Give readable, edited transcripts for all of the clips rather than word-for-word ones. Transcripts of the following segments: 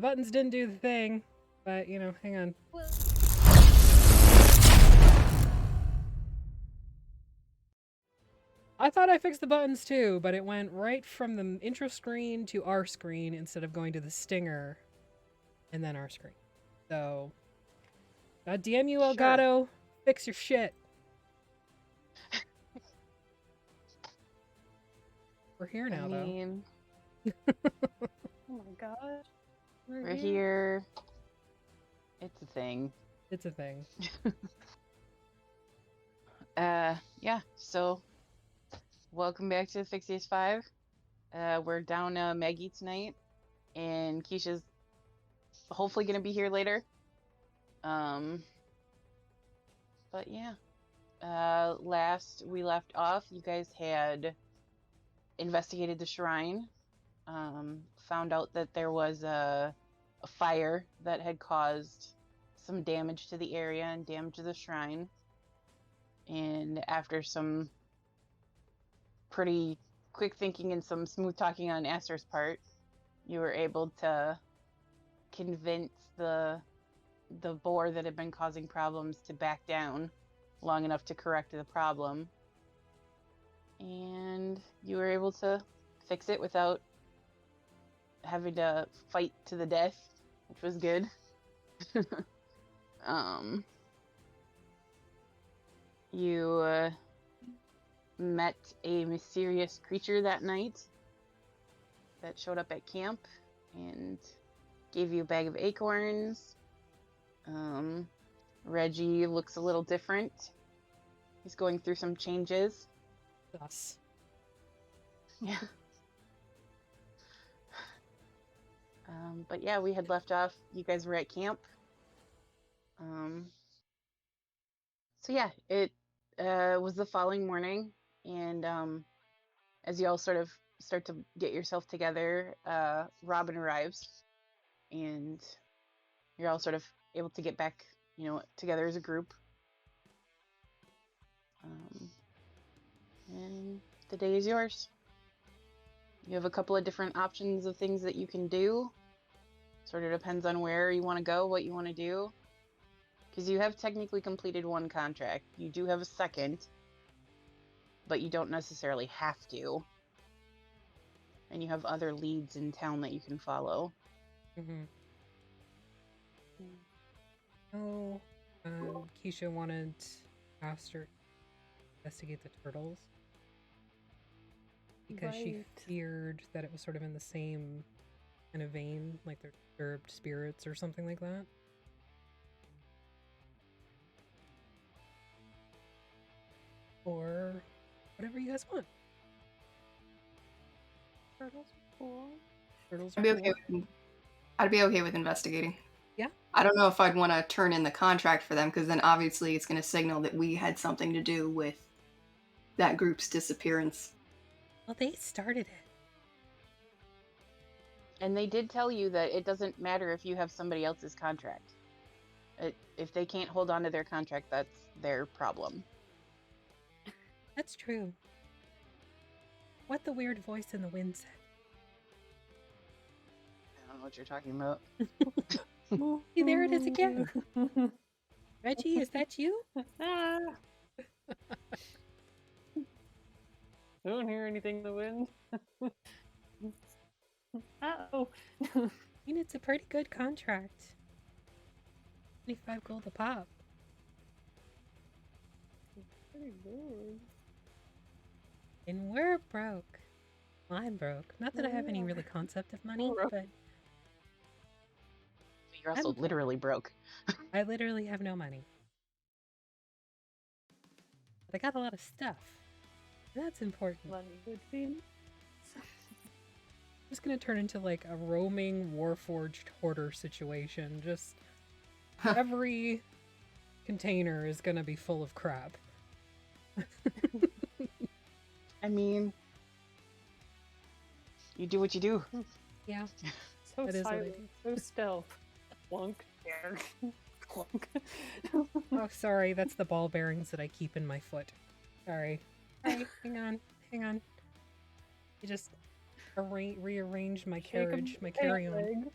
buttons didn't do the thing, but, you know, hang on. I thought I fixed the buttons too, but it went right from the intro screen to our screen instead of going to the stinger and then our screen. So, God damn you, Elgato, fix your shit. We're here now, though. Oh my god. We're here. It's a thing. It's a thing. Yeah, so welcome back to Phixius 5. We're down Maggie tonight, and Keisha's hopefully gonna be here later. But yeah. Last we left off, you guys had investigated the shrine, found out that there was a fire that had caused some damage to the area and damage to the shrine. And after some pretty quick thinking and some smooth talking on Aster's part, you were able to convince the boar that had been causing problems to back down long enough to correct the problem. And you were able to fix it without having to fight to the death, which was good. You met a mysterious creature that night that showed up at camp and gave you a bag of acorns. Reggie looks a little different. He's going through some changes. Us. Yeah. But yeah, we had left off. You guys were at camp. So yeah, it was the following morning, and as you all sort of start to get yourself together, Robin arrives, and you're all sort of able to get back, you know, together as a group. And the day is yours. You have a couple of different options of things that you can do. Sort of depends on where you want to go, what you want to do. Because you have technically completed one contract. You do have a second, but you don't necessarily have to. And you have other leads in town that you can follow. Mm-hmm. Oh, Keisha wanted Aster to investigate the turtles. Because she feared that it was sort of in the same kind of vein, like they're disturbed spirits or something like that. Or whatever you guys want. Turtles are cool. Turtles I'd be okay with, I'd be okay with investigating. Yeah. I don't know if I'd want to turn in the contract for them, because then obviously it's going to signal that we had something to do with that group's disappearance. Well, they started it. And they did tell you that it doesn't matter if you have somebody else's contract. If they can't hold on to their contract, that's their problem. That's true. What the weird voice in the wind said. I don't know what you're talking about. Hey, there it is again. Reggie, is that you? I don't hear anything in the wind. Uh-oh. I mean, it's a pretty good contract. 25 gold a pop. Pretty good. And we're broke. Well, I'm broke. Not that I have any really concept of money, but You're also literally broke. I literally have no money. But I got a lot of stuff. And that's important. Money would be. I'm just gonna turn into like a roaming Warforged hoarder situation. Just every container is gonna be full of crap. I mean, you do what you do. Yeah. So That is what I silent, so stealth. Clunk, there. Clunk. Oh, sorry, that's the ball bearings that I keep in my foot. Sorry. Hey, hang on. You just rearrange my carriage, my carry-on.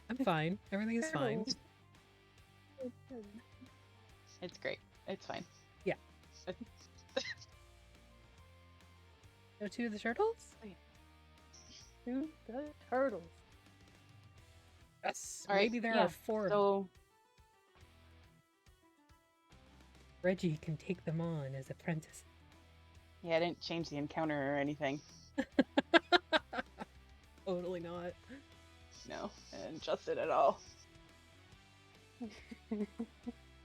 I'm fine. Everything is fine. Turtles. It's great. It's fine. Yeah. Go to the turtles? To the turtles. Yes. All right, Maybe there yeah, are 4 of them. So Reggie can take them on as apprentices. yeah, I didn't change the encounter or anything. Totally not. No, I didn't adjust it at all.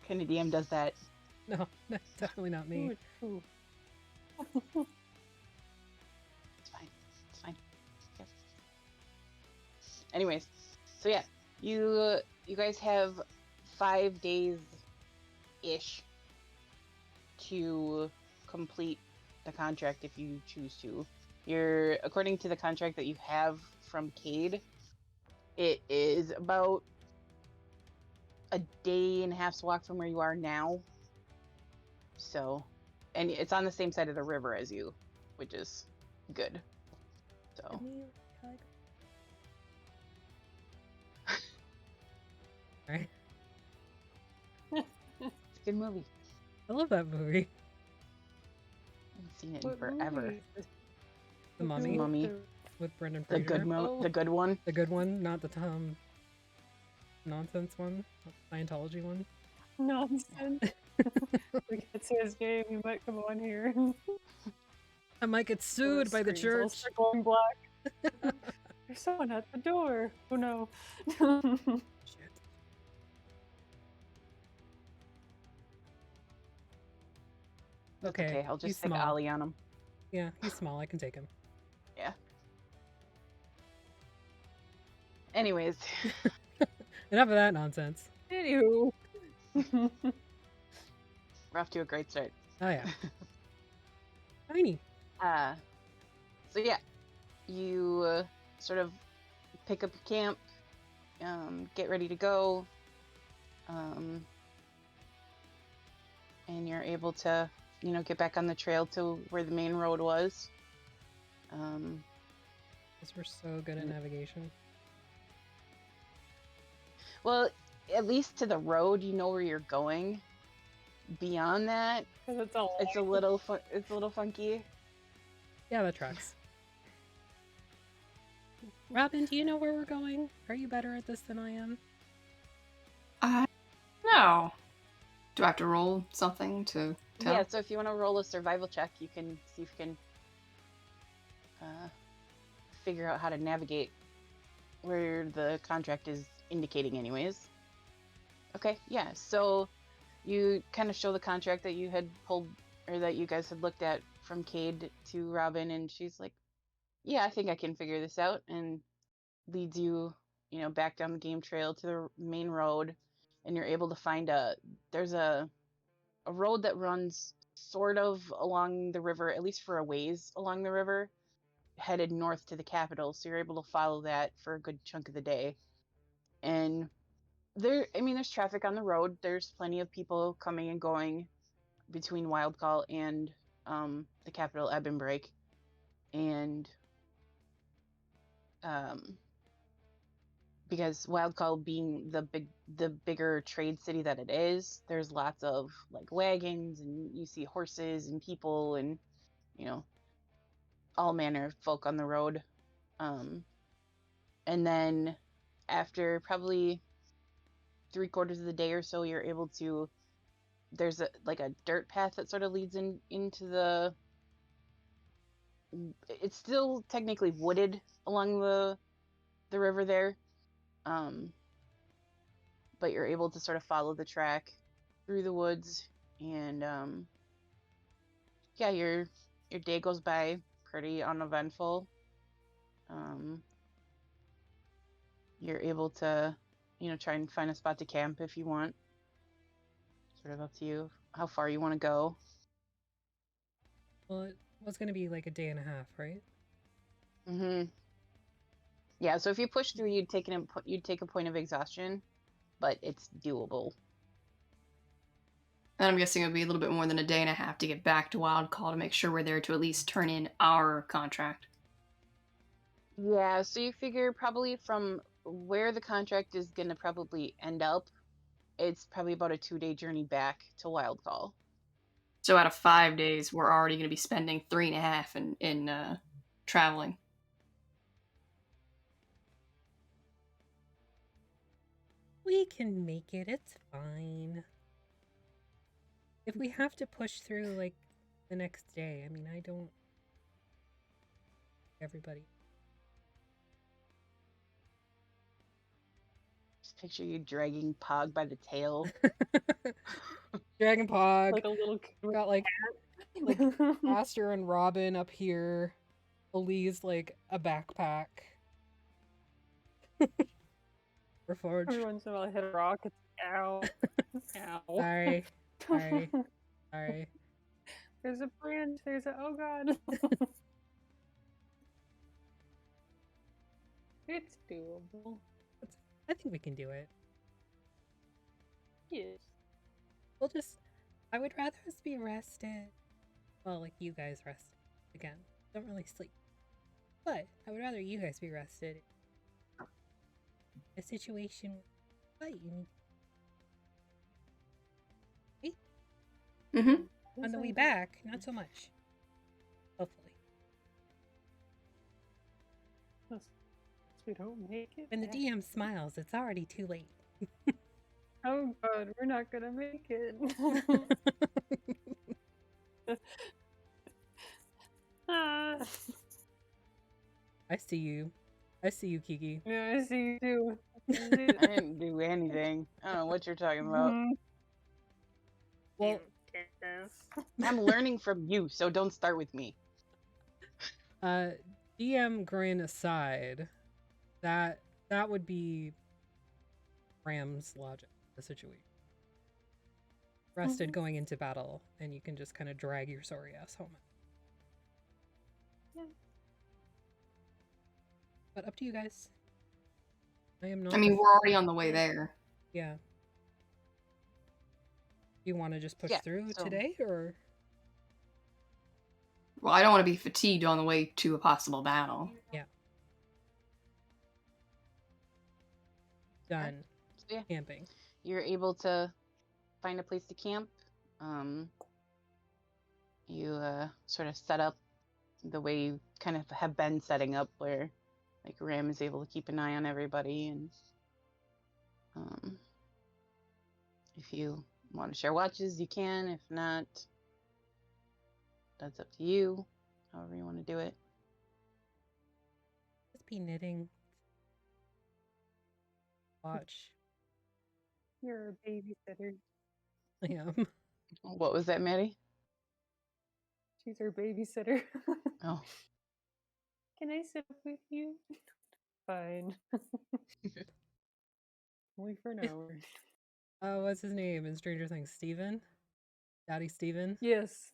Kind of DM does that. No, that's definitely not me. Ooh. It's fine. It's fine. Yes. Anyways, so yeah, you guys have 5 days ish to complete the contract if you choose to. You're according to the contract that you have from Cade, it is about a day and a half's walk from where you are now. So, and it's on the same side of the river as you, which is good. So, Alright. it's a good movie. I love that movie. I haven't seen it in What forever. movie is The it? Mummy Mummy. with Brendan The Fraser. Oh. the good one. The good one, not the nonsense one, Scientology one. Nonsense. We can't see his name. He might come on here. I might get sued by the Screen's all church. start going black. There's someone at the door. Oh no. Shit. That's okay. I'll he's just stick small. Ollie on him. Yeah, he's small. I can take him. Yeah. Anyways, Enough of that nonsense. Anywho. we're off to a great start. Oh yeah. Tiny. So yeah, you sort of pick up your camp, get ready to go, and you're able to, get back on the trail to where the main road was. Because we're so good at navigation. Well, at least to the road, you know where you're going. Beyond that, Because it's all it's a little funky. Yeah, that tracks. Robin, do you know where we're going? Are you better at this than I am? No. Do I have to roll something to tell? Yeah, so if you want to roll a survival check, you can see if you can figure out how to navigate where the contract is indicating anyways. Okay, yeah, so you kind of show the contract that you had pulled, or that you guys had looked at from Cade to Robin, and she's like, yeah, I think I can figure this out, and leads you, back down the game trail to the main road, and you're able to find there's a road that runs sort of along the river, at least for a ways along the river, headed north to the capital, so you're able to follow that for a good chunk of the day. And there's traffic on the road. There's plenty of people coming and going between Wildcall and the capital, Ebbenbreak. And because Wildcall being the bigger trade city that it is, there's lots of like wagons, and you see horses and people, and all manner of folk on the road. And then after probably 3/4 of the day or so, you're able to, there's a dirt path that sort of leads into it's still technically wooded along the river there, but you're able to sort of follow the track through the woods, and yeah, your day goes by pretty uneventful. You're able to try and find a spot to camp if you want. Sort of up to you how far you want to go. Well, it was going to be like a day and a half, right? Yeah, so if you push through, you'd take a point of exhaustion, but it's doable. And I'm guessing it would be a little bit more than a day and a half to get back to Wildcall to make sure we're there to at least turn in our contract. Yeah, so you figure probably from where the contract is gonna probably end up, it's probably about a 2-day journey back to Wildcall. So out of 5 days, we're already going to be spending 3.5 in traveling. We can make it. It's fine. If we have to push through, like, the next day, I mean, I don't... Everybody. Just picture you dragging Pog by the tail. Dragon Pog. Like a little kid. Got, like Aster and Robin up here. Elise, like, a backpack. Reforged. Every once in a while I hit a rock, it's ow. Ow. Sorry. Sorry. Sorry. There's a branch, there's a oh god. It's doable. I think we can do it. Yes. We'll just... I would rather us be rested. Well, like, you guys rested. Again, don't really sleep. But I would rather you guys be rested. A situation fighting. Mm-hmm. On the way back, not so much. Hopefully. We don't make it. When the back. DM smiles, it's already too late. Oh god, we're not gonna make it. Ah. I see you. I see you, Kiki. Yeah, I see you too. I didn't do anything. I don't know what you're talking about. Well, I'm learning from you, so don't start with me. DM grin aside, that would be Ram's logic, the situation. Rested going into battle, and you can just kind of drag your sorry ass home. Yeah. But up to you guys. I am not. I mean, we're already on the way there. Yeah. You want to just push Yeah, through so- today, or? Well, I don't want to be fatigued on the way to a possible battle. Done. So yeah, Camping. you're able to find a place to camp. You sort of set up the way you kind of have been setting up, where like Ram is able to keep an eye on everybody, and if you want to share watches, you can. If not, that's up to you. However you want to do it. Just be knitting. Watch. You're a babysitter. I am. What was that, Maddie? She's our babysitter. Oh, Can I sit up with you? Fine. Only for an hour. What's his name in Stranger Things? Steven? Daddy Steven? Yes.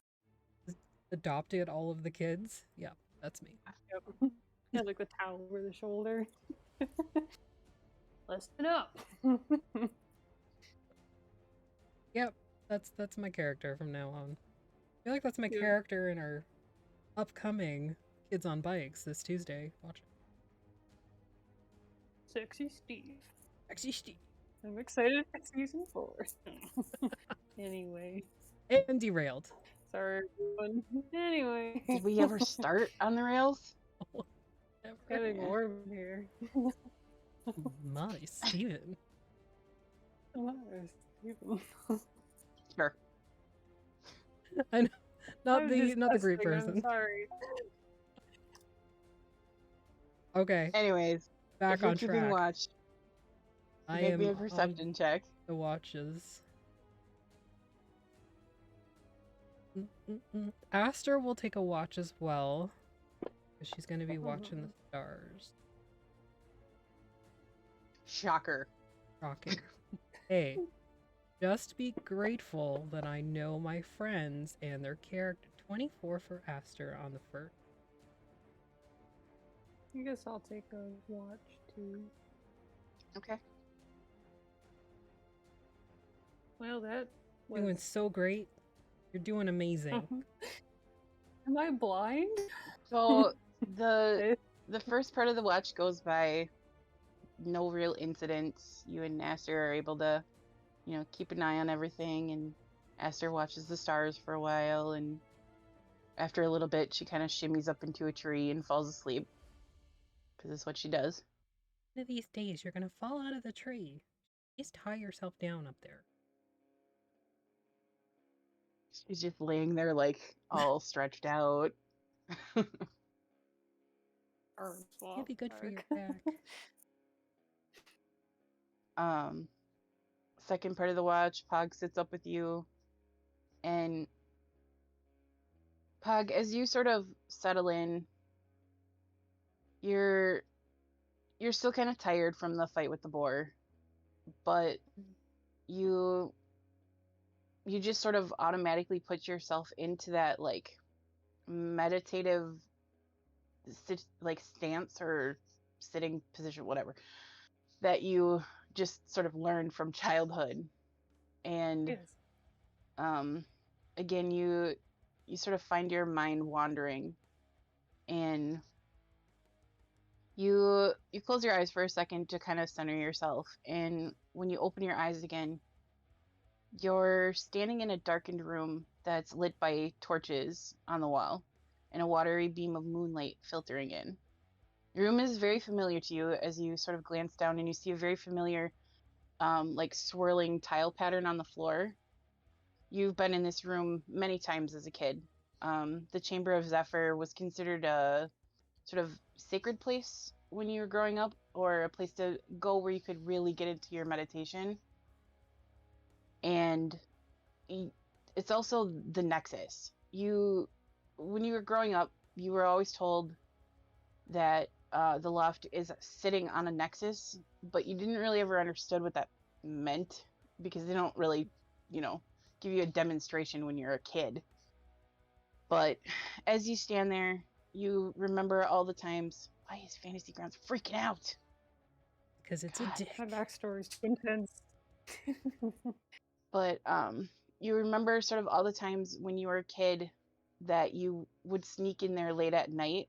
Adopted all of the kids? Yeah, that's me. Yep. Yeah, like the towel over the shoulder. Listen up. Yep, that's my character from now on. I feel like that's my Yeah. character in our upcoming Kids on Bikes this Tuesday. Watch it. Sexy Steve. Actually, Steve. I'm excited for season 4. Anyway. And derailed. Sorry, everyone. Anyway. did we ever start on the rails? Never. Getting warm in here. My Steven. Sure. I know. Not I'm the great disgusting, I'm person. sorry. Okay, Anyways, back if you're on keeping track. watch, I make am me a on perception check. the watches. Aster will take a watch as well, because she's going to be watching the stars. Shocker. Shocking. Hey, just be grateful that I know my friends and their character. 24 for Aster on the first. I guess I'll take a watch too. Okay. Well, that Doing was. so great. You're doing amazing. Am I blind? So the Eh, the first part of the watch goes by, no real incidents. You and Aster are able to, keep an eye on everything, and Aster watches the stars for a while, and after a little bit, she kind of shimmies up into a tree and falls asleep, because that's what she does. One of these days, you're gonna fall out of the tree. Just tie yourself down up there. She's just laying there, like, all stretched out. arms It'd swap be good for your back. back. Second part of the watch, Pog sits up with you, and Pog, as you sort of settle in, you're still kind of tired from the fight with the boar, but you just sort of automatically put yourself into that, like, meditative stance or sitting position, whatever, that you just sort of learned from childhood. And Yes. again, you sort of find your mind wandering, and you close your eyes for a second to kind of center yourself, and when you open your eyes again, you're standing in a darkened room that's lit by torches on the wall and a watery beam of moonlight filtering in. The room is very familiar to you as you sort of glance down, and you see a very familiar like swirling tile pattern on the floor. You've been in this room many times as a kid. The Chamber of Zephyr was considered a sort of sacred place when you were growing up, or a place to go where you could really get into your meditation. And it's also the Nexus. When you were growing up, you were always told that the loft is sitting on a nexus, but you didn't really ever understood what that meant, because they don't really, give you a demonstration when you're a kid. But as you stand there, you remember all the times. Why is Fantasy Grounds freaking out? Because it's God. a dick. My backstory's too intense. But you remember sort of all the times when you were a kid that you would sneak in there late at night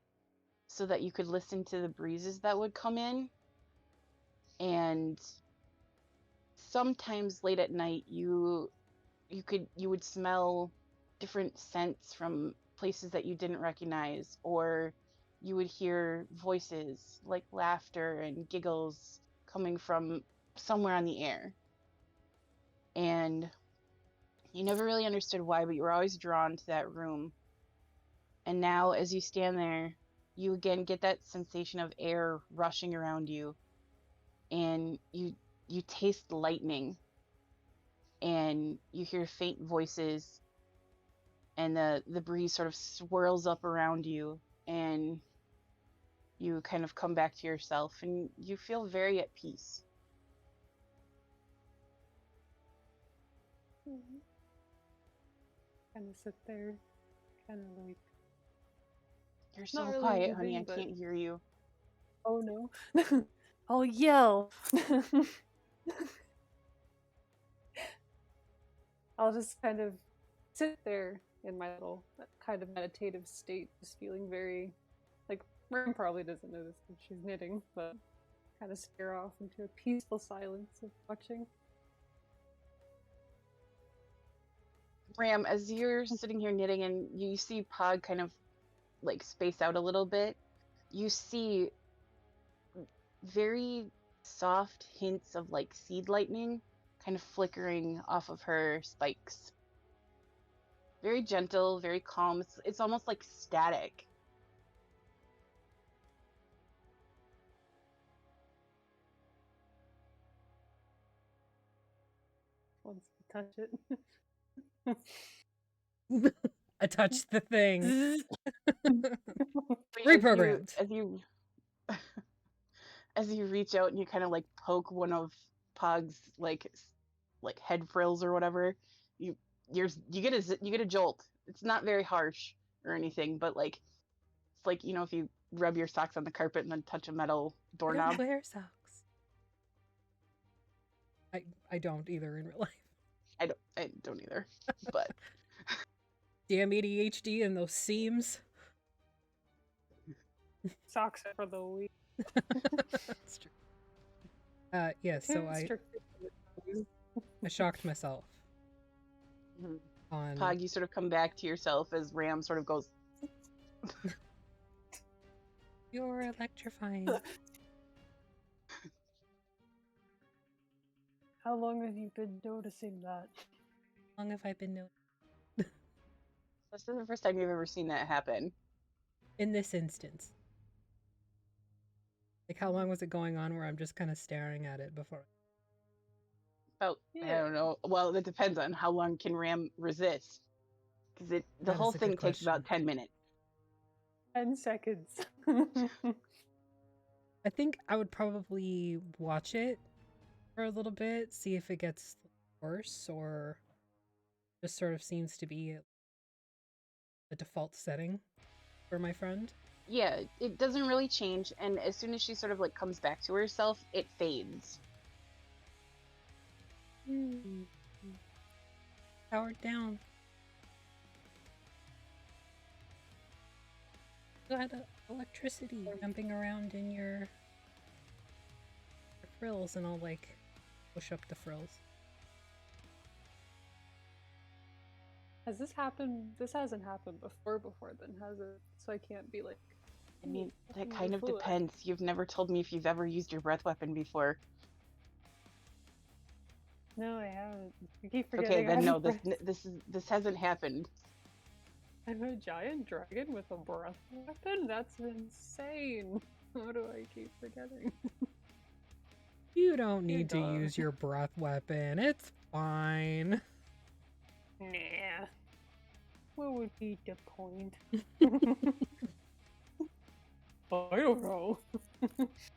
so that you could listen to the breezes that would come in. And sometimes late at night you would smell different scents from places that you didn't recognize, or you would hear voices like laughter and giggles coming from somewhere on the air. And you never really understood why, but you were always drawn to that room. And now as you stand there, you again get that sensation of air rushing around you, and you taste lightning, and you hear faint voices, and the breeze sort of swirls up around you, and you kind of come back to yourself, and you feel very at peace. Kind of sit there, kind of like, You're not so really quiet, honey, I moving, but can't hear you. oh no. I'll yell. I'll just kind of sit there in my little kind of meditative state, just feeling very, like, Ram probably doesn't know this because she's knitting, but kind of stare off into a peaceful silence of watching. Ram, as you're sitting here knitting and you see Pod kind of like space out a little bit, you see very soft hints of like seed lightning kind of flickering off of her spikes. Very gentle, very calm. It's almost like static. Once I touch it. I touched the thing. As Reprogrammed. as you reach out and you kind of like poke one of Pog's like head frills or whatever, you get a jolt. It's not very harsh or anything, but like it's like, if you rub your socks on the carpet and then touch a metal I doorknob. don't wear socks. I don't either in real life. I don't either. But Damn ADHD and those seams. Socks are for the weak. That's true. Yeah, so Too I strict. shocked myself on Pog, you sort of come back to yourself as Ram sort of goes, you're electrifying. How How long have you been noticing that? long have I been noticing? this is the first time you've ever seen that happen. In this instance? Like, how long was it going on where I'm just kind of staring at it before? About, I don't know. Well, it depends on how long can Ram resist. Because the That whole is a thing good takes about question. 10 minutes. 10 seconds. I think I would probably watch it for a little bit, see if it gets worse or just sort of seems to be the default setting for my friend. Yeah, it doesn't really change. And as soon as she sort of like comes back to herself, it fades. Powered down. Got electricity jumping around in your frills, and I'll like push up the frills. Has this happened? This hasn't happened before then, has it? So I can't be like. I mean, that "Ooh, kind of fluid." depends. You've never told me if you've ever used your breath weapon before. No, I haven't. You keep Okay, forgetting. I then no, have breath. this hasn't happened. I'm a giant dragon with a breath weapon? That's insane. How do I keep forgetting? You don't need to don't. use your breath weapon. It's fine. Nah. What would be the point? I don't know.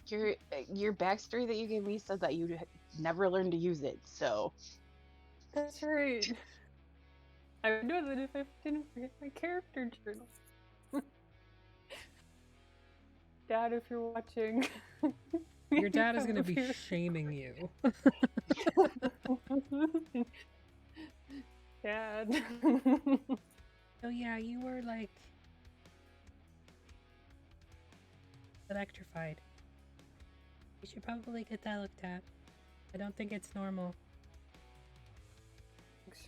Your backstory that you gave me said that you never learned to use it, so That's right. I would know that if I didn't forget my character journal. Dad, if you're watching. Your dad is going to be shaming you. Dad. Oh yeah, you were like electrified. You should probably get that looked at. I don't think it's normal.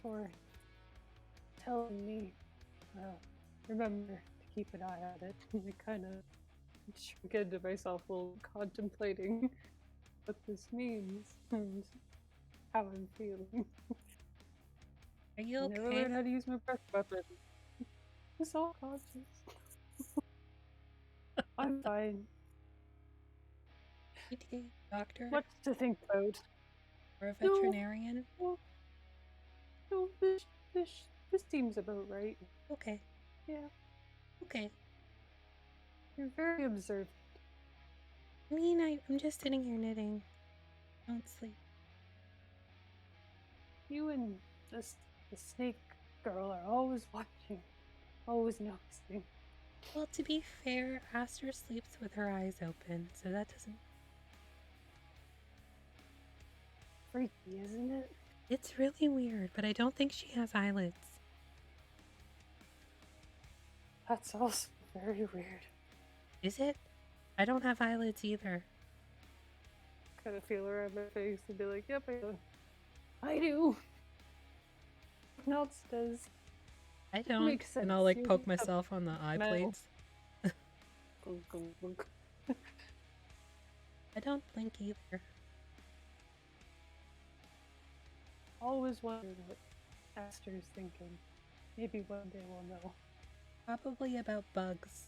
Sure. Telling me. Well, remember to keep an eye on it. I kind of shrink into myself while contemplating what this means and how I'm feeling. Are you I never okay? learned how to use my breath weapon. I'm so conscious. I'm fine. Need to get a doctor What to think about? or a veterinarian? No, this seems about right. Okay. Yeah, Okay. you're very observant. I mean, I'm just sitting here knitting. Don't sleep. You and the snake girl are always watching, always noticing. Well, to be fair, Aster sleeps with her eyes open, so that doesn't... Freaky, isn't it? It's really weird, but I don't think she has eyelids. That's also very weird. Is it? I don't have eyelids either. Kind of feel around my face and be like, yep, I do. No one else does. I don't. Makes And I'll sense. like You poke have myself on the eye metal. plates. Gunk, gunk, gunk. I don't blink either. Always wondered what Aster's thinking. Maybe one day we'll know. Probably about bugs.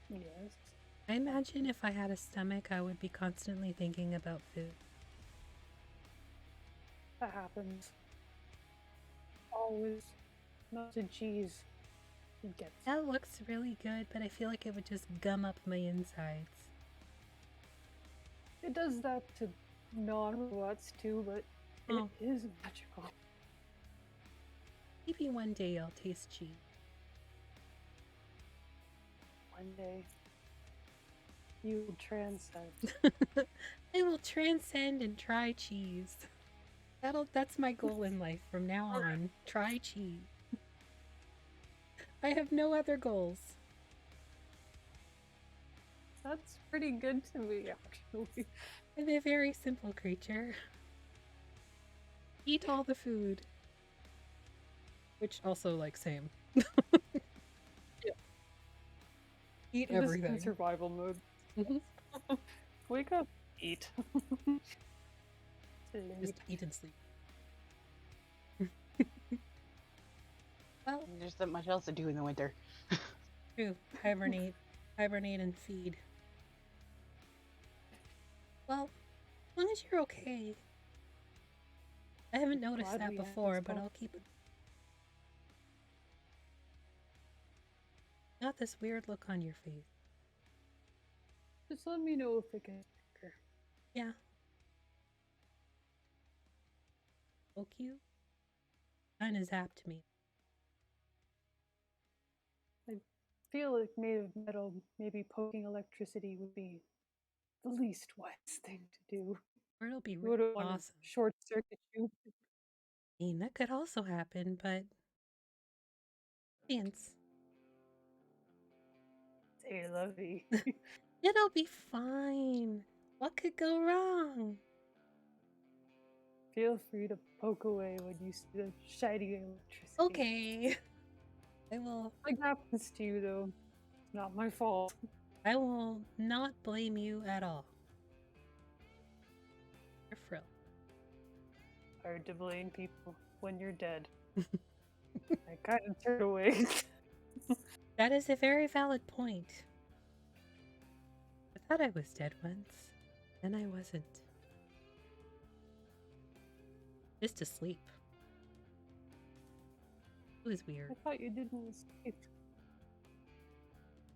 Yes. I imagine if I had a stomach, I would be constantly thinking about food. That happens. Always. Not a cheese. It gets. That looks really good, but I feel like it would just gum up my insides. It does that to non-robots too, but Oh. it is magical. Maybe one day I'll taste cheese. One day, you will transcend. I will transcend and try cheese. That's my goal in life from now on. Try cheese. I have no other goals. That's pretty good to me, actually. I'm a very simple creature. Eat all the food. Which also, like, same. Yeah. Eat This is in everything. survival mode. Mhm. Wake up, eat. Just eat and sleep. Well, There's not much else to do in the winter. true. Hibernate and feed. Well, as long as you're okay. I haven't noticed Glad that we had before, this but talk. I'll keep it. Not this weird look on your face. Just let me know if it gets bigger. Yeah. Poke you? Kinda zapped me. Feel like made of metal, maybe poking electricity would be the least wise thing to do. Or it'll be You really wouldn't want awesome. to short circuit you. I mean, that could also happen, but... Chance. Say lovey. It'll be fine. What could go wrong? Feel free to poke away when you see the shiny electricity. Okay. I will Like happens to you though. It's not my fault. not blame you at all. You're frill. Hard to blame people when you're dead. I kind of turned away. That is a very valid point. I thought I was dead once, and I wasn't. Just asleep. It was weird. I thought you didn't escape.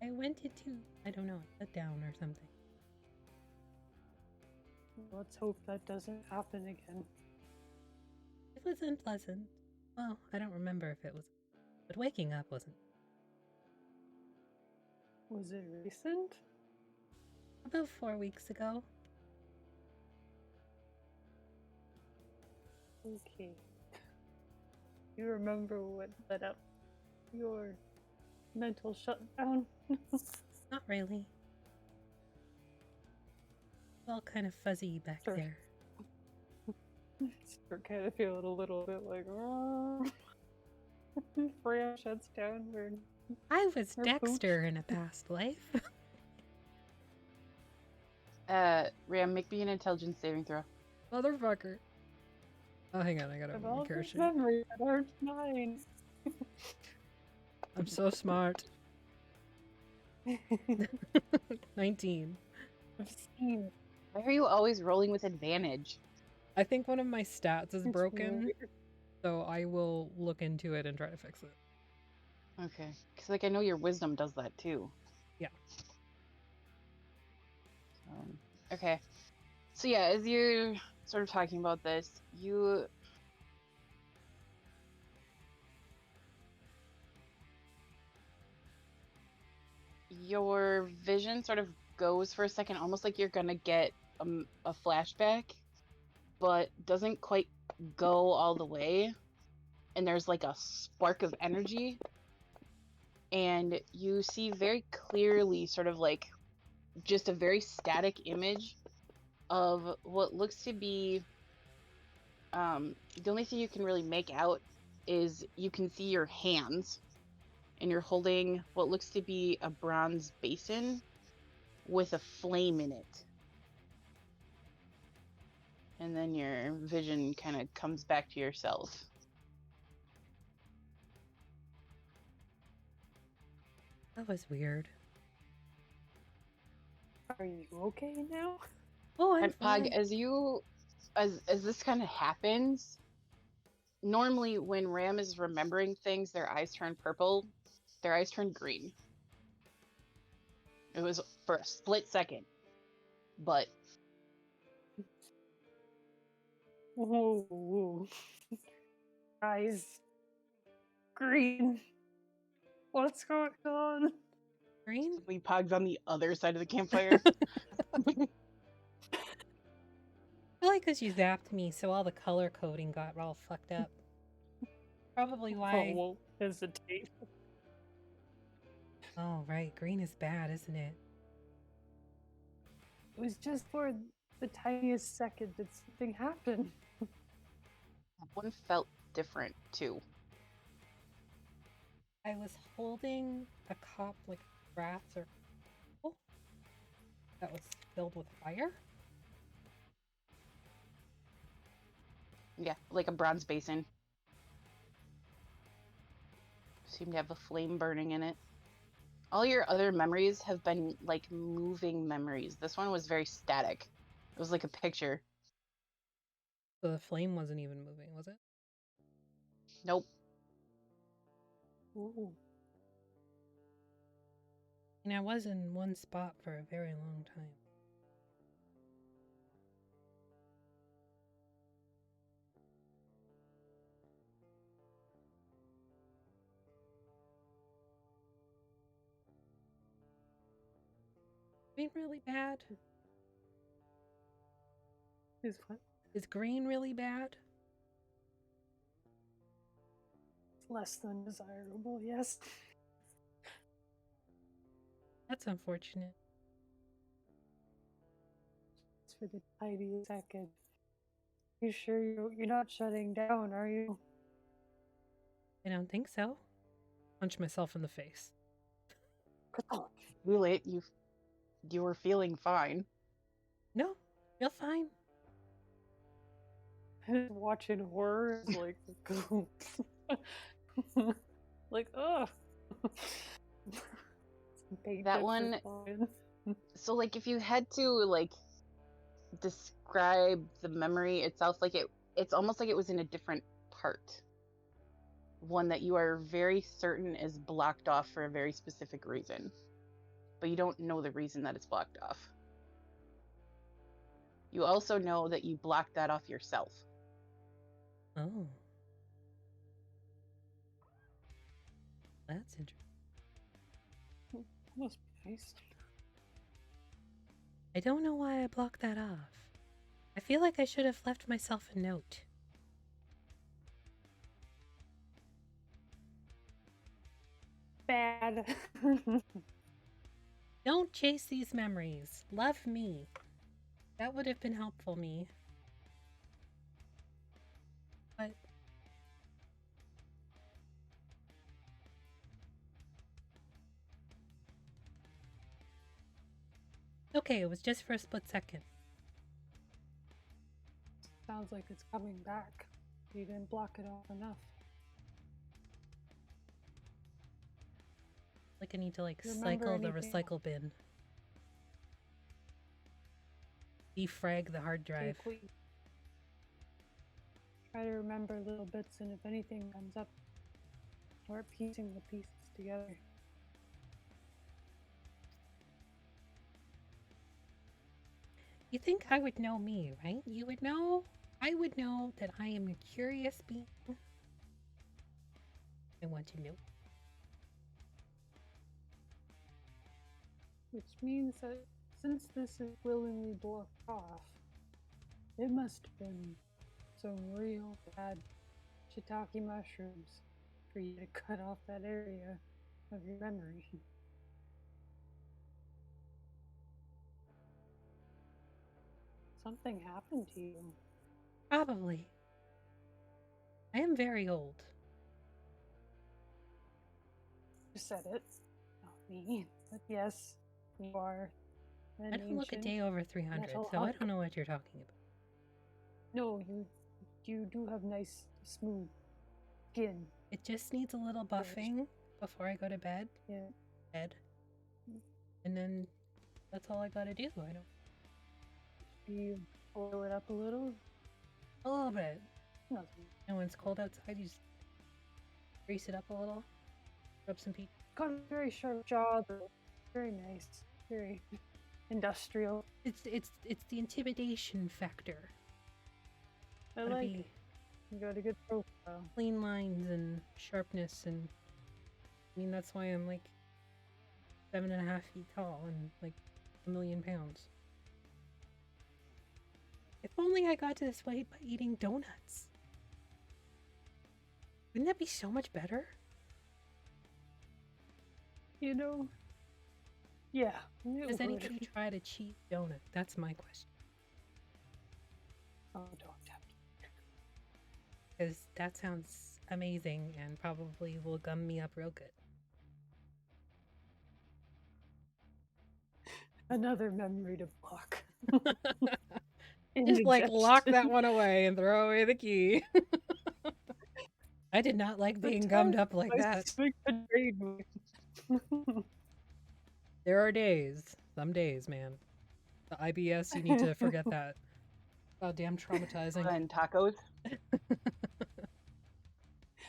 I went into, I don't know, a down or something. Let's hope that doesn't happen again. It was unpleasant. Well, I don't remember if it was, but waking up wasn't. Was it recent? About 4 weeks ago. Okay. You remember what led up your mental shutdown? Not really. It's all kind of fuzzy back Sure. there. Start kind of feeling a little bit like, oh. Freya shuts down. I was Or Dexter in a past life. Ram, make me an intelligence saving throw. Motherfucker. Oh, hang on, I gotta Of make all her those sheet. memories that aren't mine. I'm so smart. 19. I've seen. Why are you always rolling with advantage? I think one of my stats is It's broken, weird. so I will look into it and try to fix it. Okay. Because, like, I know your wisdom does that, too. Yeah. Okay. So, yeah, as you're sort of talking about this, your vision sort of goes for a second, almost like you're gonna get a flashback, but doesn't quite go all the way. And there's like a spark of energy, and you see very clearly sort of like just a very static image of what looks to be the only thing you can really make out is you can see your hands, and you're holding what looks to be a bronze basin with a flame in it. And then your vision kind of comes back to yourself. That was weird. Are you okay now? Oh, I'm And Pog, fine. as this kind of happens, normally when Ram is remembering things, their eyes turn purple, their eyes turn green. It was for a split second, but Whoa. Eyes. Green. What's going on? Green? suddenly Pog's on the other side of the campfire. Probably because you zapped me, so all the color coding got all fucked up. Probably why. Oh, won't hesitate. Oh, right. Green is bad, isn't it? It was just for the tiniest second that something happened. That one felt different too. I was holding a cup like brass or that was filled with fire. Yeah, like a bronze basin. Seemed to have a flame burning in it. All your other memories have been like moving memories. This one was very static. It was like a picture. So the flame wasn't even moving, was it? Nope. Ooh. And I was in one spot for a very long time. Green really bad? Is what? Is green really bad? It's less than desirable, yes. That's unfortunate. It's for the tiniest second. You sure you're not shutting down, are you? I don't think so. Punch myself in the face. Too late. You were feeling fine. No, feel fine. Watching horror is like, like, ugh. That one. So like if you had to like describe the memory itself, like it's almost like it was in a different part. One that you are very certain is blocked off for a very specific reason. But you don't know the reason that it's blocked off. You also know that you blocked that off yourself. Oh. That's interesting. Must be nice. I don't know why I blocked that off. I feel like I should have left myself a note. Bad. Don't chase these memories. Love me. That would have been helpful, me. But okay, it was just for a split second. Sounds like it's coming back. You didn't block it off enough. Like I need to like Remember cycle the anything? recycle bin. Defrag the hard drive. Try to remember little bits, and if anything comes up, start piecing the pieces together. You think I would know me, right? You would know? I would know that I am a curious being. I want to know. Which means that since this is willingly blocked off, it must have been some real bad shiitake mushrooms for you to cut off that area of your memory. Something happened to you. Probably. I am very old. You said it, not me, but yes, you are. I don't look a day over 300, metal so I hunk. don't know what you're talking about. No, you do have nice, smooth skin. It just needs a little buffing before I go to bed. Yeah. Bed. And then that's all I gotta do. I don't. You oil it up a little. A little bit. Nothing. And when it's cold outside, you just grease it up a little. Rub some peat. Got a very sharp jaw, though. Very nice. Very industrial. It's the intimidation factor. I Gotta like be it. You got a good profile. clean lines and sharpness, and I mean that's why I'm like 7.5 feet tall and like 1,000,000 pounds. If only I got to this weight by eating donuts. Wouldn't that be so much better? You know, yeah. it Has would. anybody tried a cheap donut? That's my question. Oh, don't tempt me. Because that sounds amazing and probably will gum me up real good. Another memory to block. Just like lock that Indigestion. one away and throw away the key. I did not like The being gummed time up like my that. stomach betrayed me. There are days, some days, man. The IBS, you need to forget that. Goddamn traumatizing. And tacos.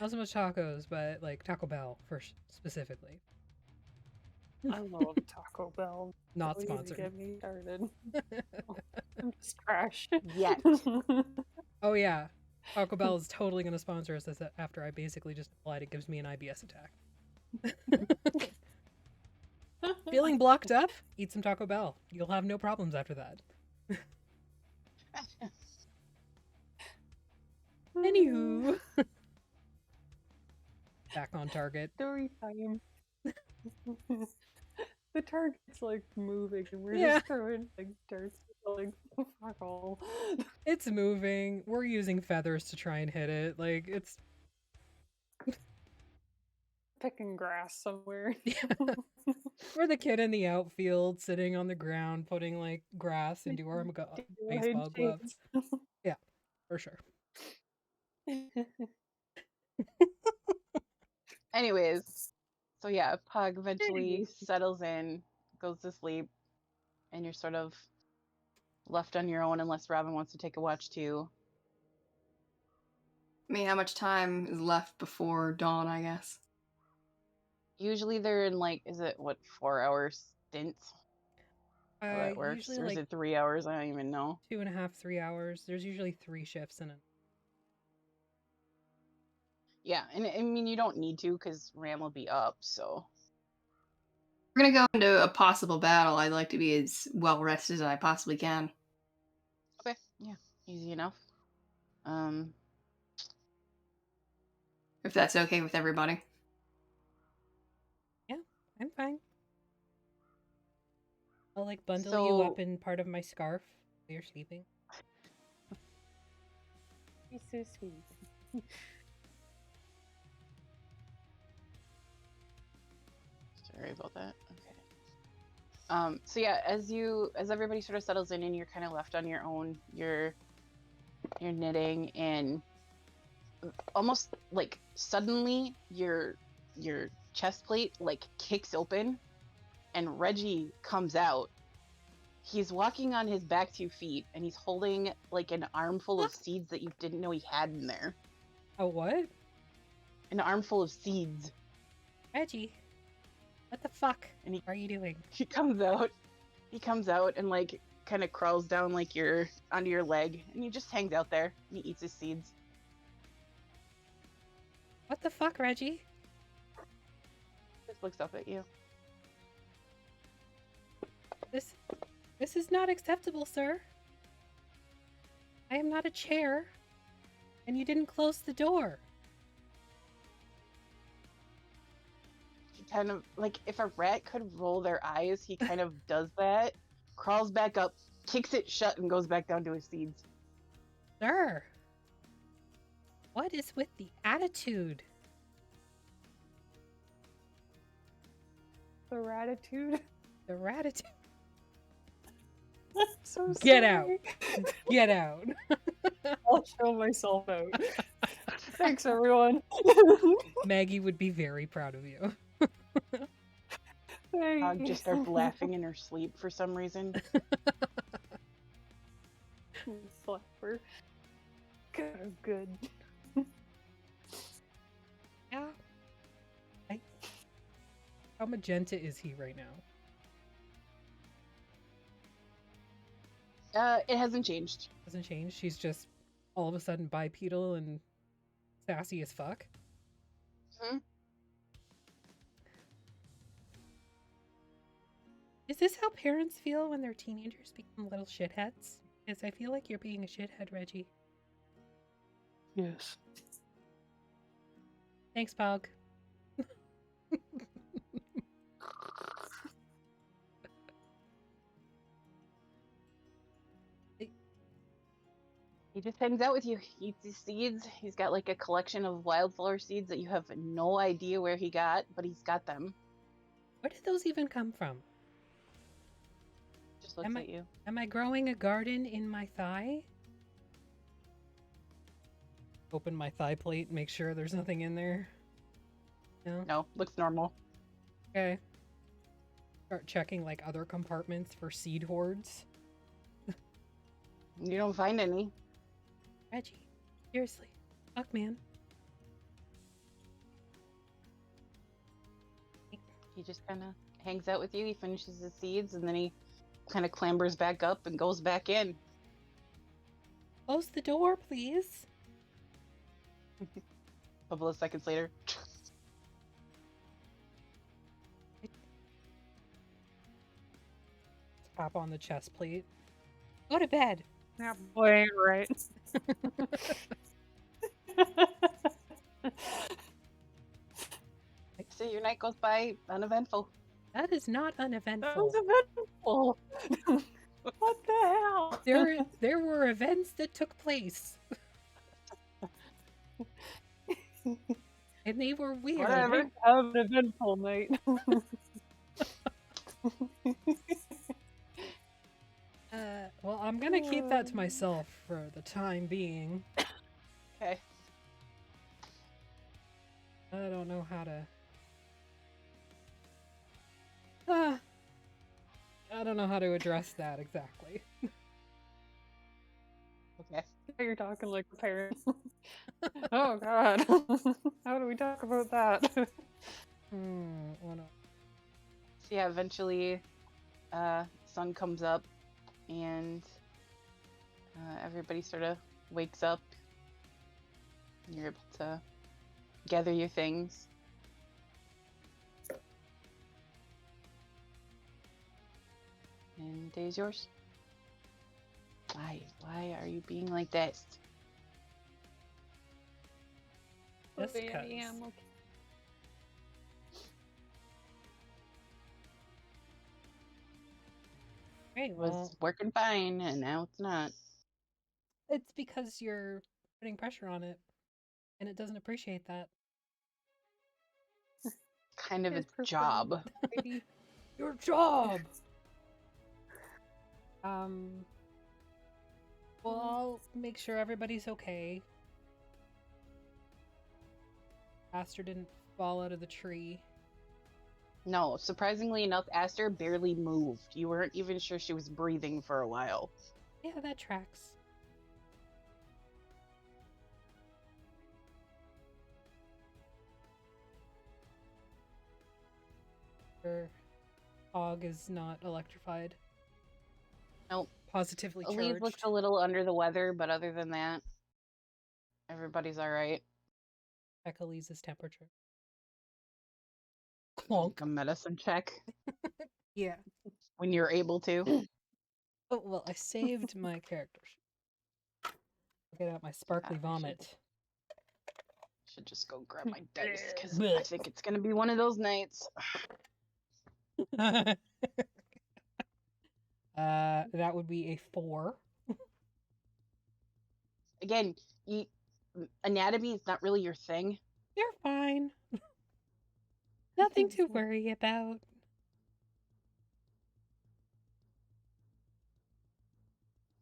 Not so much tacos, but like Taco Bell specifically. I love Taco Bell. Not Don't even sponsored. Get me started. I'm just trash. Yet. Oh yeah, Taco Bell is totally going to sponsor us after I basically just applied. It gives me an IBS attack. Feeling blocked up? Eat some Taco Bell. You'll have no problems after that. Anywho. Back on target. Story time. The target's like moving and we're Yeah. just throwing like darts like fuck all. It's moving. We're using feathers to try and hit it. Like, it's... Picking grass somewhere. We're the kid in the outfield sitting on the ground putting like grass into our baseball gloves. Yeah, for sure. Anyways, so yeah, Pug eventually settles in, goes to sleep, and you're sort of left on your own unless Robin wants to take a watch too. I mean, how much time is left before dawn, I guess? Usually they're in like, is it what, 4-hour stints? How that works? Usually Or is like it 3 hours? I don't even know. 2.5, 3 hours. There's usually 3 shifts in it. Yeah, and I mean, you don't need to because Ram will be up, so. We're gonna go into a possible battle. I'd like to be as well rested as I possibly can. Okay, yeah, easy enough. If that's okay with everybody. Yeah, I'm fine. I'll like bundle you up in part of my scarf while you're sleeping. He's so sweet. Sorry about that. Okay. So yeah, as everybody sort of settles in and you're kind of left on your own, you're knitting, and almost like suddenly your chest plate like kicks open and Reggie comes out. He's walking on his back 2 feet and he's holding like an armful of seeds that you didn't know he had in there. Oh, what? An armful of seeds. Reggie, what the fuck And are you doing? He comes out and like kind of crawls down like onto your leg, and he just hangs out there and he eats his seeds. What the fuck, Reggie? Just looks up at you. This is not acceptable, sir. I am not a chair, and you didn't close the door. He kind of like, if a rat could roll their eyes, he kind of does that, crawls back up, kicks it shut, and goes back down to his seeds. Sir, what is with the attitude? The ratitude. The ratitude. So Get out. sorry. Get out. I'll show myself out. Thanks, everyone. Maggie would be very proud of you. Pog just starts laughing in her sleep for some reason. Slapper. Good. Yeah. How magenta is he right now? It hasn't changed. Hasn't changed. She's just all of a sudden bipedal and sassy as fuck. Hmm? Is this how parents feel when their teenagers become little shitheads? Yes, I feel like you're being a shithead, Reggie. Yes. Thanks, Pog. He just hangs out with you. He eats his seeds. He's got like a collection of wildflower seeds that you have no idea where he got, but he's got them. Where did those even come from? Just looks at you. Am I growing a garden in my thigh? Open my thigh plate, make sure there's nothing in there. No? No, looks normal. Okay. Start checking like other compartments for seed hoards. You don't find any. Reggie, seriously. Fuck, man. He just kind of hangs out with you. He finishes his seeds and then he kind of clambers back up and goes back in. Close the door, please. A couple of seconds later. Tap on the chest plate. Go to bed. Yeah, boy, right. So your night goes by uneventful. That is not That uneventful. was eventful. What the hell? There were events that took place. And they were weird. Whatever. Have an eventful night. Well, I'm gonna keep that to myself for the time being. Okay. I don't know how to... I don't know how to address that exactly. Okay. You're talking like a parent. Oh god. How do we talk about that? Oh no. So yeah, eventually, sun comes up, and everybody sort of wakes up. You're able to gather your things. And day's yours. Why? Why are you being like this? Just Okay, 'cause. yeah, I'm okay. Great, It was well, working fine, and now it's not. it's because you're putting pressure on it, and it doesn't appreciate that. Kind of His its job. personality. Your job! Well, I'll make sure everybody's okay. Aster didn't fall out of the tree. No, surprisingly enough, Aster barely moved. You weren't even sure she was breathing for a while. Yeah, that tracks. Her hog is not electrified. Nope. Positively Elise charged. looks a little under the weather, but other than that, everybody's alright. Check Elise's temperature. Make Clonk. a medicine check Yeah. when you're able to. Oh, well, I saved my character sheet. I'll get out my sparkly I vomit. Should just go grab my dice, because Blech. I think it's gonna be one of those nights. That would be a 4. Again, anatomy is not really your thing. You're fine. Nothing to worry about.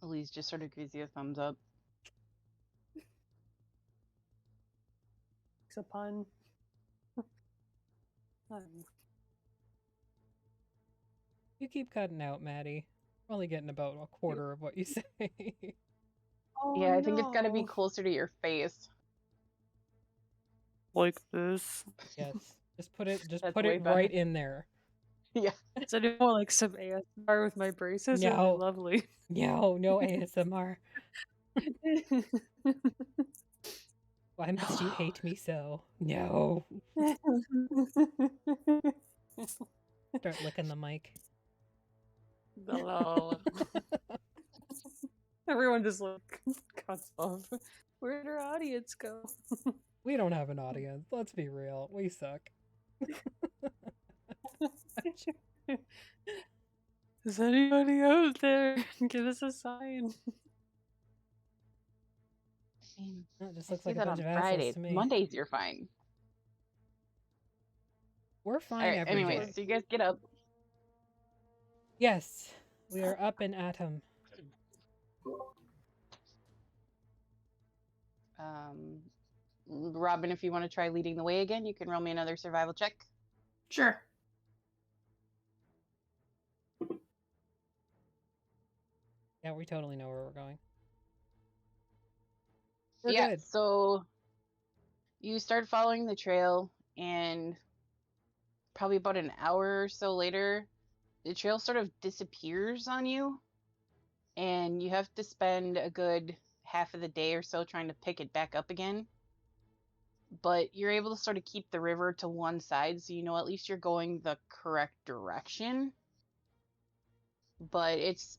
Elise just sort of gives you a thumbs up. It's a pun. You keep cutting out, Maddie. I'm only getting about a quarter of what you say. Oh, Yeah, I think it's gotta be no. closer to your face. Like this. Yes. Just put it That's put way it better. right in there. Yeah. So do more like some ASMR with my braces. It'd be No. lovely. No ASMR. Why must you hate me so? No. Start licking the mic. Lol. Everyone just like cuts off. Where'd our audience go? We don't have an audience. Let's be real. We suck. Is anybody out there? Give us a sign. I mean, That just I looks see like a that bunch on of assholes Fridays. to me. Mondays, you're fine. We're All fine right. every Anyways, day. so you guys get up. Yes, we are up and at him. Robin, if you want to try leading the way again, you can roll me another survival check. Sure. Yeah, we totally know where we're going. We're Yeah, good. so you start following the trail, and probably about an hour or so later, the trail sort of disappears on you, and you have to spend a good half of the day or so trying to pick it back up again. But you're able to sort of keep the river to one side, so you know at least you're going the correct direction. But it's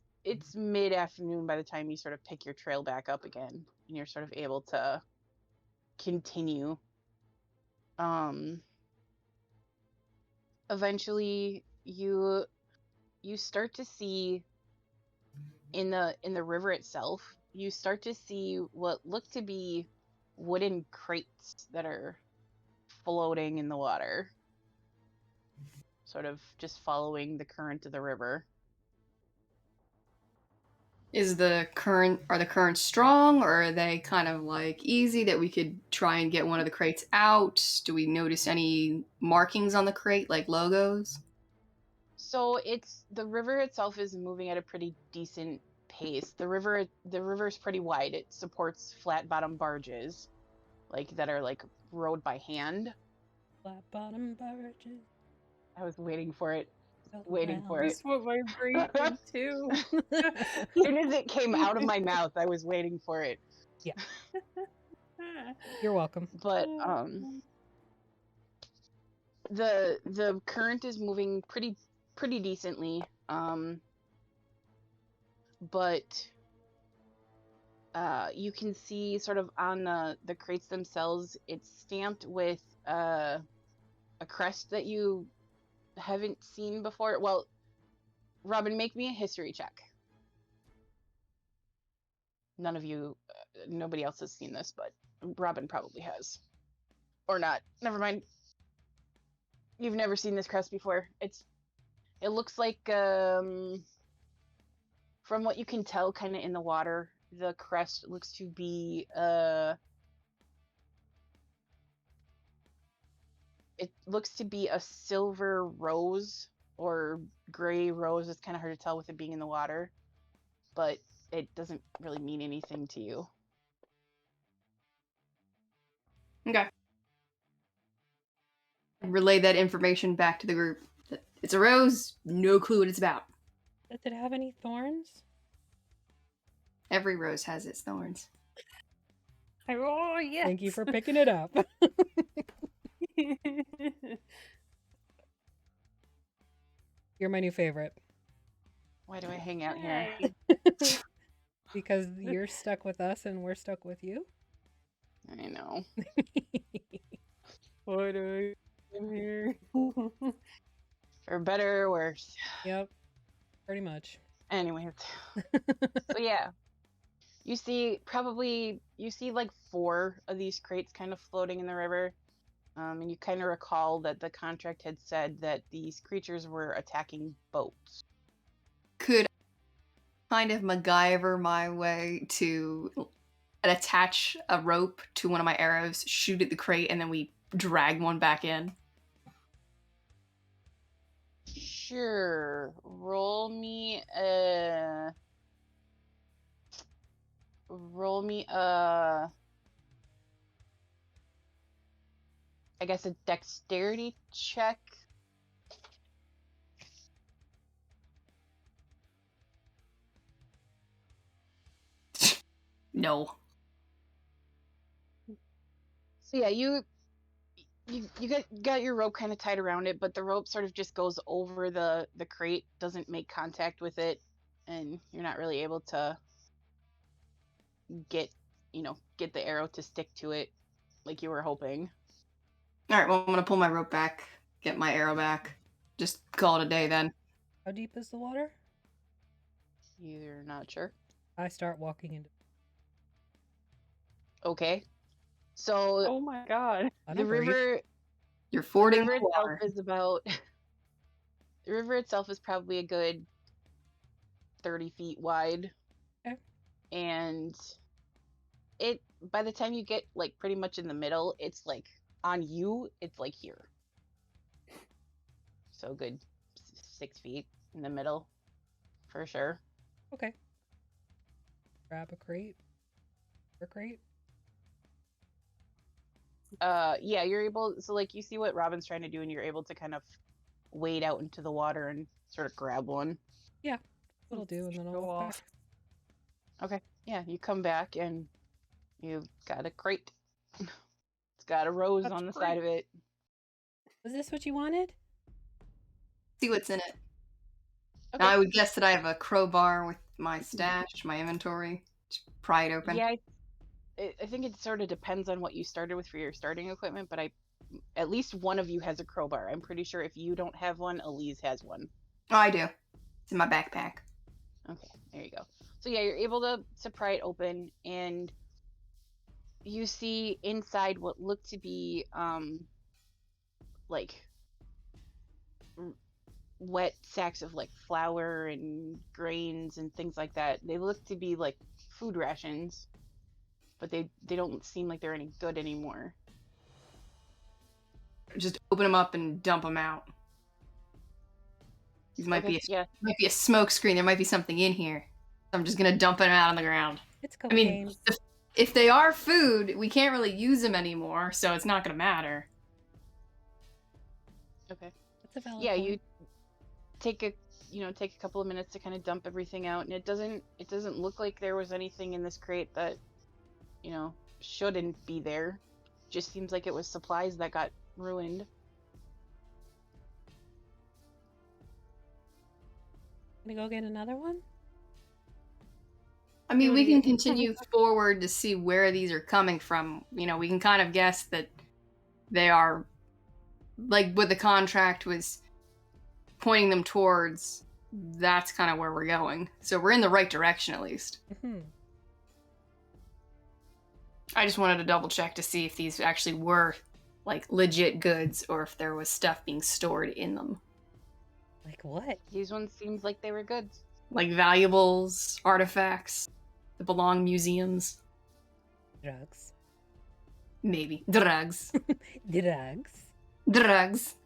mid-afternoon by the time you sort of pick your trail back up again, and you're sort of able to continue. Eventually you start to see in the river itself, you start to see what look to be wooden crates that are floating in the water, sort of just following the current of the river. Are the currents strong, or are they kind of like easy that we could try and get one of the crates out? Do we notice any markings on the crate, like logos? So the river itself is moving at a pretty decent pace. The river is pretty wide. It supports flat bottom barges, like that are like rowed by hand. Flat bottom barges. I was waiting for it. Go Waiting for it. That's what my brain did too. As soon as it came out of my mouth, I was waiting for it. Yeah. You're welcome. But the current is moving pretty decently. But you can see sort of on the crates themselves, it's stamped with a crest that you haven't seen before. Well, Robin, make me a history check. Nobody else has seen this, but Robin probably has. Or not. Never mind. You've never seen this crest before. It looks like, from what you can tell kind of in the water, the crest looks to be, it looks to be a silver rose or gray rose. It's kind of hard to tell with it being in the water, but it doesn't really mean anything to you. Okay. Relay that information back to the group. It's a rose, no clue what it's about. Does it have any thorns? Every rose has its thorns. Oh yes. Thank you for picking it up. You're my new favorite. Why do I hang out here? Because you're stuck with us and we're stuck with you. I know. Why do I come here? For better or worse. Yep. Pretty much. Anyways. So yeah. You see like 4 of these crates kind of floating in the river. And you kind of recall that the contract had said that these creatures were attacking boats. Could I kind of MacGyver my way to attach a rope to one of my arrows, shoot at the crate, and then we drag one back in? Sure. Roll me a I guess a dexterity check. No. So yeah, you got your rope kind of tied around it, but the rope sort of just goes over the crate, doesn't make contact with it, and you're not really able to get the arrow to stick to it like you were hoping. All right, well, I'm gonna pull my rope back, get my arrow back. Just call it a day then. How deep is the water? You're not sure? I start walking into. Okay. So Oh my god. I the don't breathe. river You're fording river the itself water. is about the river itself is probably a good 30 feet wide. Okay. And it by the time you get like pretty much in the middle, it's like on you, it's like here. So good 6 feet in the middle for sure. Okay. Grab a crate. Or crate. Yeah, you're able, so like you see what Robin's trying to do and you're able to kind of wade out into the water and sort of grab one. That'll do, and then I'll Go walk off. back. Okay. Yeah, you come back and you've got a crate. It's got a rose That's on the great. side of it. Was this what you wanted? See what's in it. Okay. Now, I would guess that I have a crowbar with my stash, my inventory. Just pry it open. Yeah, I think it sort of depends on what you started with for your starting equipment, but at least one of you has a crowbar. I'm pretty sure if you don't have one, Elise has one. Oh, I do. It's in my backpack. Okay, there you go. So yeah, you're able to pry it open, and you see inside what look to be like wet sacks of like flour and grains and things like that. They look to be like food rations, but they don't seem like they're any good anymore. Just open them up and dump them out. These might Okay, might be a smoke screen. There might be something in here. I'm just gonna dump them out on the ground. It's I cocaine. mean, if they are food, we can't really use them anymore, so it's not gonna matter. Okay. That's a valid Yeah, point. you take a couple of minutes to kind of dump everything out, and it doesn't look like there was anything in this crate that shouldn't be there. Just seems like it was supplies that got ruined. Gonna go get another one? I mean, we Really? can continue forward to see where these are coming from. We can kind of guess that they are, like, what the contract was pointing them towards. That's kind of where we're going. So we're in the right direction, at least. Hmm. I just wanted to double check to see if these actually were, like, legit goods or if there was stuff being stored in them. Like what? These ones seems like they were good. Like valuables, artifacts that belong museums. Drugs. Maybe. Drugs. Drugs. Drugs.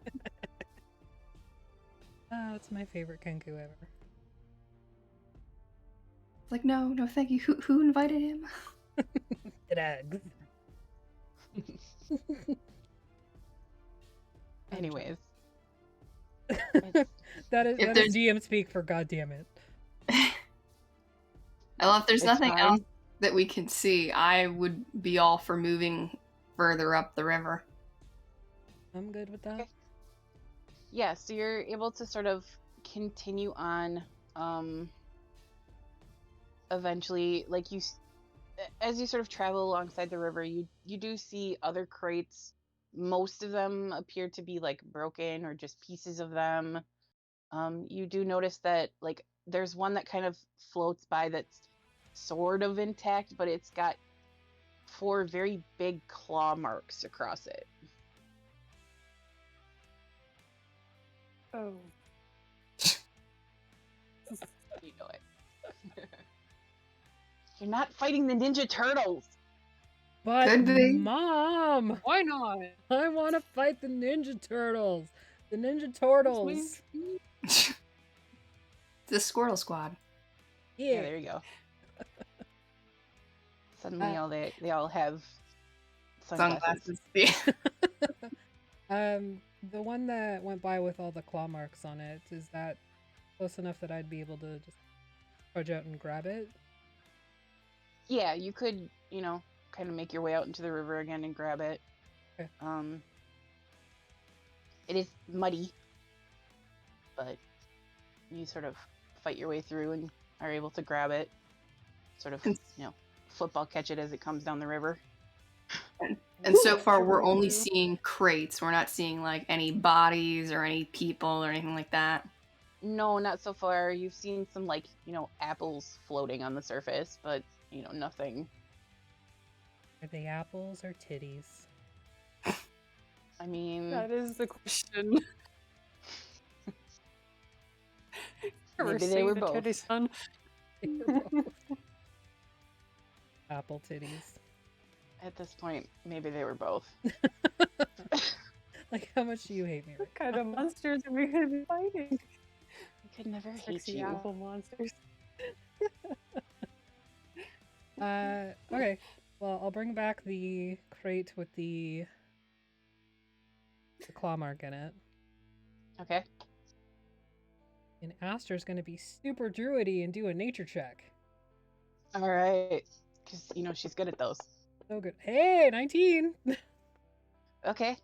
Oh, it's my favorite Kenku ever. Like, no, thank you. Who invited him? Drugs. Anyways, that If is there's- DM speak for goddamn it. Well, if there's It's nothing fine. else that we can see, I would be all for moving further up the river. I'm good with that. Okay. Yeah, so you're able to sort of continue on. Eventually, like as you sort of travel alongside the river, you do see other crates. Most of them appear to be like broken or just pieces of them. You do notice that like there's one that kind of floats by that's sort of intact, but it's got 4 very big claw marks across it. Oh. You know it. You're not fighting the Ninja Turtles. But Could be. Mom, Why not? I want to fight the Ninja Turtles. The Ninja Just Turtles. The Squirrel Squad. Yeah, Yeah. there you go. Suddenly, they all have sunglasses. Sunglasses. Yeah. The one that went by with all the claw marks on it, is that close enough that I'd be able to just trudge out and grab it? Yeah, you could, kind of make your way out into the river again and grab it. Okay. It is muddy, but you sort of fight your way through and are able to grab it. Sort of, football catch it as it comes down the river. And so far, Sure we're we only do. seeing crates. We're not seeing like any bodies or any people or anything like that. No, not so far. You've seen some, like, apples floating on the surface, but, nothing. Are they apples or titties? I mean, That is the question. maybe they were both. Teddy son. They were both apple titties. At this point, maybe they were both. Like, how much do you hate me? What kind of monsters are we gonna be fighting? I could never hate Sexy you. apple monsters. Okay. Well, I'll bring back the crate with the claw mark in it. Okay. And Aster's gonna be super druidy and do a nature check. All right. Because, she's good at those. So good. Hey, 19! Okay.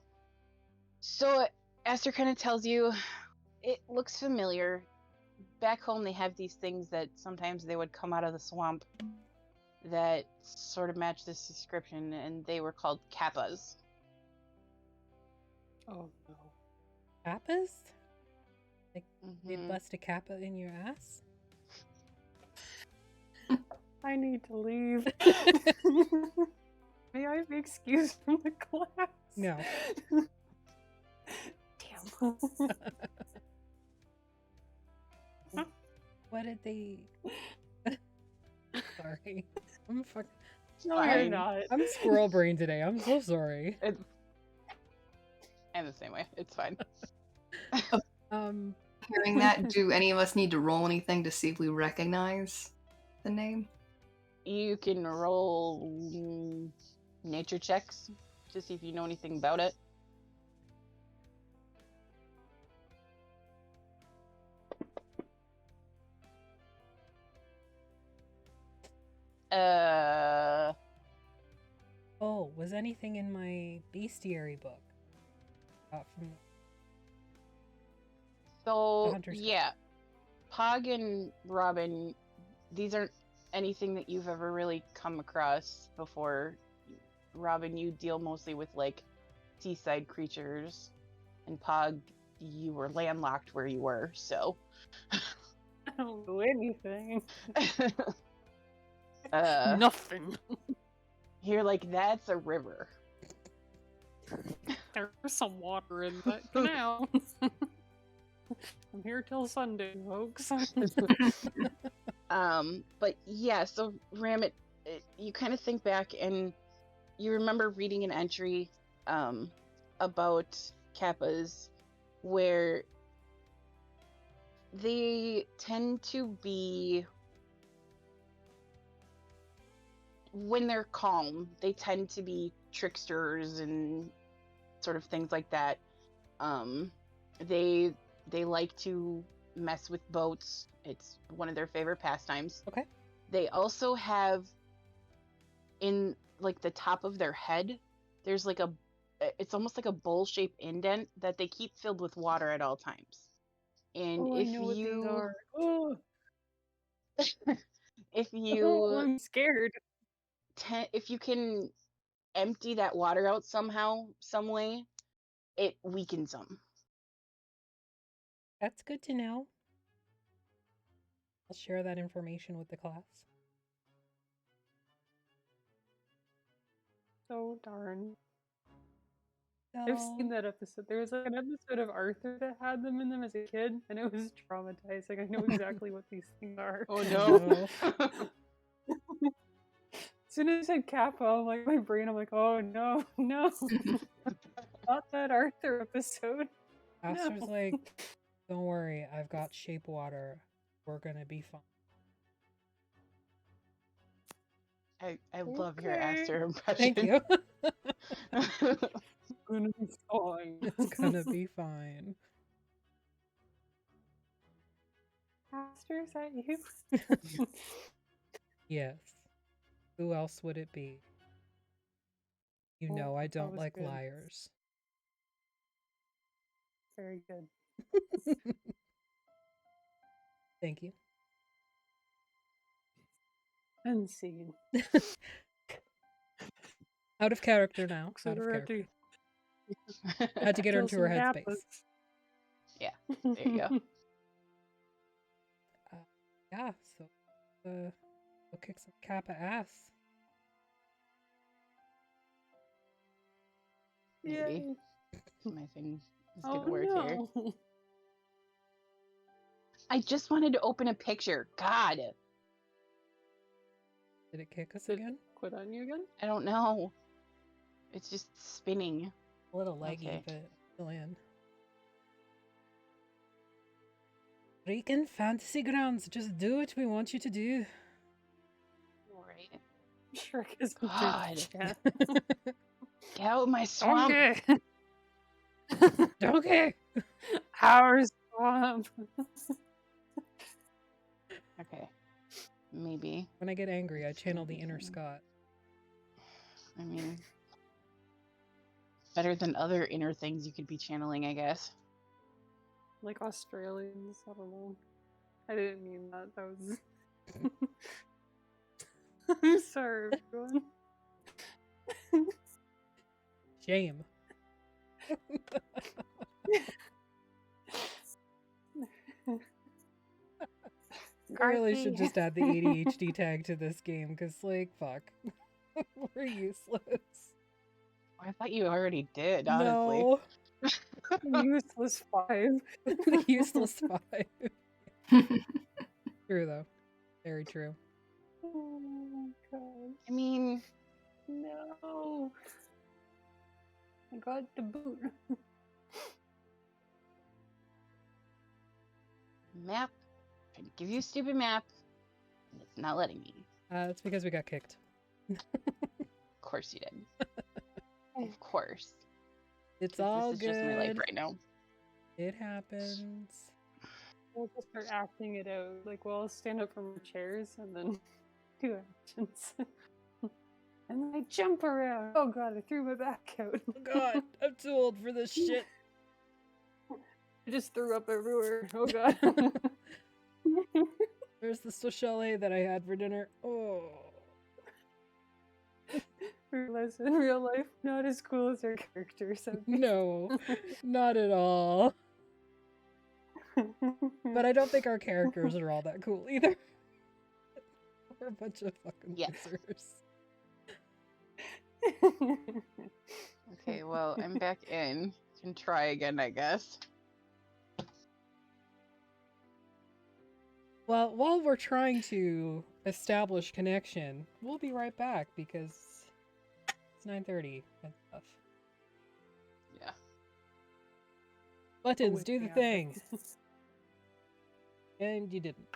So, Aster kind of tells you, it looks familiar. Back home, they have these things that sometimes they would come out of the swamp that sort of match this description, and they were called kappas. Oh no. Kappas? Like, they Mhm. bust a kappa in your ass? I need to leave. May I be excused from the class? No. Damn. What did they... Sorry. I'm fucking... No, you're Fine. not. I'm squirrel brain today. I'm so sorry. I'm the same way. It's fine. Hearing that, do any of us need to roll anything to see if we recognize the name? You can roll nature checks to see if you know anything about it. Oh, was anything in my bestiary book? From So, Hunter's Guide. yeah. Pog and Robin, these aren't anything that you've ever really come across before. Robin, you deal mostly with, like, seaside creatures. And Pog, you were landlocked where you were, so... I don't know anything. uh, Nothing. You're like, that's a river. There's some water in that canal. I'm here till Sunday, folks. But yeah, so Ram, you kind of think back and you remember reading an entry about kappas where they tend to be, when they're calm, they tend to be tricksters and sort of things like that. They like to mess with boats. It's one of their favorite pastimes. Okay. They also have, in like the top of their head, there's like it's almost like a bowl-shaped indent that they keep filled with water at all times. And Oh, I know what these are. Oh, if oh, you I'm scared. if you can empty that water out somehow, some way, it weakens them. That's good to know. I'll share that information with the class. So darn. So, I've seen that episode. There was like an episode of Arthur that had them in them as a kid, and it was traumatizing. I know exactly what these things are. Oh no. As soon as I said Kappa, I'm like, my brain, I'm like, oh no, no. Not that Arthur episode. Aster's No. like, don't worry, I've got shape water. We're gonna be fine. I love your Okay. Aster impression. Thank you. It's gonna be fine. It's gonna be fine. Aster, is that you? Yes. Who else would it be? You Oh, know I that don't was like good. liars. Very good. Thank you. Unseen. Out of character now. So Out of character. Reggie, Had to get her kill into her some headspace. Kappas. Yeah, there you go. Yeah, so we'll kick some Kappa ass. Maybe. Yay. My thing is Oh gonna work here. no. I just wanted to open a picture. God, Did it kick us Did- again? Quit on you again? I don't know. It's just spinning. A little leggy, Okay. but still in. Freaking fantasy grounds, just do what we want you to do. Alright. Shrek is God. chat. Get out of my swamp. Okay. Okay. Our swamp. Okay. Maybe. When I get angry, I channel the inner Scott. I mean, better than other inner things you could be channeling, I guess. Like Australians, I don't know. I didn't mean that. That was. I'm sorry, everyone. Shame. I really should just add the ADHD tag to this game, because, like, fuck. We're useless. I thought you already did, honestly. No. Useless 5. The useless 5. True, though. Very true. Oh my god. I mean, No. I got the boot. map. Trying to give you a stupid map. And it's not letting me. It's because we got kicked. Of course you did. Of course. It's 'Cause all this is good. just my life right now. It happens. We'll just start acting it out. Like, we'll all stand up from our chairs and then do actions. And then I jump around. Oh god, I threw my back out. Oh god, I'm too old for this shit. I just threw up everywhere. Oh god. There's the Sochale that I had for dinner. Oh. Realize in real life, not as cool as our characters. No, not at all. But I don't think our characters are all that cool either. We're a bunch of fucking Yes. losers. Okay, well, I'm back in. Can try again, I guess. Well, while we're trying to establish connection, we'll be right back because it's 9:30 and stuff. Yeah. Buttons, do the thing. And you didn't.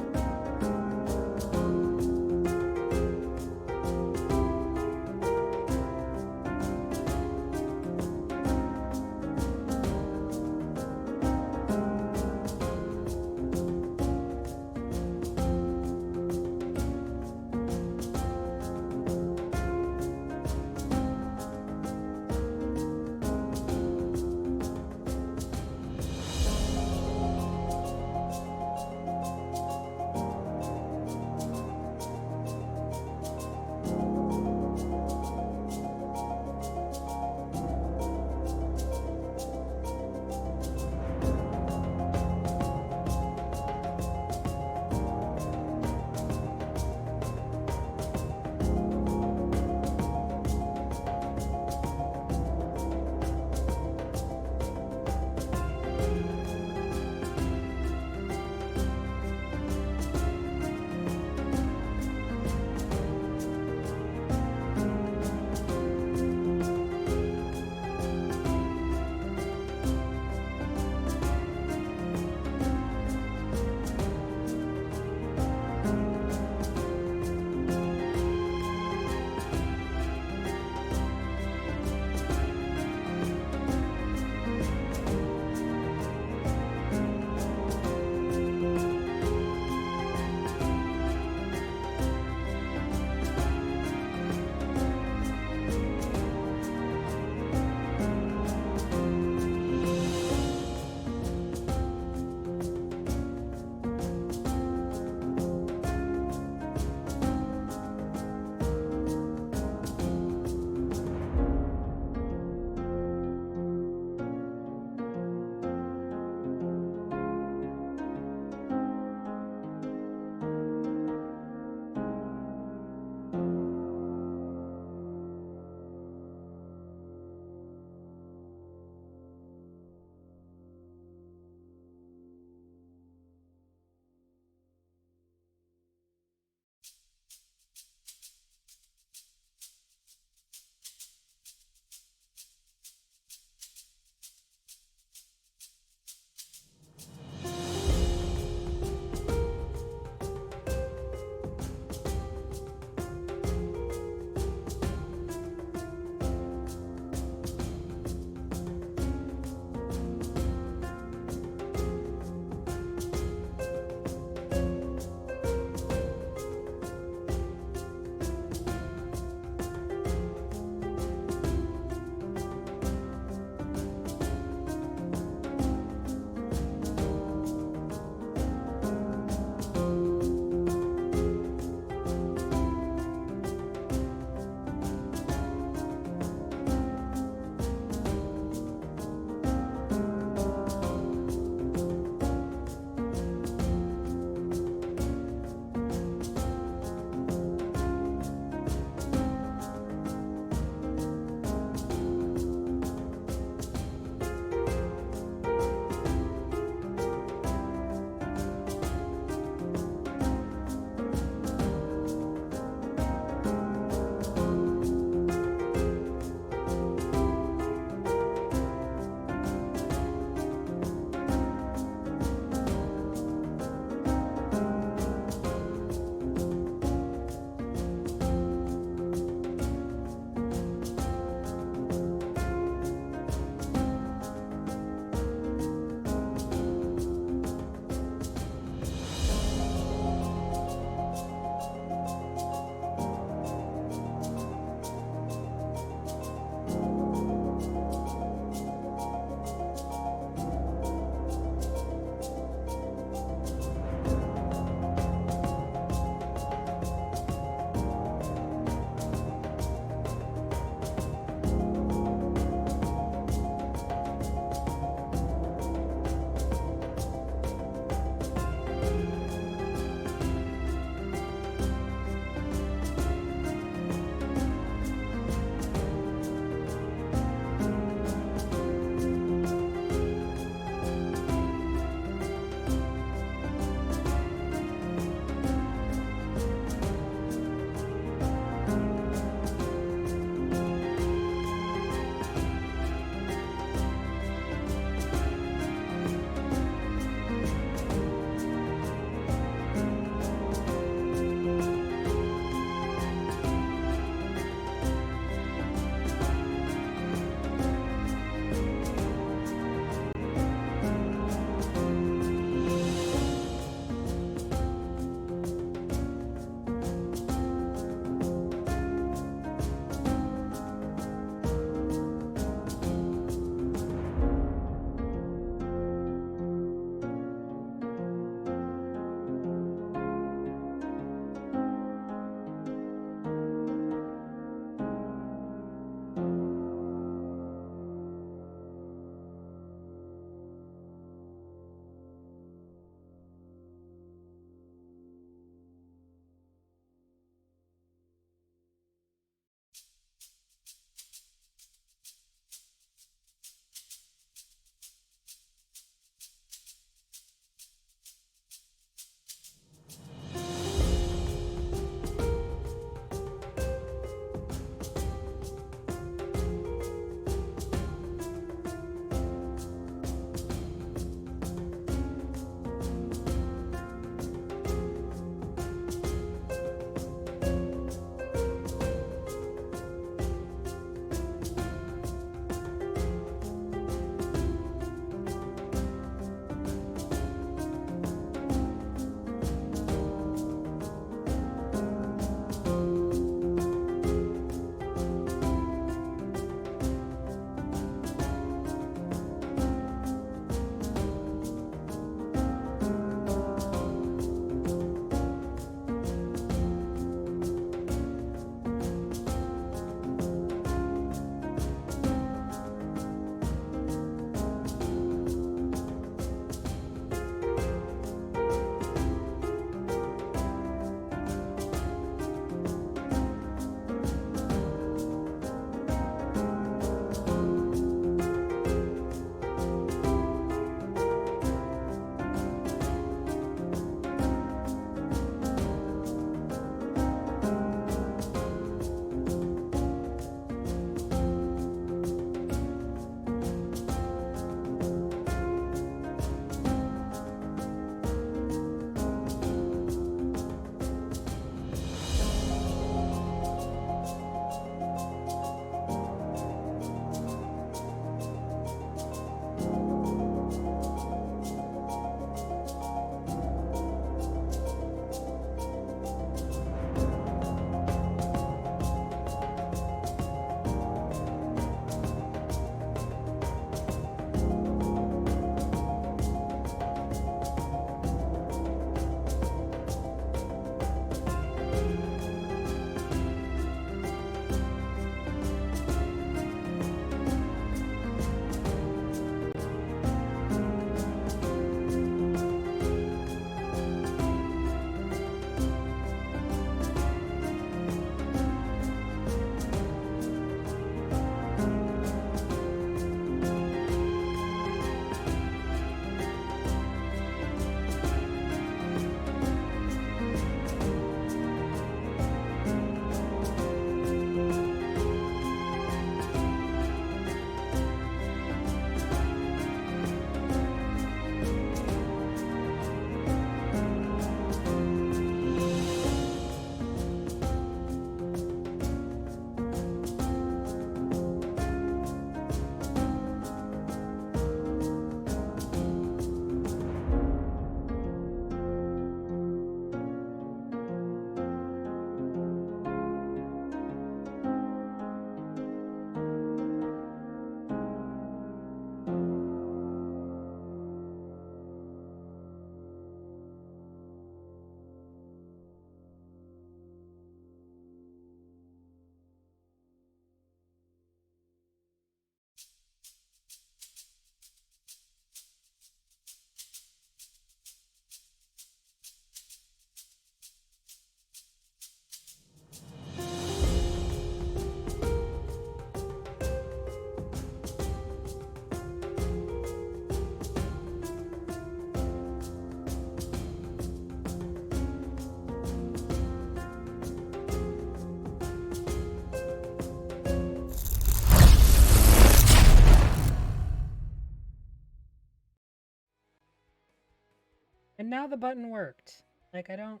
now the button worked. Like, I don't...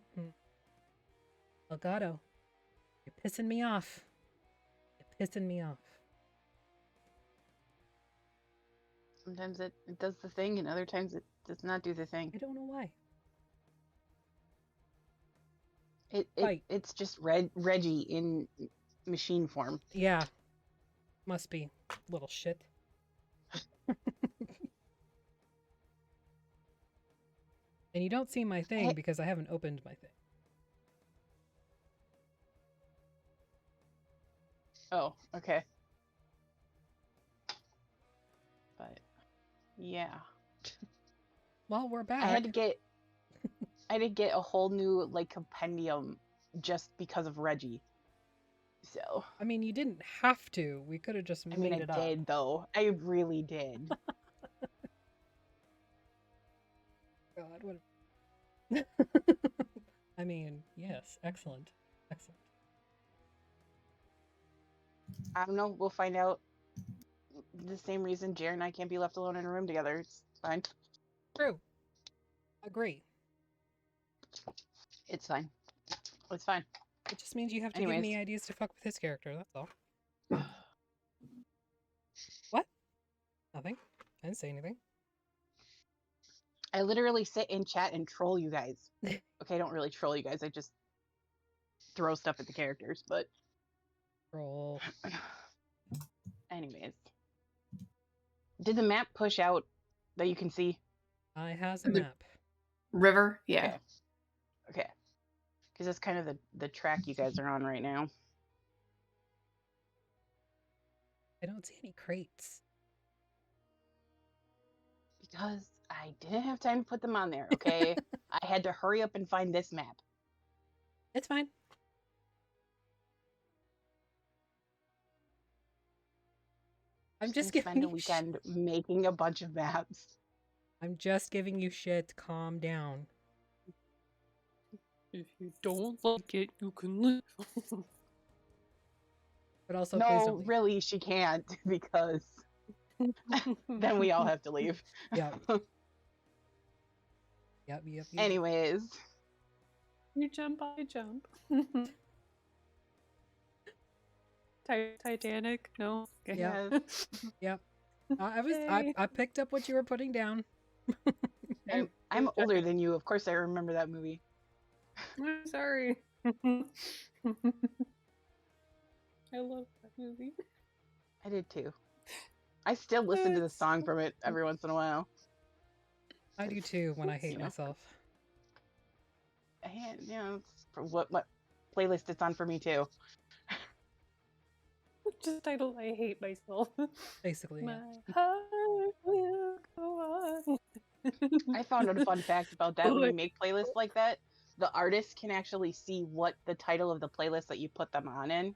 Elgato, you're pissing me off. You're pissing me off. Sometimes it does the thing, and other times it does not do the thing. I don't know why. It's just Reggie in machine form. Yeah. Must be. Little shit. And you don't see my thing because I haven't opened my thing. Oh, okay. But yeah. Well, we're back. I had to get a whole new like compendium just because of Reggie. So I mean, you didn't have to. We could have just made it up. I did though. I really did. God, what? I mean, yes, excellent, excellent. I don't know. We'll find out. The same reason Jer and I can't be left alone in a room together. It's fine. True. Agree. It's fine. It's fine. It just means you have to give me ideas to fuck with his character. That's all. What? Nothing. I didn't say anything. I literally sit in chat and troll you guys. Okay, I don't really troll you guys. I just throw stuff at the characters, but... Troll. Anyways. Did the map push out that you can see? I has a map. River? Yeah. Okay. Because that's kind of the track you guys are on right now. I don't see any crates. Because I didn't have time to put them on there, okay? I had to hurry up and find this map. It's fine. I'm just giving spend a you weekend making a bunch of maps. I'm just giving you shit. Calm down. If you don't like it, you can leave. But also, please No, don't leave. really, she can't because then we all have to leave. Yeah. Yep. Anyways. You jump, I jump. Titanic? No. Okay. Yeah. Yes. Yep. I picked up what you were putting down. I'm older than you. Of course, I remember that movie. I'm sorry. I love that movie. I did too. I still listen to the song from it every once in a while. I do too when I hate myself. And yeah, it's for what playlist it's on for me too. Just titled I Hate Myself. Basically, My yeah. heart will go on. I found out a fun fact about that. When you make playlists like that, the artist can actually see what the title of the playlist that you put them on in.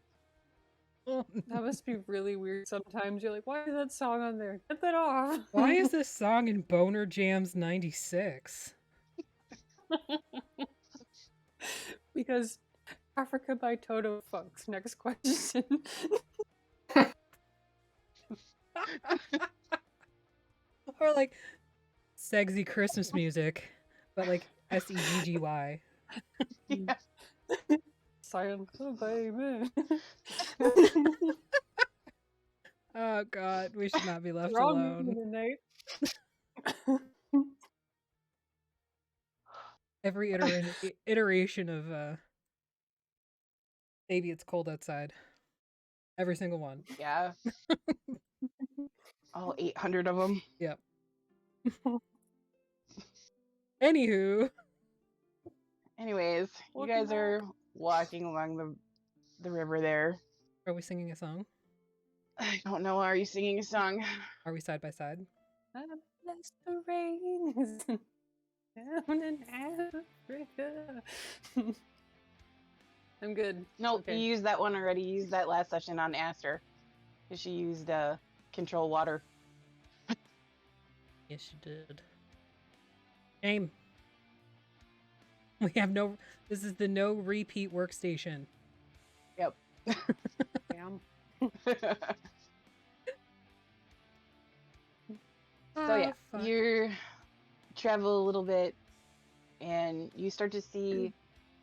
That must be really weird sometimes. You're like, why is that song on there? Get that off. Why is this song in Boner Jams 96? Because Africa by Toto Funks. Next question. Or like sexy Christmas music, but like Segggy. Yeah. Silent baby. Oh god, we should not be left Wrong alone. tonight. Every iteration of Baby It's Cold Outside. Every single one. Yeah. All 800 of them. Yep. Anywho. Anyways, you guys are walking along the river there. Are we singing a song? I don't know. Are you singing a song? Are we side by side? Unless the rain is down in Africa. I'm good. Nope, Okay. you used that one already. You used that last session on Aster. Because she used control water. Yes, you did. Shame. We have no... This is the no repeat workstation. Yep. Damn. So yeah, you travel a little bit and you start to see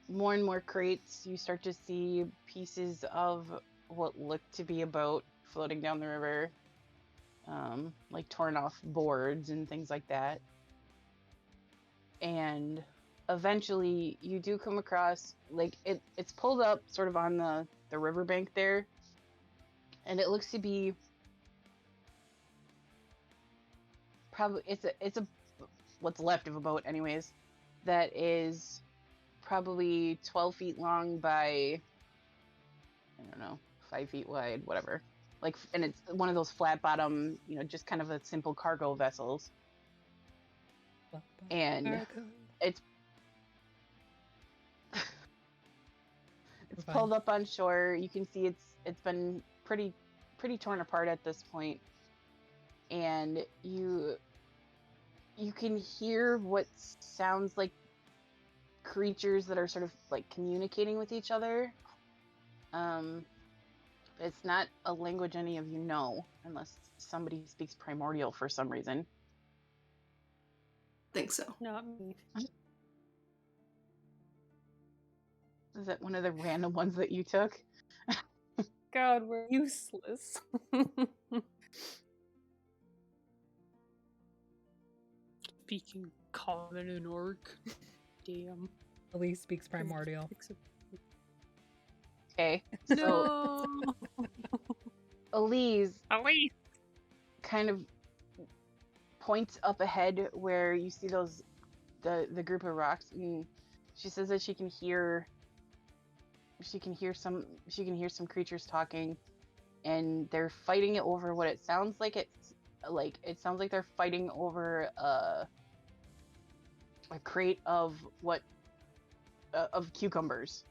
more and more crates. You start to see pieces of what look to be a boat floating down the river, like torn off boards and things like that. And eventually you do come across, like, it's pulled up sort of on the riverbank there, and it looks to be probably it's a what's left of a boat anyways, that is probably 12 feet long by, I don't know, 5 feet wide, whatever. Like, and it's one of those flat bottom, just kind of a simple cargo vessels. And it's pulled up on shore. You can see it's been pretty torn apart at this point, and you can hear what sounds like creatures that are sort of like communicating with each other. It's not a language any of you know, unless somebody speaks primordial for some reason. Think so. Not me. Is that one of the random ones that you took? God, we're useless. Speaking common and orc. Damn. Elise speaks primordial. Okay, so No. Elise Elise. kind of points up ahead where you see the group of rocks, and she says that she can hear some creatures talking, and they're fighting it over what it sounds like. It sounds like they're fighting over a crate of cucumbers.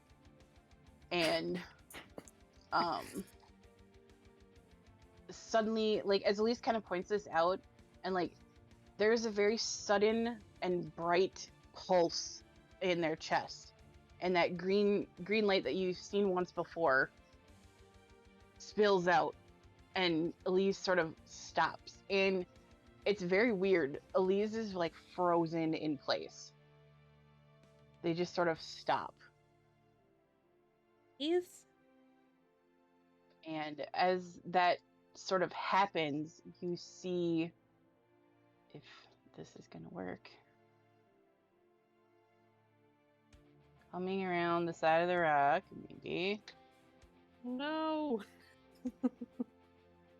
And suddenly, like, as Elise kind of points this out, and like there's a very sudden and bright pulse in their chest, and that green light that you've seen once before spills out, and Elise sort of stops, and it's very weird. Elise is like frozen in place. They just sort of stop. And as that sort of happens, you see, if this is going to work, coming around the side of the rock, maybe. No.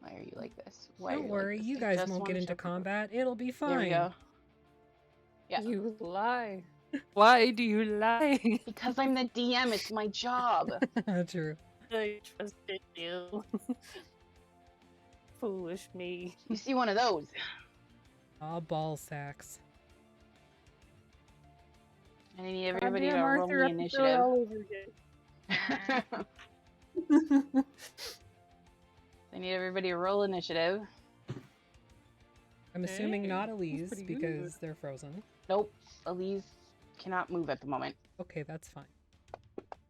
Why are you like this? Why Don't are worry, like this? you I guys just won't wanna get into check the book. combat. It'll be fine. There we go. Yeah. You lie. Why do you lie? Because I'm the DM, it's my job. True. I trusted you. Foolish me. You see one of those. All ball sacks. And I need everybody to Goddamn roll Arthur the episode initiative. all over again. I need everybody to roll initiative. I'm assuming Hey, not that's Elise pretty because good. they're frozen. Nope. Elise cannot move at the moment. Okay, that's fine.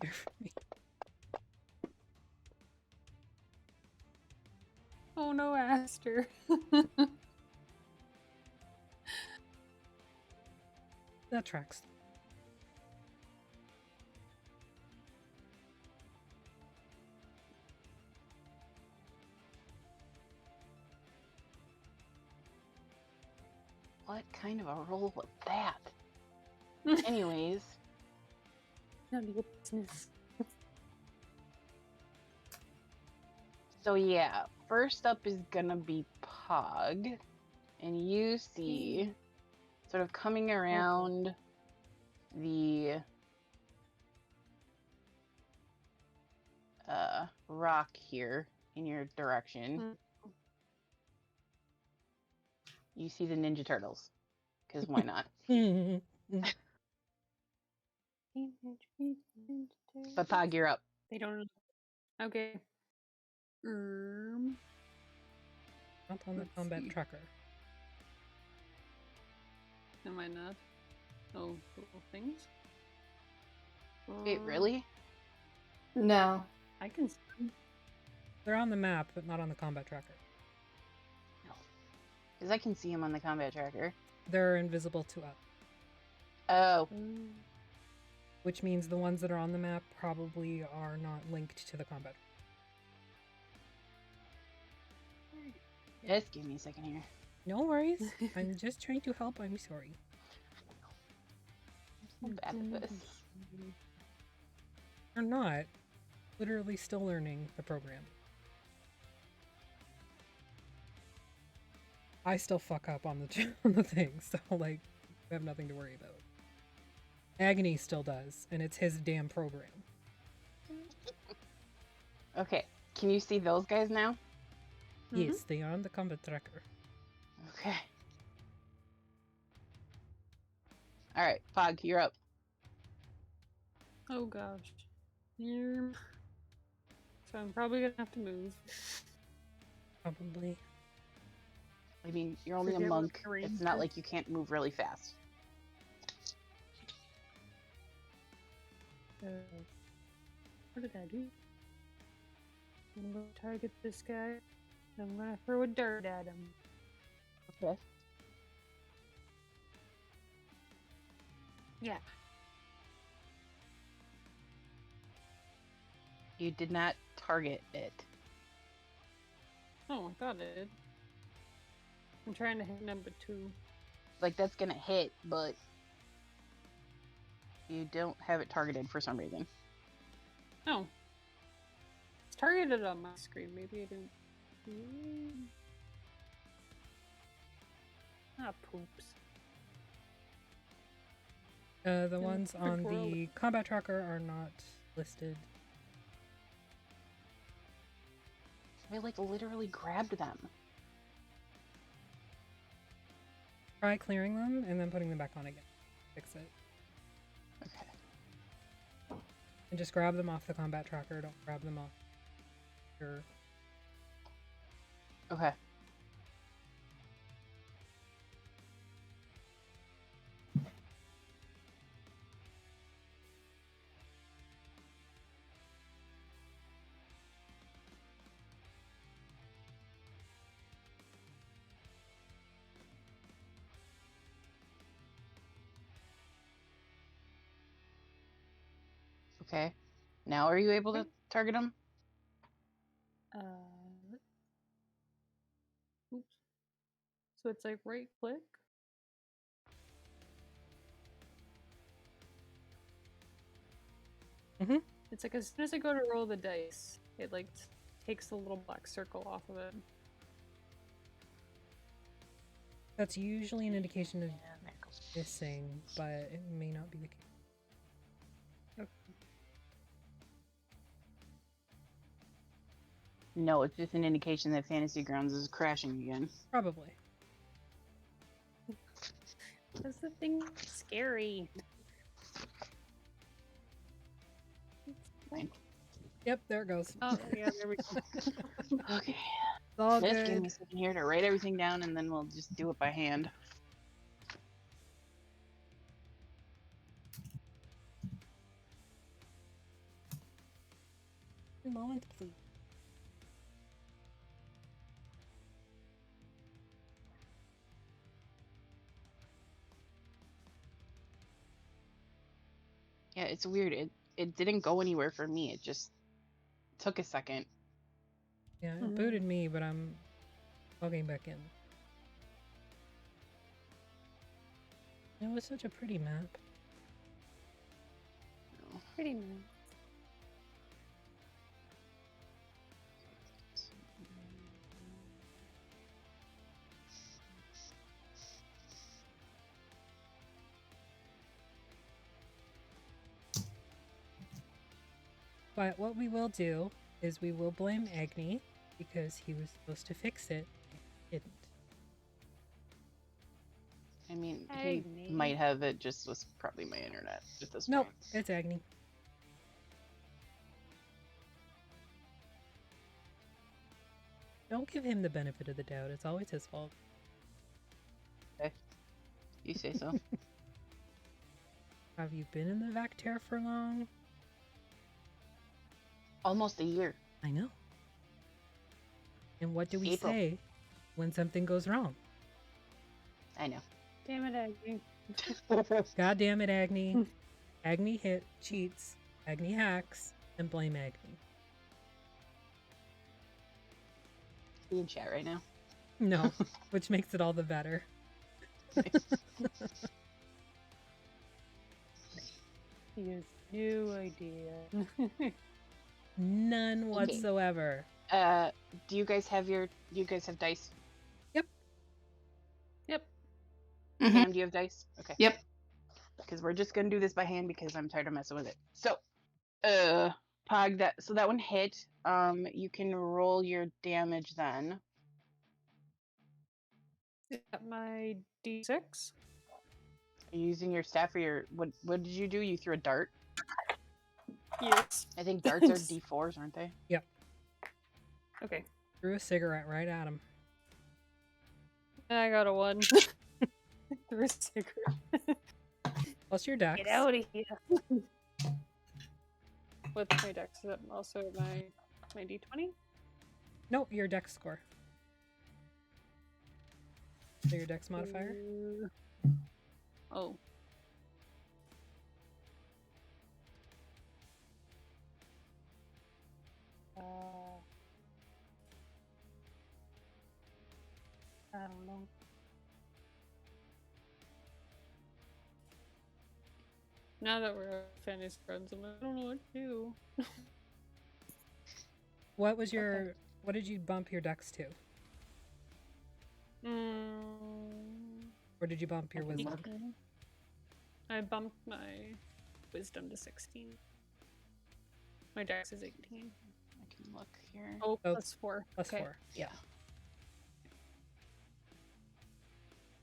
Bear for me. Oh no, Aster. That tracks. What kind of a roll was that? Anyways, None of your business. so yeah, first up is gonna be Pog, and you see sort of coming around the rock here in your direction. You see the Ninja Turtles, because why not? But Pog, you're up. They don't. Okay. Not on the Let's combat see. tracker. Am I not? Oh, little things. Wait, really? No. I can see. They're on the map, but not on the combat tracker. No. Because I can see him on the combat tracker. They're invisible to us. Oh, which means the ones that are on the map probably are not linked to the combat. just give me a second here. No worries. I'm just trying to help. I'm sorry. I'm so bad at this. You're not. Literally still learning the program. I still fuck up on the on the thing, so like, I have nothing to worry about. Agony still does, and it's his damn program. Okay, can you see those guys now? Yes, they are on the combat tracker. Okay. All right, Fog, you're up. Oh gosh. So I'm probably gonna have to move. Probably. I mean, you're only a Forget what monk. the range It's not is. like you can't move really fast. What did I do? I'm gonna target this guy. I'm gonna throw a dart at him. Okay. Yeah. You did not target it. Oh, I thought it did. I'm trying to hit number 2. Like, that's gonna hit, but you don't have it targeted for some reason. Oh. It's targeted on my screen. Maybe I didn't. Ah, poops. The In ones perfect on world. the combat tracker are not listed. I like literally grabbed them. Try clearing them and then putting them back on again. Fix it. Okay. And just grab them off the combat tracker. Don't grab them off your... Okay. Okay. Now are you able to target them? Oops. So it's like right click. Mhm. It's like as soon as I go to roll the dice, it like takes the little black circle off of it. That's usually an indication of Yeah, there it goes. missing, but it may not be the case. No, it's just an indication that Fantasy Grounds is crashing again. Probably. Because the thing scary. Fine. Yep, there it goes. Oh yeah, there we go. Okay. It's all Just give good. me a second here to write everything down and then we'll just do it by hand. A moment, please. Yeah, it's weird. It didn't go anywhere for me. It just took a second. Yeah, it Mhm. booted me, but I'm logging back in. It was such a pretty map. Pretty nice. But what we will do is we will blame Agni because he was supposed to fix it and didn't. I mean, Hey, he me. might have. It just was probably my internet at this Nope, point. it's Agni. Don't give him the benefit of the doubt. It's always his fault. Okay. You say so. Have you been in the Vactair for long? Almost a year. I know. And what do we April. say when something goes wrong? I know. Damn it, Aggie. God damn it, Agni. Agni cheats. Agni hacks. And blame Agni. Be in chat right now. No, which makes it all the better. He has no idea. None Okay. whatsoever. Do you guys have dice? Yep. Mhm. Sam, do you have dice? Okay. Yep. Because we're just gonna do this by hand because I'm tired of messing with it. So, Pog, that one hit. You can roll your damage then. Is that my D6? Are you using your staff or your what did you do? You threw a dart? Yes. I think darts are D4s, aren't they? Okay. Threw a cigarette right at him. I got a 1. Threw a cigarette. Plus your dex. Get out of here. What's my dex? Is that also my D20? No, your dex score. So your dex modifier? Oh. I don't know. Now that we're fantasy friends, I'm like, I don't know what to do. What was your... What did you bump your dex to? Or did you bump your wisdom? I bumped my wisdom to 16. My dex is 18. I can look here. Oh, Oh, plus 4. Plus Okay. 4. Yeah.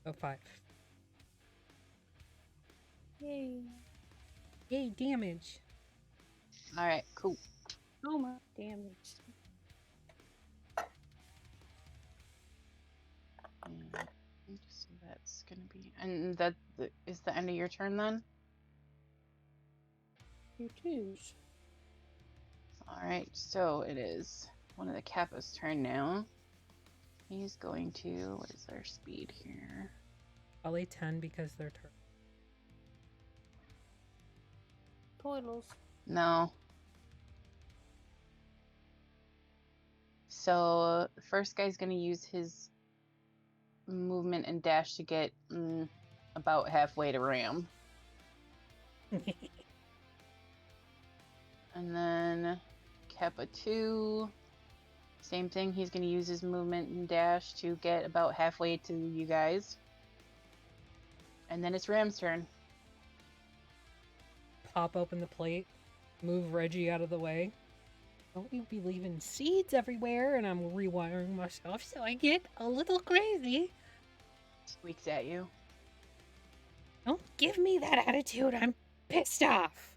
Oh, 5. Yay. Yay, damage. All right, cool. Oh my damage. So that's gonna be, and that is the end of your turn then. You choose. All right, so it is one of the Kappa's turn now. He's going to, what is their speed here? Probably 10 because they're turn. Toidles. No. So the first guy's going to use his movement and dash to get about halfway to Ram. And then Kappa 2, same thing. He's going to use his movement and dash to get about halfway to you guys. And then it's Ram's turn. Pop open the plate. Move Reggie out of the way. Don't you be leaving seeds everywhere, and I'm rewiring myself so I get a little crazy. Squeaks at you. Don't give me that attitude. I'm pissed off.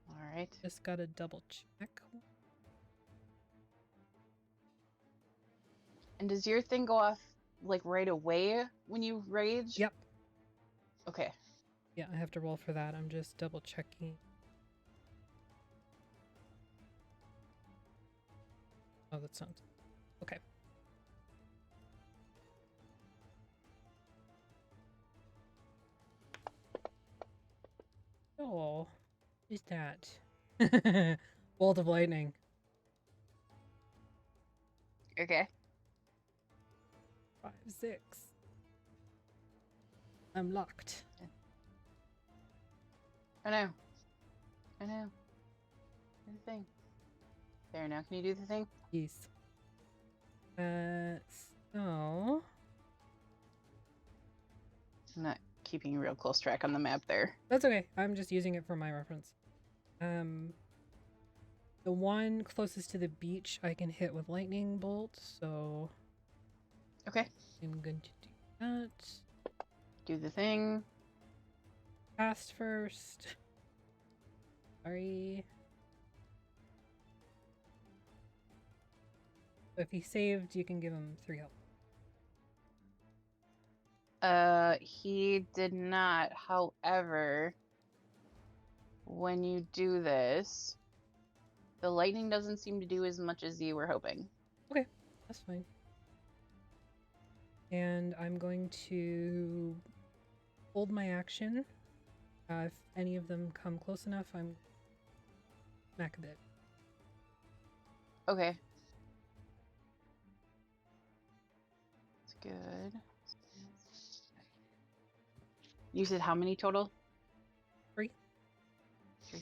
All right. Just gotta double check. And does your thing go off like right away when you rage? Yep. Okay. Yeah, I have to roll for that. I'm just double checking. Oh, that sounds... Okay. Oh, what is that? Bolt of lightning. Okay. 5, 6. I'm locked. I know. Do the thing. There, now can you do the thing? Yes. So... I'm not keeping real close track on the map there. That's okay. I'm just using it for my reference. The one closest to the beach I can hit with lightning bolt, so Okay. I'm going to do that. Do the thing. Cast first. Sorry. So if he saved, you can give him 3 health. He did not. However, when you do this, The lightning doesn't seem to do as much as you were hoping. Okay, that's fine. And I'm going to hold my action. If any of them come close enough, I'm smack a bit. Okay. That's good. You said how many total? 3. 3.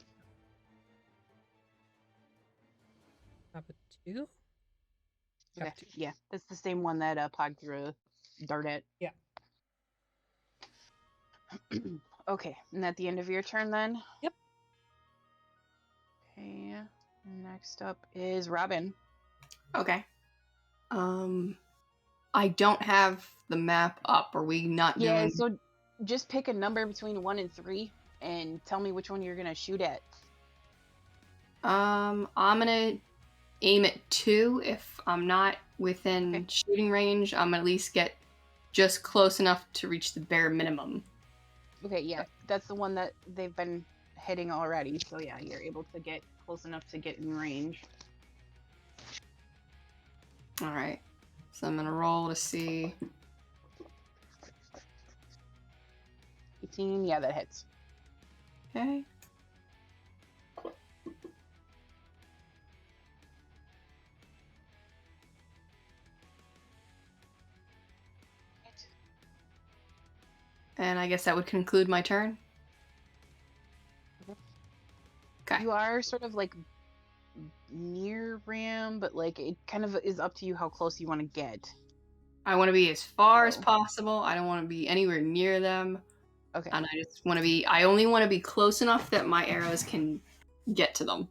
Top of 2. Okay. Top 2. Yeah, that's the same one that Pog threw a dart at. Yeah. Okay, and at the end of your turn then? Yep. Okay, next up is Robin. Okay. I don't have the map up. Are we not Yeah, doing? so just pick a number between 1 and 3 and tell me which one you're gonna shoot at. I'm gonna aim at 2. If I'm not within Okay. shooting range, I'm gonna at least get just close enough to reach the bare minimum. Okay, yeah, that's the one that they've been hitting already. So yeah, you're able to get close enough to get in range. All right. So I'm gonna roll to see. 18, yeah, that hits. Okay. And I guess that would conclude my turn. Okay. You are sort of like near Ram, but like it kind of is up to you how close you want to get. I want to be as far as So- possible. I don't want to be anywhere near them. Okay. And I only want to be close enough that my arrows can get to them.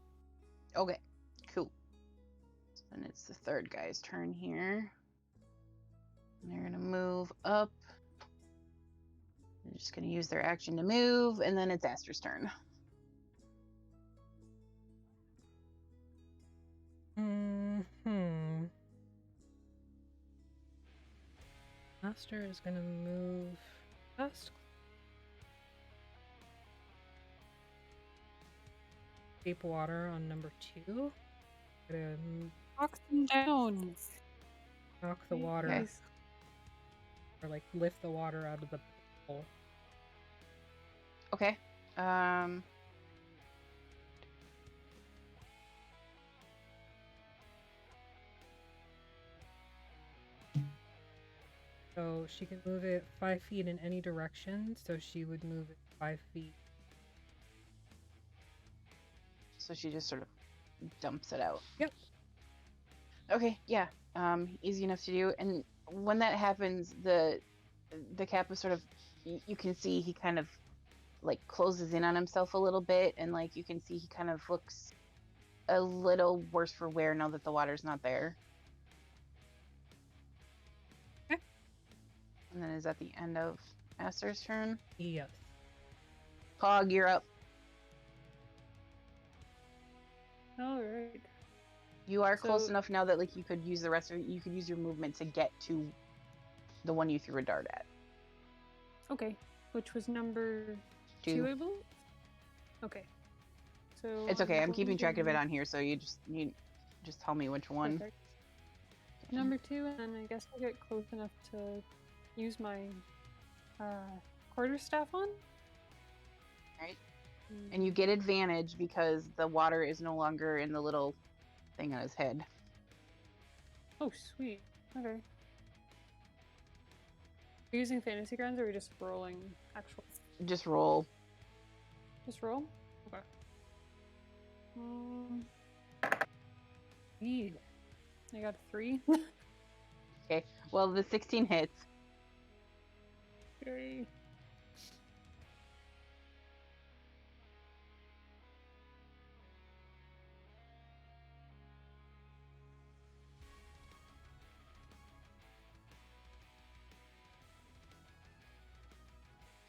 Okay. Cool. Then it's the third guy's turn here. And they're gonna move up. They're just gonna use their action to move, and then it's Aster's turn. Master is gonna move fast. Deep water on number 2. Gonna Knock them down. knock the water, Nice. or like lift the water out of the bowl. Okay. So she can move it 5 feet in any direction, so she would move it 5 feet. So she just sort of dumps it out. Yep. Okay, yeah. Easy enough to do. And when that happens, the Kappa sort of, you can see he kind of like closes in on himself a little bit, and like you can see he kind of looks a little worse for wear now that the water's not there. Okay. And then is that the end of Aster's turn? Yes. Pog, you're up. All right. You are close So- enough now that like you could use you could use your movement to get to the one you threw a dart at. Okay. Which was number 2. 2, I believe? Okay. So It's okay. I'm keeping track of it going- on here, so you just tell me which one. Perfect. Number 2, and then I guess I'll get close enough to use my quarterstaff on. Right. And you get advantage because the water is no longer in the little thing on his head. Oh, sweet. Okay. Are we using fantasy grounds, or are we just rolling actual? Just roll. Just roll? Okay. Yeah. I got a 3. Okay. Well, the 16 hits. Yay.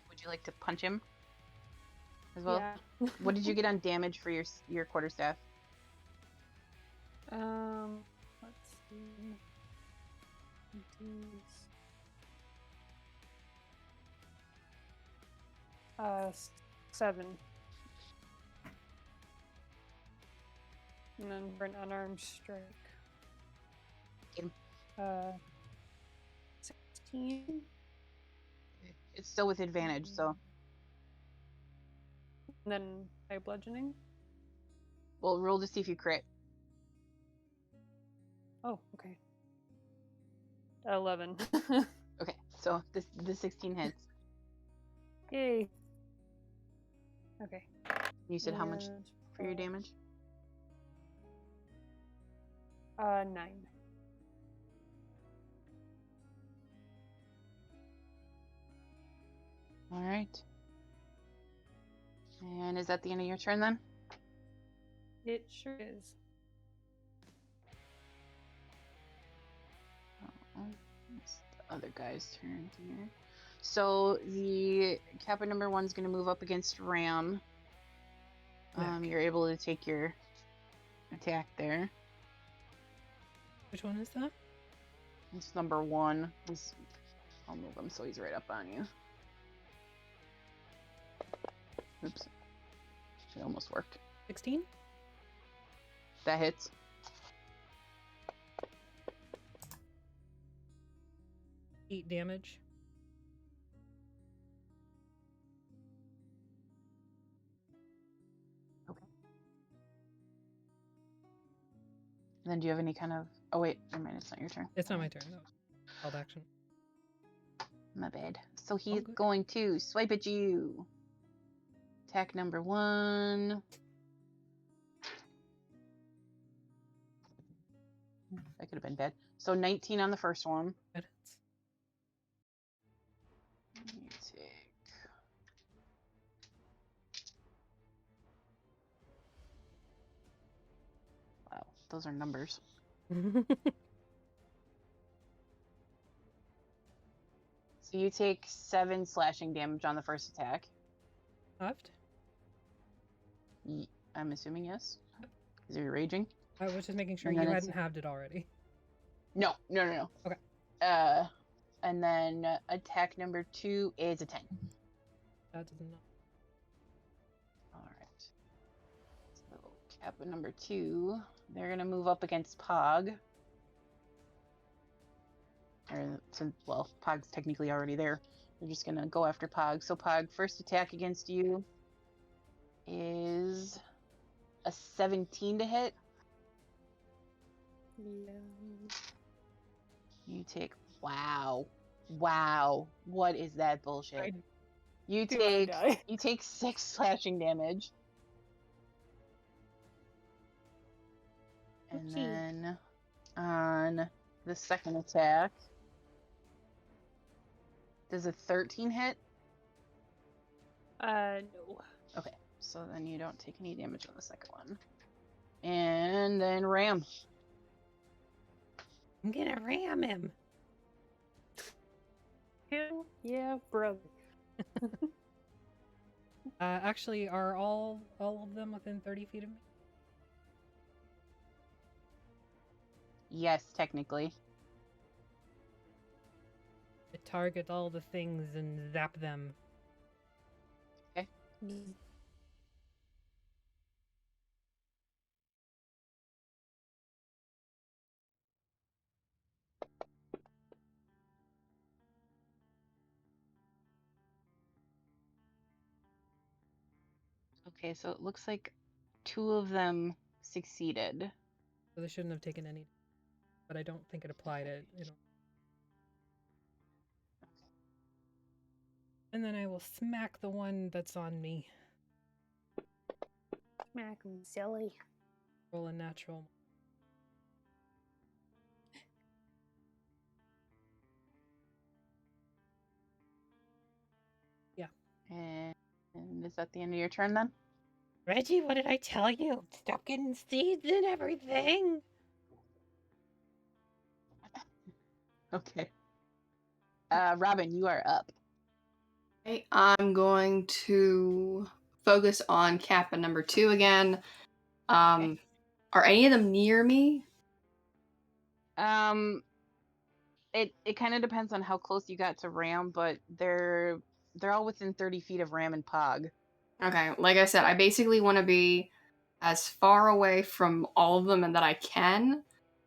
Would you like to punch him as well? Yeah. What did you get on damage for your quarterstaff? Let's see. These. 7. And then for an unarmed strike. Hit him. 16. It's still with advantage, so. And then by bludgeoning. Well, roll to see if you crit. Oh, okay. 11. Okay, so the 16 hits. Yay. Okay. You said how much And, for your damage? 9. All right. And is that the end of your turn then? It sure is. It's the other guy's turn here. So the Kappa number 1's going to move up against Ram. You're able to take your attack there. Which one is that? It's number 1. I'll move him so he's right up on you. Oops. It almost worked. 16? That hits. Eight damage. And then do you have any kind of... Oh wait, never mind, it's not your turn. It's not my turn. That was called action. My bad. So he's good. going to swipe at you. Attack number 1. That could have been bad. So 19 on the first one. That hits. You take... Wow, those are numbers. So you take 7 slashing damage on the first attack. Left? I'm assuming yes. Because you're raging. I was just making sure And you then hadn't halved it already. No. Okay. And then attack number 2 is a 10. That does not. Alright. So Kappa number 2, they're gonna move up against Pog. Or since, well, Pog's technically already there. They're just gonna go after Pog. So Pog, first attack against you is a 17 to hit. Yeah. You take... Wow. What is that bullshit? You Do I die? take 6 slashing damage. And Oopsie. then on the second attack, does a 13 hit? No. Okay, so then you don't take any damage on the second one. And then Ram. I'm gonna ram him. Hell yeah, brother. Actually, are all of them within 30 feet of me? Yes, technically. I target all the things and zap them. Okay, so it looks like 2 of them succeeded. So they shouldn't have taken any. But I don't think it applied it. And then I will smack the one that's on me. Smack him, silly. Roll a natural. Yeah. And is that the end of your turn then? Reggie, what did I tell you? Stop getting seeds and everything. Okay. Robin, you are up. Okay, I'm going to focus on Kappa number 2 again. Okay. Are any of them near me? It kind of depends on how close you got to Ram, but they're all within 30 feet of Ram and Pog. Okay, like I said, I basically want to be as far away from all of them and that I can.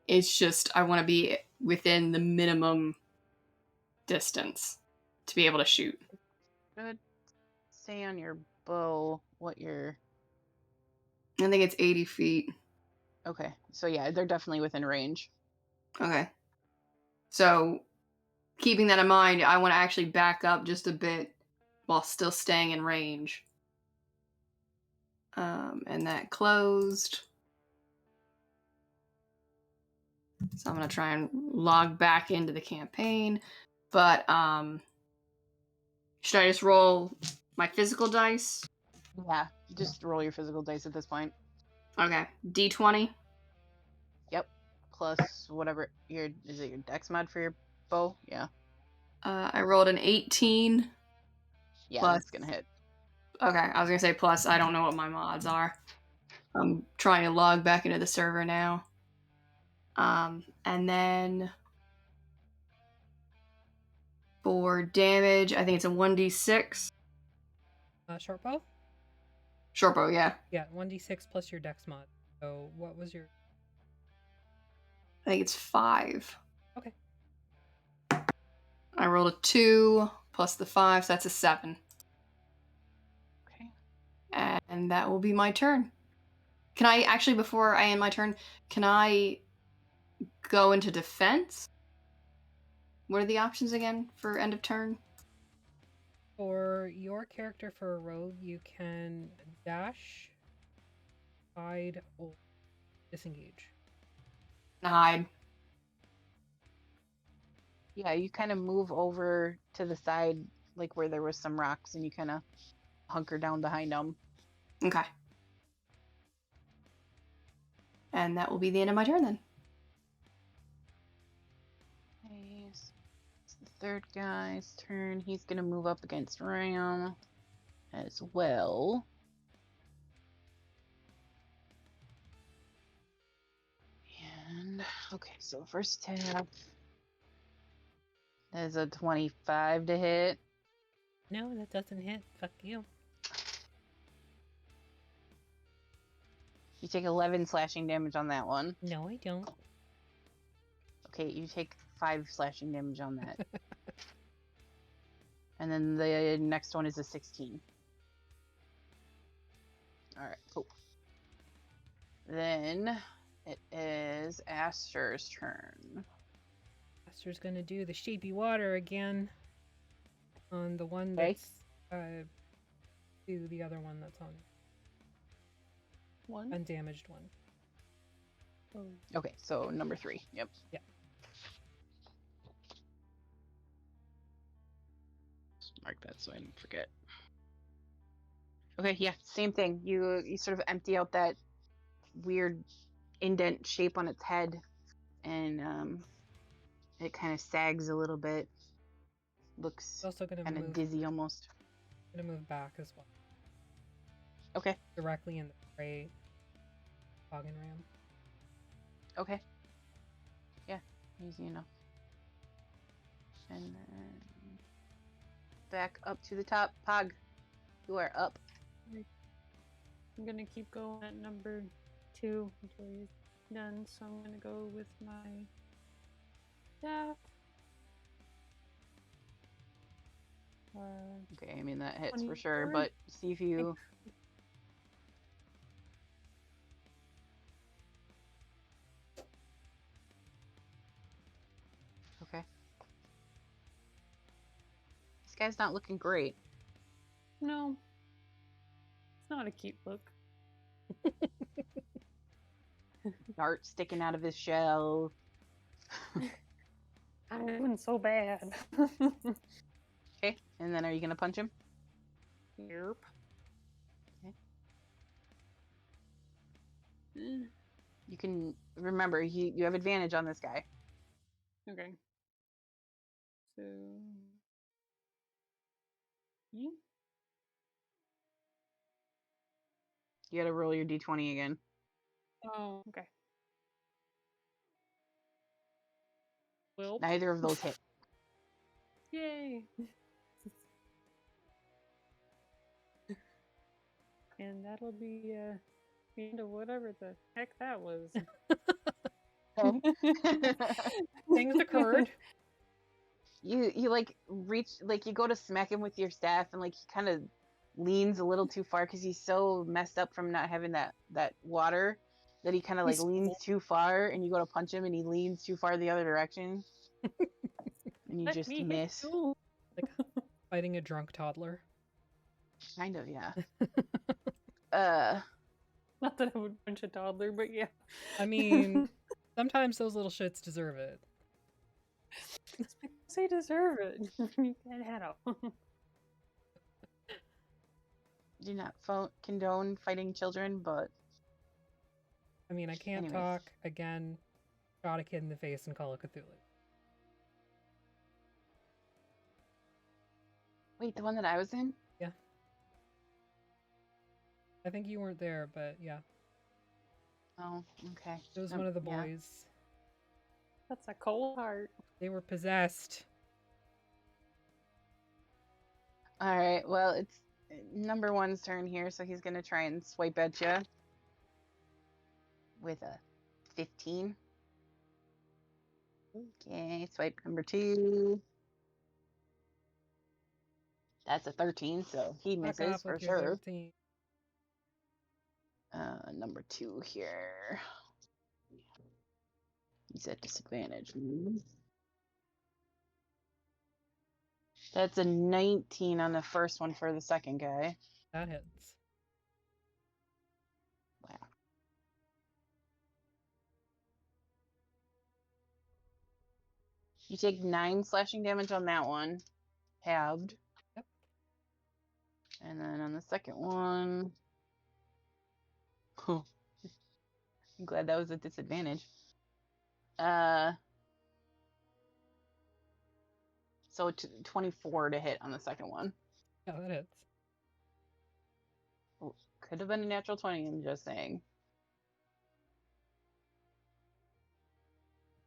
It's just I want to be within the minimum distance to be able to shoot. Good. Say on your bow what your. I think it's 80 feet. Okay, so yeah, they're definitely within range. Okay. So, keeping that in mind, I want to actually back up just a bit while still staying in range. And that closed. So I'm going to try and log back into the campaign. But, should I just roll my physical dice? Yeah, just roll your physical dice at this point. Okay. D20. Yep. Plus whatever is it your dex mod for your bow? Yeah. I rolled an 18. Yeah, Plus. that's gonna hit. Okay, I was going to say plus. I don't know what my mods are. I'm trying to log back into the server now. And then for damage, I think it's a 1d6. Short bow? Short bow, yeah. Yeah, 1d6 plus your dex mod. So what was your... I think it's 5. Okay. I rolled a 2 plus the 5, so that's a 7. Okay. And that will be my turn. Can I actually, before I end my turn, can I go into defense? What are the options again for end of turn? For your character for a rogue, you can dash, hide, or disengage. Hide. Yeah, you kind of move over to the side, like where there was some rocks, and you kind of hunker down behind them. Okay. And that will be the end of my turn then. Okay, so it's the third guy's turn. He's gonna move up against Ram as well. And okay, so first tab is a 25 to hit. No, that doesn't hit. Fuck you. You take 11 slashing damage on that one. No, I don't. Okay, you take 5 slashing damage on that. And then the next one is a 16. Alright, cool. Then it is Aster's turn. Aster's gonna do the shapy water again on the one Okay. that's to the other one that's on One. undamaged one. Oh. Okay, so number 3. Yep. Yeah. Just mark that so I don't forget. Okay, yeah, same thing. You sort of empty out that weird indent shape on its head, and it kind of sags a little bit. Looks It's also gonna kind of move. dizzy almost. Gonna move back as well, Okay. directly in the prey Boggin Ram. Okay. Yeah, easy enough. And then back up to the top. Pog, you are up. I'm gonna keep going at number 2 until he's done, so I'm gonna go with my staff. Okay, I mean that hits for sure, 24. but see if you. Okay. This guy's not looking great. No, it's not a cute look. Dart sticking out of his shell. I'm doing so bad. Okay, and then are you gonna punch him? Yep. Okay. You can remember you have advantage on this guy. Okay. So. Yeah. You gotta roll your d20 again. Oh, okay. Well, Neither of those hit. yay! And that'll be me into whatever the heck that was. Things occurred. You like reach, like you go to smack him with your staff, and like he kind of leans a little too far because he's so messed up from not having that water that he kind of like He's leans full. too far, and you go to punch him and he leans too far the other direction, and you Let just me hit miss. you. Like fighting a drunk toddler. Kind of, yeah. Not that I would punch a toddler, but yeah. I mean, sometimes those little shits deserve it. It's because they deserve it. You can't handle. Do not condone fighting children, but I mean, I can't Anyways. talk again. Shot a kid in the face and call it Cthulhu. wait, the one that I was in? I think you weren't there, but yeah, Oh, okay. it was one of the yeah. boys. That's a cold heart. They were possessed. All right. Well, it's number one's turn here, so he's gonna try and swipe at you with a 15. Okay, swipe number 2. That's a 13, so he Fuck misses off for with your sure. 13. Number 2 here. He's at disadvantage. That's a 19 on the first one for the second guy. That hits. Wow. You take 9 slashing damage on that one, halved. Yep. And then on the second one, I'm glad that was a disadvantage. So 24 to hit on the second one. Yeah, that hits. Could have been a natural 20, I'm just saying.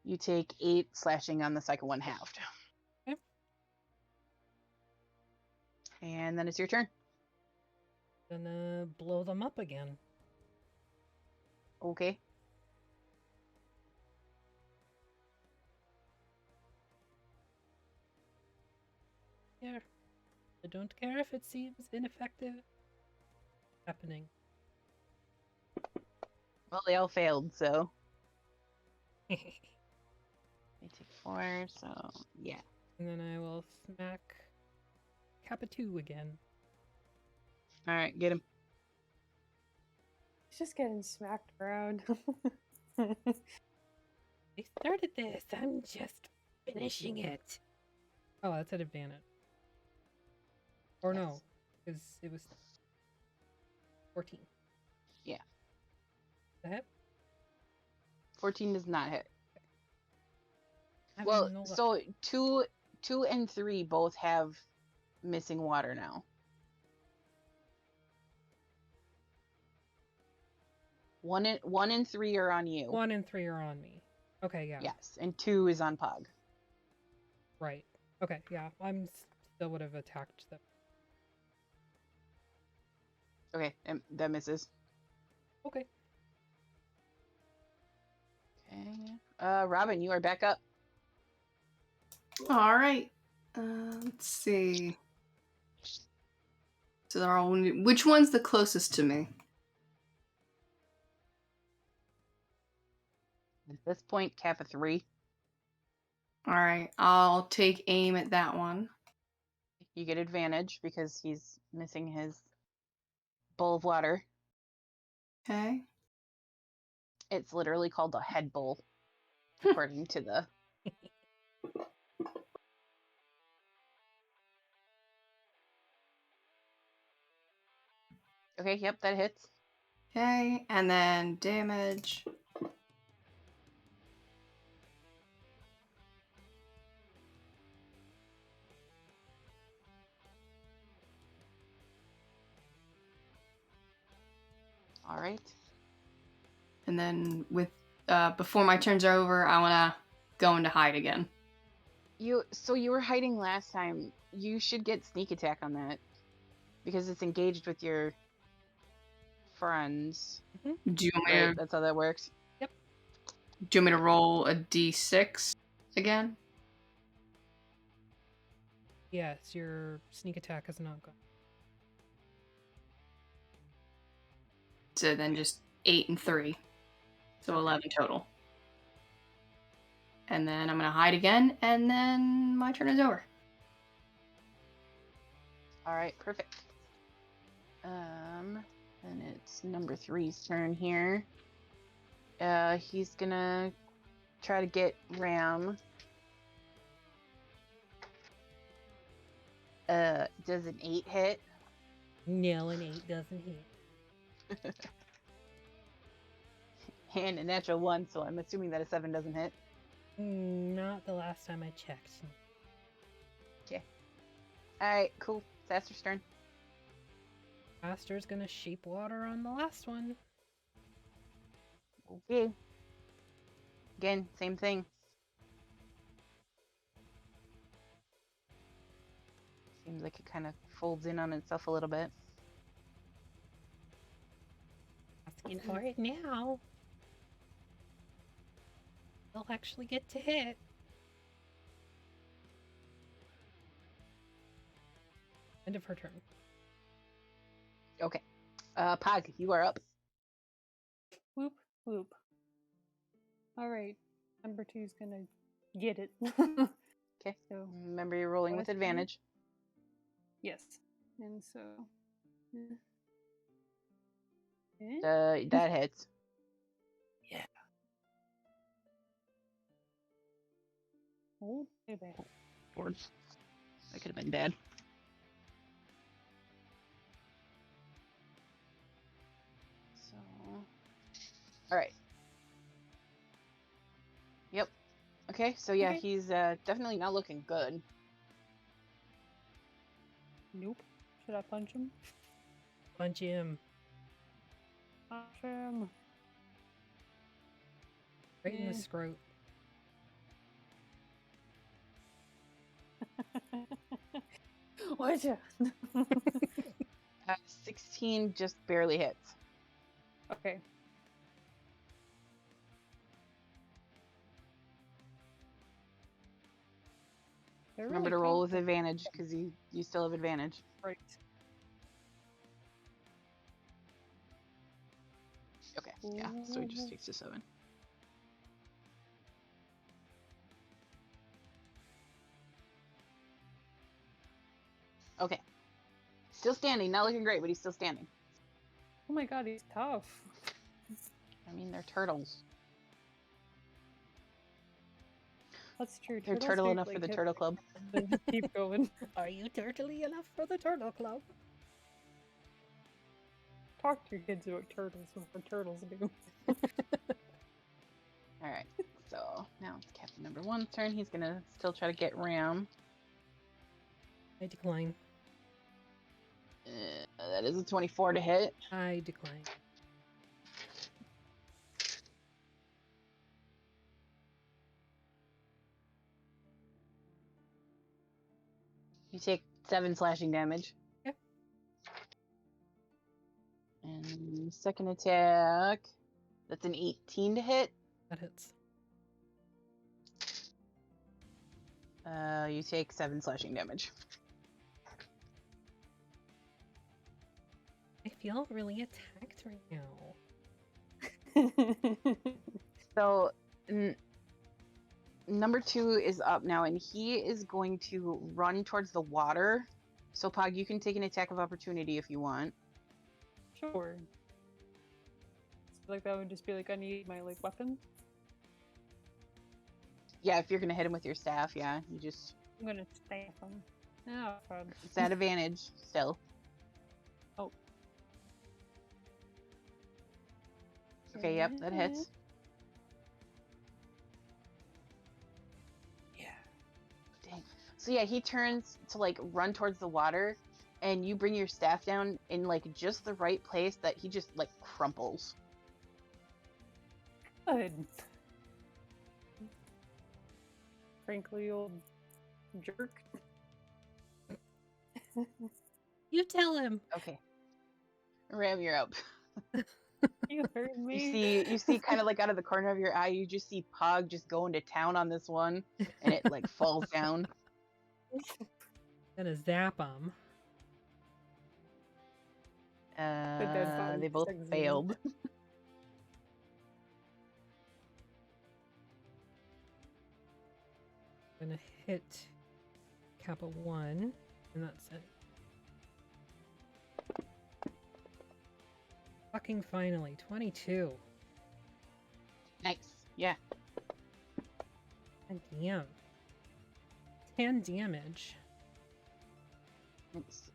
You take 8 slashing on the second one, halved. Okay. And then it's your turn. Gonna blow them up again. Okay. Yeah. I don't care if it seems ineffective. Happening. Well, they all failed, so. They take 4, so yeah. And then I will smack Kappa 2 again. Alright, get him. He's just getting smacked around. I started this. I'm just finishing it. Oh, that's at advantage. Or no, Yes. because it was 14. Yeah. That? 14 does not hit. I have Well, no luck. so 2 and 3 both have missing water now. 1 and 3 are on you. 1 and 3 are on me. Okay, yeah. Yes, and 2 is on Pog. Right. Okay, yeah. I'm still would have attacked them. Okay, that misses. Okay. Okay. Robin, you are back up. All right. Let's see. So they're all. Which one's the closest to me? At this point, Kappa 3. All right. I'll take aim at that one. You get advantage because he's missing his bowl of water. Okay. It's literally called a head bowl, according to the. Okay, yep, that hits. Okay. And then damage. All right. And then with before my turns are over, I want to go into hide again. So you were hiding last time. You should get sneak attack on that because it's engaged with your friends. Do you want me Right? to, That's how that works. do you want me to roll a d6 again? Yes, your sneak attack has not gone. So then just 8 and 3. So 11 total. And then I'm going to hide again, and then my turn is over. All right, perfect. Then it's number 3's turn here. He's gonna try to get Ram. Does an 8 hit? No, an 8 doesn't hit. And a natural 1, so I'm assuming that a 7 doesn't hit. Not the last time I checked. Okay. Alright, cool. Sasser's turn. Aster's gonna sheep water on the last one. Okay. Again, same thing. Seems like it kind of folds in on itself a little bit. Asking for it now. They'll actually get to hit. End of her turn. Okay. Pog, you are up. Whoop, whoop. Alright. Number 2's gonna get it. Okay. So, Remember you're rolling with bonus action? advantage. yes. And so. eh. That hits. Oh, baby. Boards. That could have been bad. So. Alright. Yep. Okay, so yeah, Okay. he's definitely not looking good. Nope. Should I punch him? Punch him. Punch him. Right in the Eh. scrot. Whatcha? 16 just barely hits. Okay. They're Remember really to roll with close. advantage because you still have advantage. Right. Okay, yeah, so he just takes a 7. Okay. Still standing, not looking great, but he's still standing. Oh my god, he's tough. I mean, they're turtles. That's true. They're Turtles turtle do, enough for like, the hit Turtle Club. and then keep going. Are you turtly enough for the Turtle Club? Talk to your kids about turtles before turtles do. Alright, so now it's Captain number 1's turn. He's gonna still try to get Ram. I decline. That is a 24 to hit. I decline. You take 7 slashing damage. Yep. And second attack, that's an 18 to hit. That hits. You take 7 slashing damage. I feel really attacked right now. So, number 2 is up now, and he is going to run towards the water. So, Pog, you can take an attack of opportunity if you want. Sure. So, like, that would just be like, I need my, like, weapon. Yeah, if you're going to hit him with your staff, yeah. You just... I'm gonna staff him. Oh, God. It's at advantage, still. Oh. Okay, yep, that hits. Yeah. Dang. So yeah, he turns to like run towards the water, and you bring your staff down in like just the right place that he just like crumples. Good. Frankly, old jerk. You tell him. Okay. Ram, you're up. You heard me. You see kind of like out of the corner of your eye, you just see Pog just going to town on this one, and it like falls down. Gonna zap them. The dead body They both succeeded. failed. Gonna hit Kappa 1, and that's it. Fucking finally, 22. Nice. Yeah. God damn. 10 damage. Nice.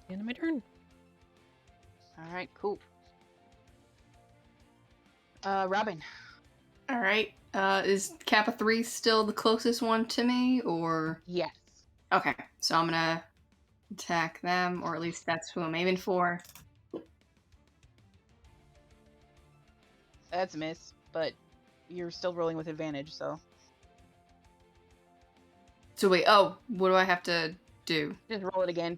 End of my turn. All right. Cool. Robin. All right. Is Kappa 3 still the closest one to me, or? Yes. Okay, so I'm gonna attack them, or at least that's who I'm aiming for. That's a miss, but you're still rolling with advantage, so So wait, oh, what do I have to do? just roll it again.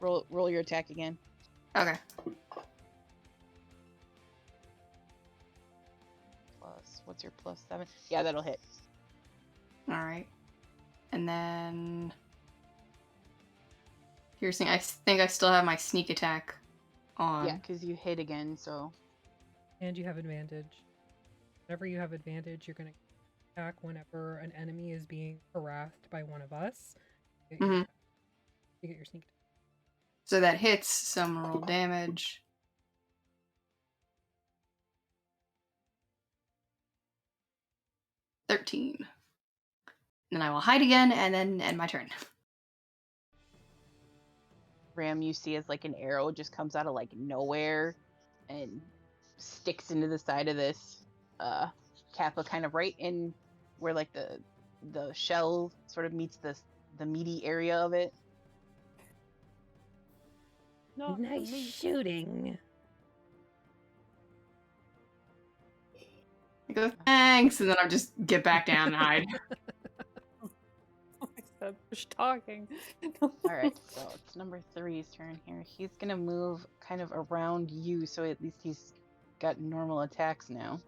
Roll your attack again. Okay. Plus, what's your plus 7? Yeah, that'll hit. All right. And then piercing. I think I still have my sneak attack on. Yeah, because you hit again, so And you have advantage. Whenever you have advantage, you're gonna attack whenever an enemy is being harassed by one of us. You get your Mhm. attack. You get your sneak attack. So that hits. Some roll damage. $13. Then I will hide again, and then end my turn. Ram you see as like an arrow just comes out of like nowhere and sticks into the side of this Kappa, kind of right in where like the shell sort of meets the meaty area of it. Not the Nice meat. shooting. I go, thanks, and then I just get back down and hide. Just talking. All right, so it's number 3's turn here. He's gonna move kind of around you, so at least he's got normal attacks now.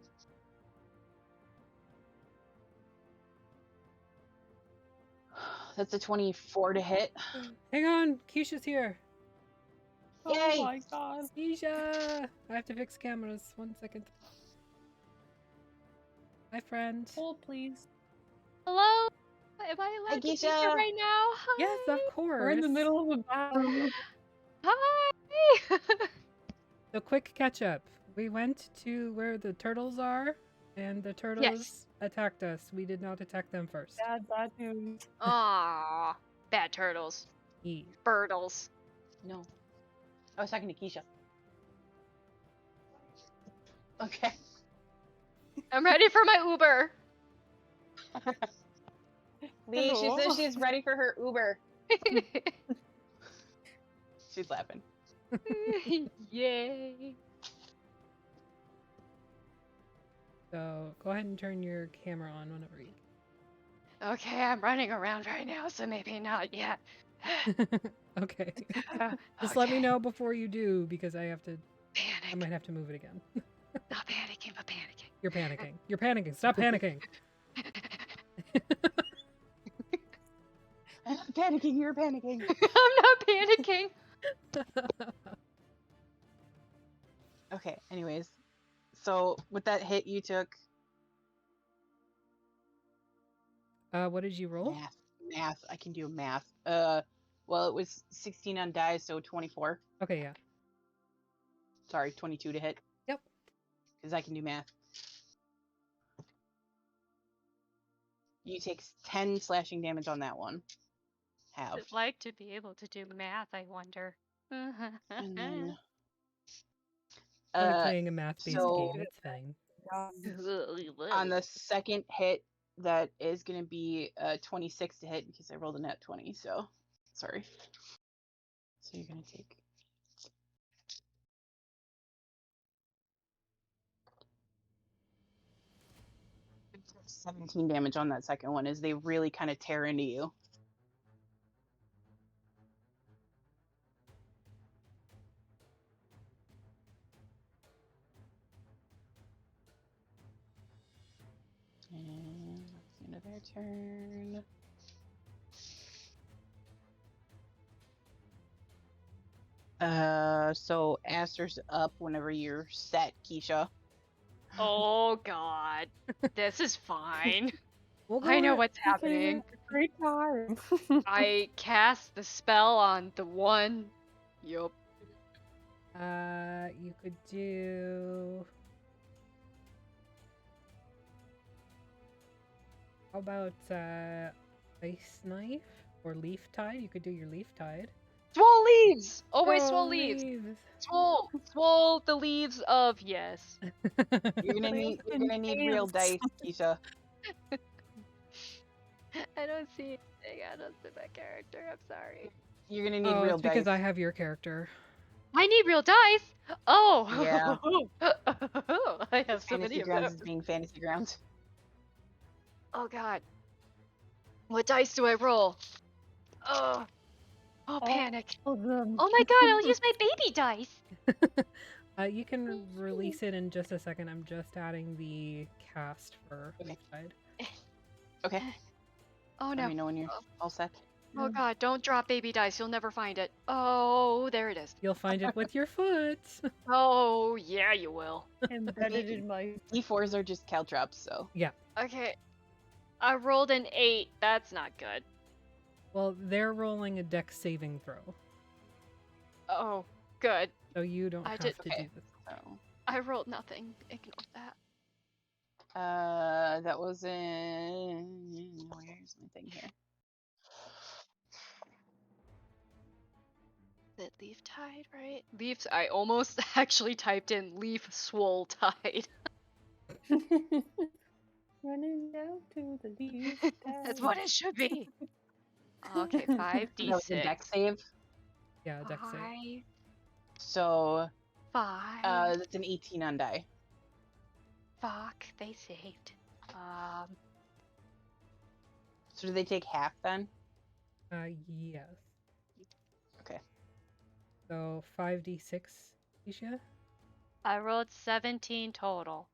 That's a 24 to hit. Hang on, Keisha's here. Oh Yay! my god. Keisha! I have to fix cameras. 1 second. Hi, friend. Hold, please. Hello? Am I Hi, allowed to be Keisha. here right now? Hi. Yes, of course. We're in the middle of a battle. Hi. So quick catch up. We went to where the turtles are, and the turtles attacked us. We did not attack them first. Bad news. Aw, bad turtles. Ye. Birdles. No. I was talking to Keisha. Okay. I'm ready for my Uber. Lee, she Hello. says she's ready for her Uber. She's laughing. Yay. So go ahead and turn your camera on whenever you. Okay, I'm running around right now, so maybe not yet. Okay. Just let me Okay. know before you do, because I Panic. might have to move it again. Not panicking, but panicking. You're panicking. You're panicking. Stop panicking. I'm not panicking, you're panicking. I'm not panicking. Okay, anyways. So with that hit you took What did you roll? math. I can do math. Well, it was 16 on die, so 24. Okay, yeah. Sorry, 22 to hit. Yep. Because I can do math. You take 10 slashing damage on that one. Have. I'd like to be able to do math, I wonder. And then, Only playing a math-based so- game. It's fine. on the second hit, that is going to be 26 to hit because I rolled a net 20, so sorry. So you're going to take 17 damage on that second one as they really kind of tear into you. turn. So Aster's up whenever you're set, Keisha. Oh god. This is fine. We'll go I know with- what's happening. Great time. I cast the spell on the one. Yup. You could do. How about ice knife or leaf tide? You could do your leaf tide. Swole leaves! Always Throw swole leaves. Swole the leaves of yes. You're gonna need real dice, Keisha. I don't see anything. I don't see my character. I'm sorry. You're gonna need Oh, real it's because dice. I have your character. I need real dice. Oh. Yeah. I have so many Fantasy of Grounds those. is being Fantasy Grounds. Oh god. What dice do I roll? Oh. Oh, panic. All of them. Oh my god, I'll use my baby dice. You can release it in just a second. I'm just adding the cast for Okay. leaf tide. Okay. Oh Let no. me know when you're all set. Oh god, don't drop baby dice. You'll never find it. Oh, there it is. You'll find it with your foot. Oh, yeah, you will. Embedded in my. D4s are just caltrops, so. Okay. I rolled an 8. That's not good. Well, they're rolling a dex saving throw, Oh, good. so you don't I have did- to okay. do this. So. I rolled nothing. Ignore that. That was in. Where's my thing here? Is it leaf tide, right? Leaves. I almost actually typed in leaf swole tide. Running down to the leaf. That's what it should be. Okay, 5d6. That was a deck save. Yeah, dex save. 5. So, 5. that's an 18 on die. Fuck, they saved. So do they take half then? Yes. Okay. So 5d6, Isha. I rolled 17 total,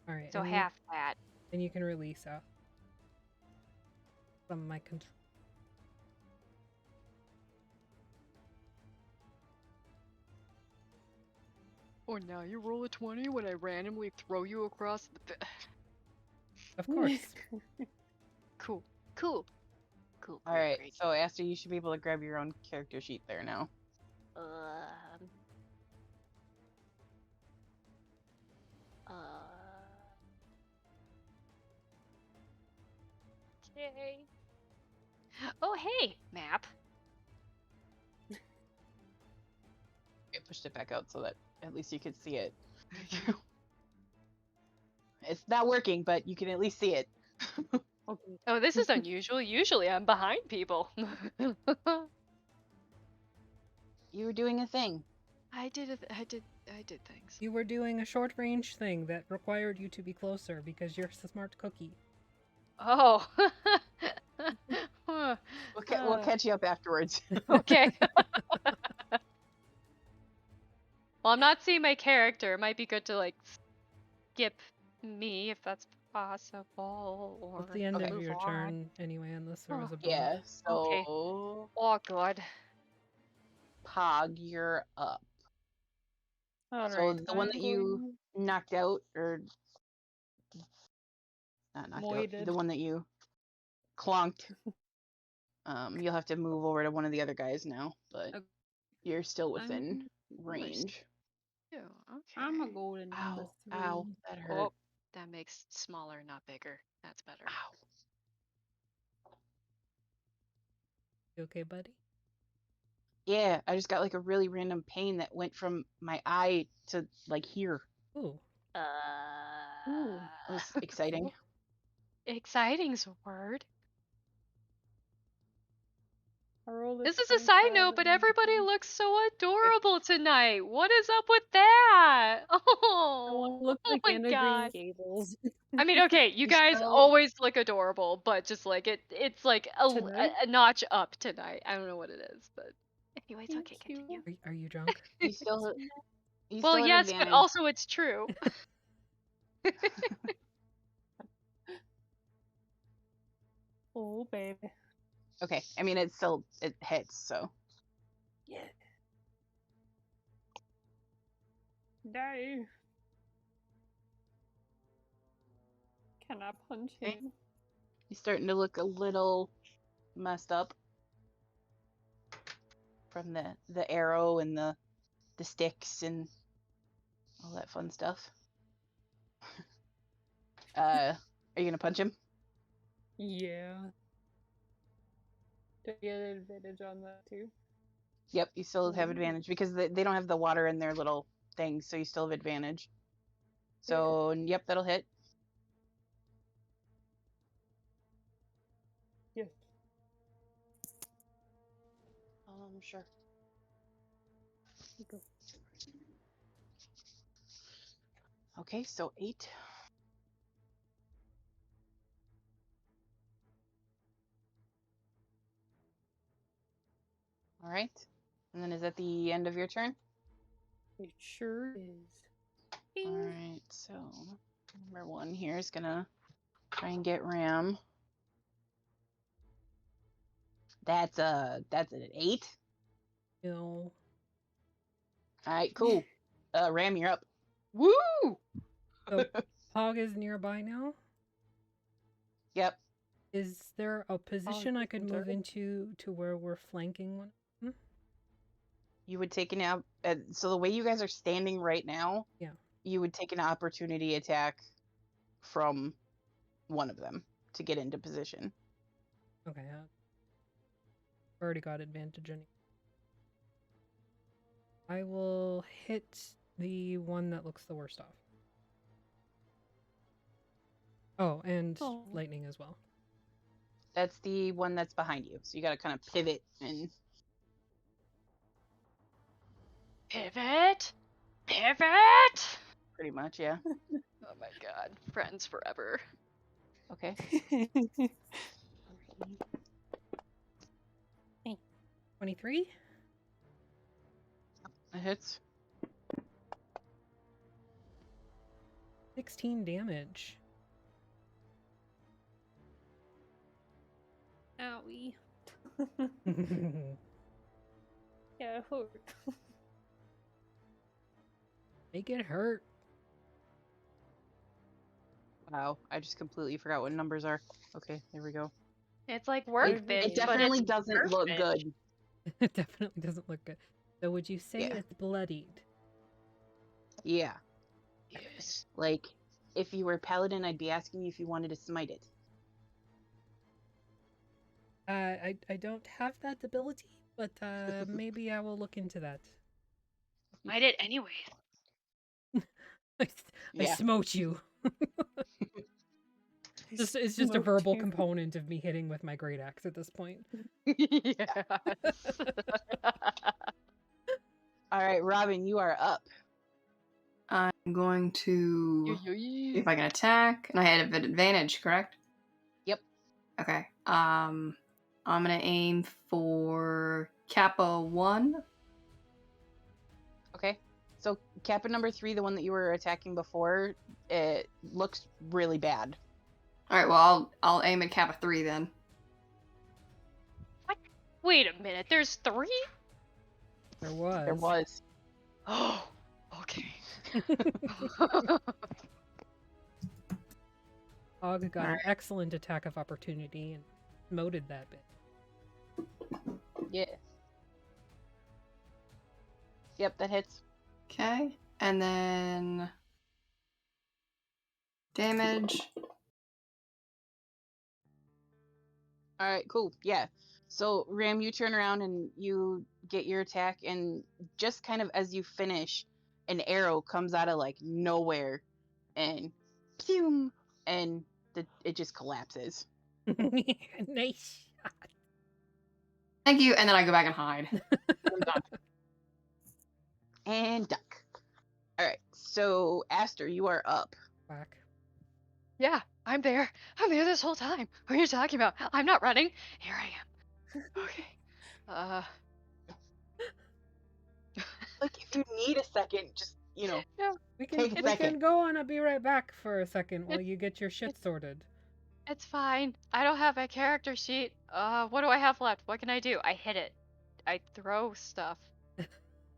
All right. so and half that. And you can release from my control. Or now you roll a 20 when I randomly throw you across the. Of course. Cool, cool, cool. All right. So, Aster, you should be able to grab your own character sheet there now. Um. Okay. Oh, hey, map. I pushed it back out so that at least you could see it. It's not working, but you can at least see it. Okay. Oh, this is unusual. Usually I'm behind people. You were doing a thing. I did things. You were doing a short range thing that required you to be closer because you're a smart cookie. Oh. We'll catch you up afterwards. Okay. Well, I'm not seeing my character. It might be good to like skip me if that's possible, or It's the end of move your on. turn anyway, unless there was a bonus. Yeah, so Okay. Oh god. Pog, you're up. All So right, the one I'm that you going- knocked out, or not knocked out, Moided. the one that you clonked. You'll have to move over to one of the other guys now, but Okay. you're still within I'm- range. Ew, okay. I'm a golden number Ow, 3. ow, that hurt. Oh, that makes smaller, not bigger. That's better. Ow. You okay, buddy? Yeah, I just got like a really random pain that went from my eye to like here. Ooh. Ooh. It was exciting. Exciting's a word. I rolled This is a side note, but 27. everybody looks so adorable tonight. What is up with that? I Oh, want to look oh like my Anna god. Green Gables. I mean, okay, you You guys still- always look adorable, but just like it's like Tonight? a notch up tonight. I don't know what it is, but anyways, Thank okay, you. continue. Are you drunk? You still, you Well, still have yes, but advantage. also it's true. Okay. I mean, it hits, so. Yeah. Die. Can I punch Okay. him? He's starting to look a little messed up from the arrow and the sticks and all that fun stuff. Are you gonna punch him? Yeah. Do I get an advantage on that too? Yep, you still have Ooh. advantage because they don't have the water in their little things, so you still have advantage. So, yep, that'll hit. Yes. Sure. Go. Okay, so 8. All right. And then is that the end of your turn? It sure is. All right, so number 1 here is gonna try and get Ram. That's an 8. No. All right, cool. Ram, you're up. Woo! So Pog is nearby now. Yep. Is there a position I could move sorry. into to where we're flanking one? You would take an so the way you guys are standing right now, Yeah. you would take an opportunity attack from one of them to get into position. Okay. Already got advantage anyway. I will hit the one that looks the worst off. Oh, and Oh. lightning as well. That's the one that's behind you. So you got to kind of pivot and Pivot! Pivot! pretty much, yeah. Oh my god. Friends forever. Okay. 23? That hits. 16 damage. Owie. Yeah, it hurt. Make it hurt. Wow, I just completely forgot what numbers are. Okay, there we go. It's like It, workbench, it definitely but it's doesn't look workbench. good. It definitely doesn't look good. So would you say Yeah. it's bloodied? Yeah. Yes. Like, if you were a paladin, I'd be asking you if you wanted to smite it. I don't have that ability, but maybe I will look into that. I did anyway. I Yeah. smote you. It's just a Smote verbal you. component of me hitting with my great axe at this point. Yes. All right, Robin, you are up. I'm going to see Yo-yo-yo. if I can attack, and I had an advantage, correct? Yep. Okay. I'm gonna aim for Kappa 1. Okay. So Kappa number 3, the one that you were attacking before, it looks really bad. All right. Well, I'll aim at Kappa 3 then. Wait a minute, there's 3? There was. There was. Oh, okay. Og got an Alright. excellent attack of opportunity and smoted that bit. Yeah. Yep, that hits. Okay, and then damage. All right, cool. Yeah. So, Ram, you turn around and you get your attack, and just kind of as you finish, an arrow comes out of like nowhere, and pew, and it just collapses. Nice. Thank you, and then I go back and hide. I'm done. And duck. All right. So, Aster, you are up. Whack. Yeah, I'm there. I'm there this whole time. What are you talking about? I'm not running. Here I am. Okay. Like, if you need a second, just We Take a can second. go on. I'll be right back for a second while It- you get your shit sorted. It's fine. I don't have my character sheet. What do I have left? What can I do? I hit it. I throw stuff.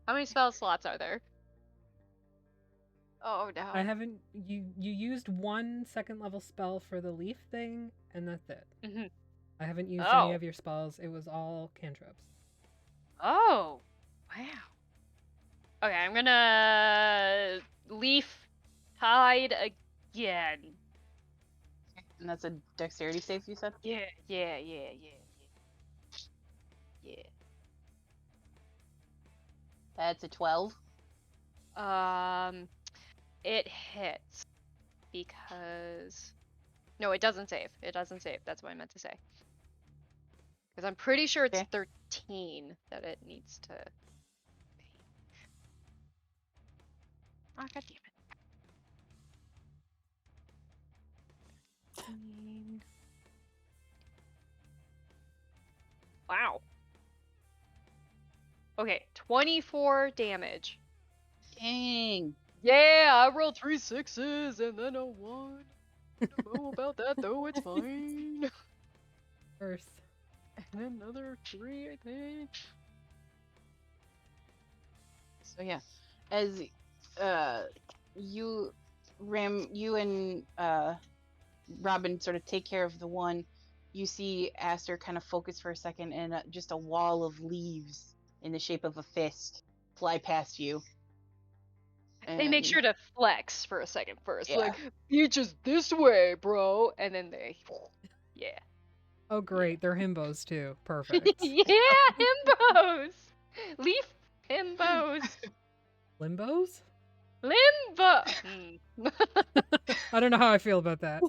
How many spell slots are there? Oh no. I haven't. You used 1 second level spell for the leaf thing, and that's it. Mhm. I haven't used any Oh. of your spells. It was all cantrips. Oh. Wow. Okay, I'm gonna leaf tide again. And that's a dexterity save, you said? Yeah. That's a 12. It hits because no, it doesn't save. It doesn't save. That's what I meant to say. Because I'm pretty sure it's Okay. 13 that it needs to. Oh, God damn it. 13. Wow. Okay, 24 damage. Dang. Yeah, I rolled 3 6s and then a 1. I don't know about that though, it's fine. Earth. And another 3, I think. So yeah, as you and Robin sort of take care of the one, you see Aster kind of focus for a second, and just a wall of leaves in the shape of a fist fly past you. They make And- sure to flex for a second first. Yeah. Like, you just this way, bro. And then they. Yeah. Oh, great. They're himbos too. Perfect. Yeah, himbos! Leaf himbos. Limbos? Limbo! I don't know how I feel about that.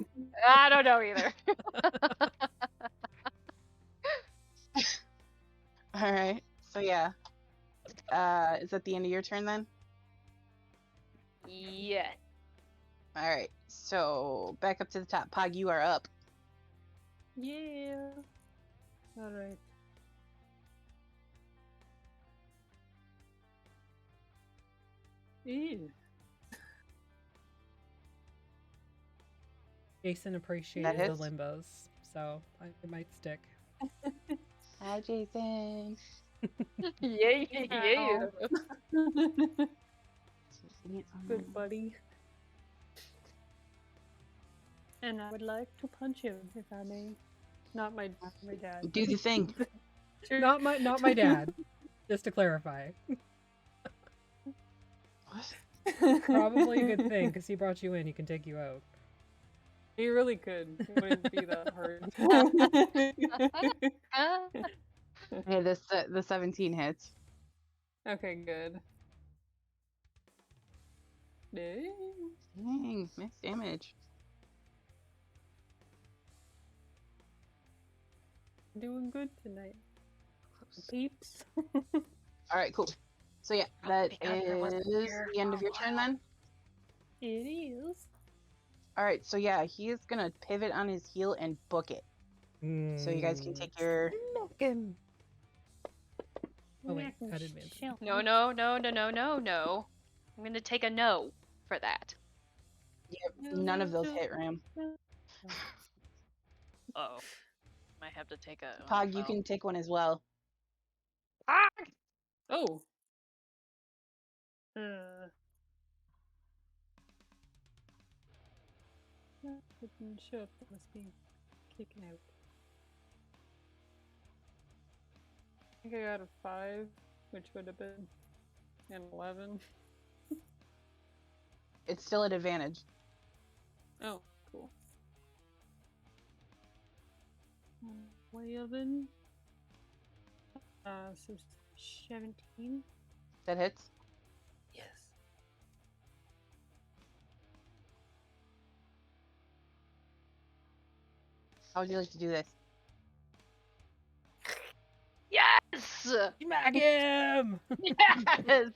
I don't know either. All right. So yeah, is that the end of your turn then? Yeah. All right. So back up to the top. Pog, you are up. Yeah. Alright. Ew. Jason appreciated the hits. limbos, so it might stick. Hi, Jason. Yeah. Good buddy. And I would like to punch him, if I may. Not my dad. Do the thing. Sure. Not my dad. Just to clarify. What? Probably a good thing, because he brought you in. He can take you out. He really could. It wouldn't be that hard. Hey, the 17 hits. Okay, good. Dang. Dang, max damage. Doing good tonight. Peeps. All right, cool. So yeah, that because there wasn't is here the end for of a your turn while. then. It is. All right, so yeah, he is gonna pivot on his heel and book it. So you guys can take your. Milking. Oh wait, at advantage. No. I'm gonna take a no for that. Yep, none of those hit, Ram. Oh. Might have to take a. Pog, you can take one as well. Oh. Didn't show up. That must be kicking out. I think I got a 5, which would have been an 11. It's still at advantage. Oh, cool. 11. So 17. That hits. Yes. How would you like to do this? Yes! Smack him! Yes!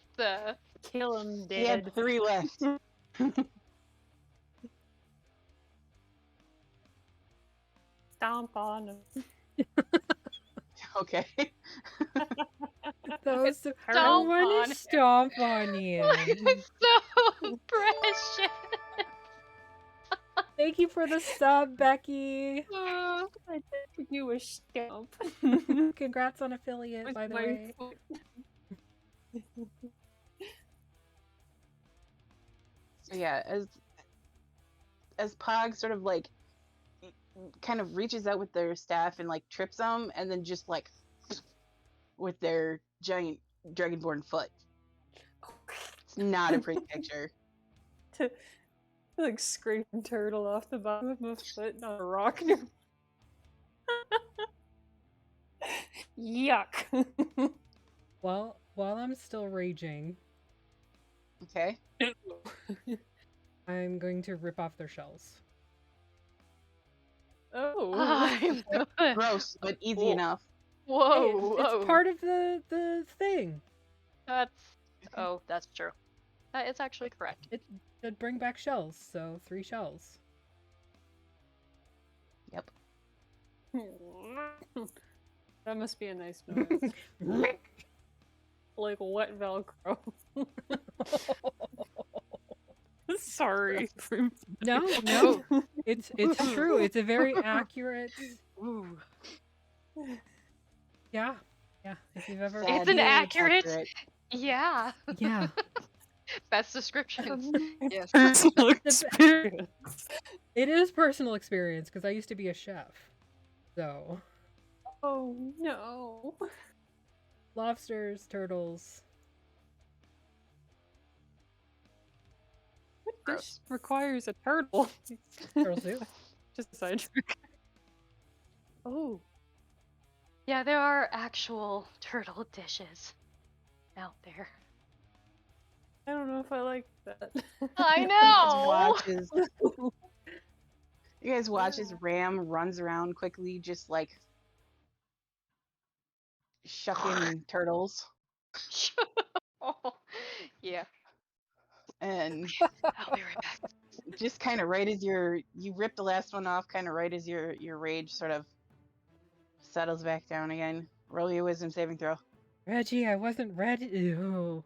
Kill him, He had dead. 3 left. Stomp on him. Okay. Those I Stomp want on to him. stomp on you. It's so precious. Thank you for the sub, Becky. I think you a stamp. Congrats on affiliate, With by the my way. foot. So yeah, as Pog sort of like kind of reaches out with their staff and like trips them, and then just like with their giant dragonborn foot. It's not a pretty picture. To like scraping turtle off the bottom of my foot on a rock. Yuck. Well, while I'm still raging, Okay. I'm going to rip off their shells. Oh. I'm- Gross, but easy Whoa. enough. Whoa, Hey, whoa. it's part of the thing. That's true. That is actually correct. It'd bring back shells, so 3 shells. Yep. That must be a nice noise. Like wet Velcro. Sorry. No, it's true. It's a very accurate. Ooh. Yeah. If you've ever, It's an Sadly accurate- Yeah. yeah. Best description. Yes. Personal experience. It is personal experience because I used to be a chef. So, Oh no. lobsters, turtles. What dish Gross. requires a turtle? Turtle soup. Just a side trick. Oh. Yeah, there are actual turtle dishes out there. I don't know if I like that. I You guys know. you guys watch as Ram runs around quickly, just like shucking turtles, Oh, yeah. and I'll be right back. just kind of right as you rip the last one off, kind of right as your rage sort of settles back down again. Roll your wisdom saving throw. Reggie, I wasn't ready. Ew.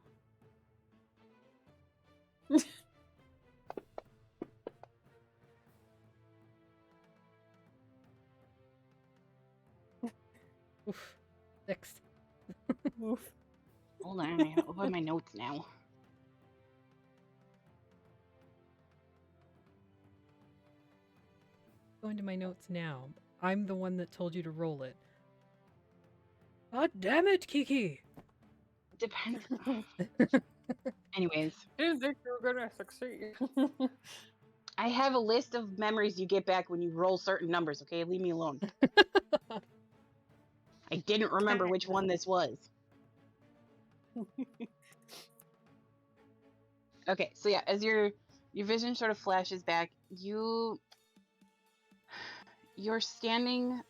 Oof. 6. Oof. Hold on, I have to open my notes now. Go into my notes now. I'm the one that told you to roll it. God damn it, Kiki! Depends. Anyways, Didn't think you were gonna succeed. I have a list of memories you get back when you roll certain numbers, okay? Leave me alone. I didn't remember which one this was. Okay, so yeah, as your vision sort of flashes back, you're standing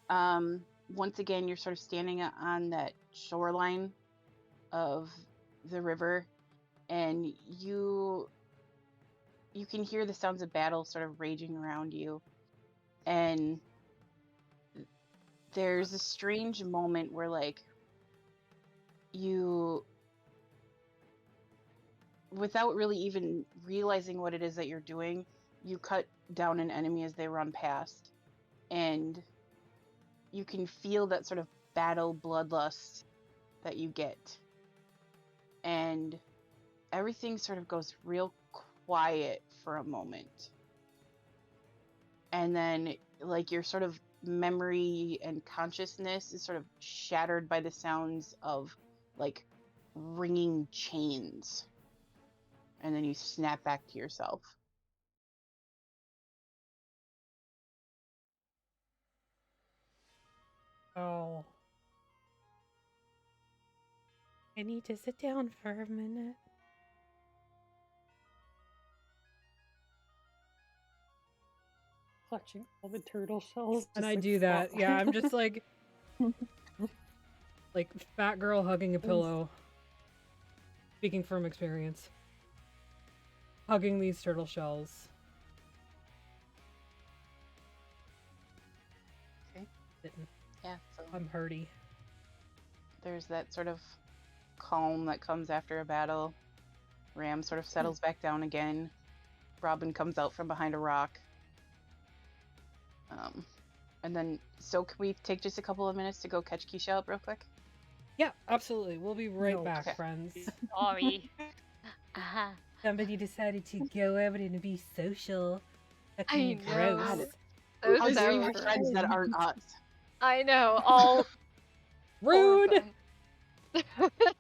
once again you're sort of standing on that shoreline of the river, and you can hear the sounds of battle sort of raging around you, and there's a strange moment where like you, without really even realizing what it is that you're doing, you cut down an enemy as they run past, and you can feel that sort of battle bloodlust that you get, and everything sort of goes real quiet for a moment, and then like your sort of memory and consciousness is sort of shattered by the sounds of like ringing chains, and then you snap back to yourself. Oh. I need to sit down for a minute. Clutching all the turtle shells. And just, I like, do that. fall. Yeah, I'm just like fat girl hugging a pillow. Speaking from experience. Hugging these turtle shells. Okay. Sitting. Yeah, so I'm hurty. there's that sort of calm that comes after a battle. Ram sort of settles back down again. Robin comes out from behind a rock. And then, so can we take just a couple of minutes to go catch Keisha up real quick? Yeah, absolutely. We'll be right No. back, Okay. friends. Sorry. Uh-huh. Somebody decided to go out and be social. I Fucking know. gross. Those How dare you sounds- with friends that aren't us? I know. All Rude! horrifying.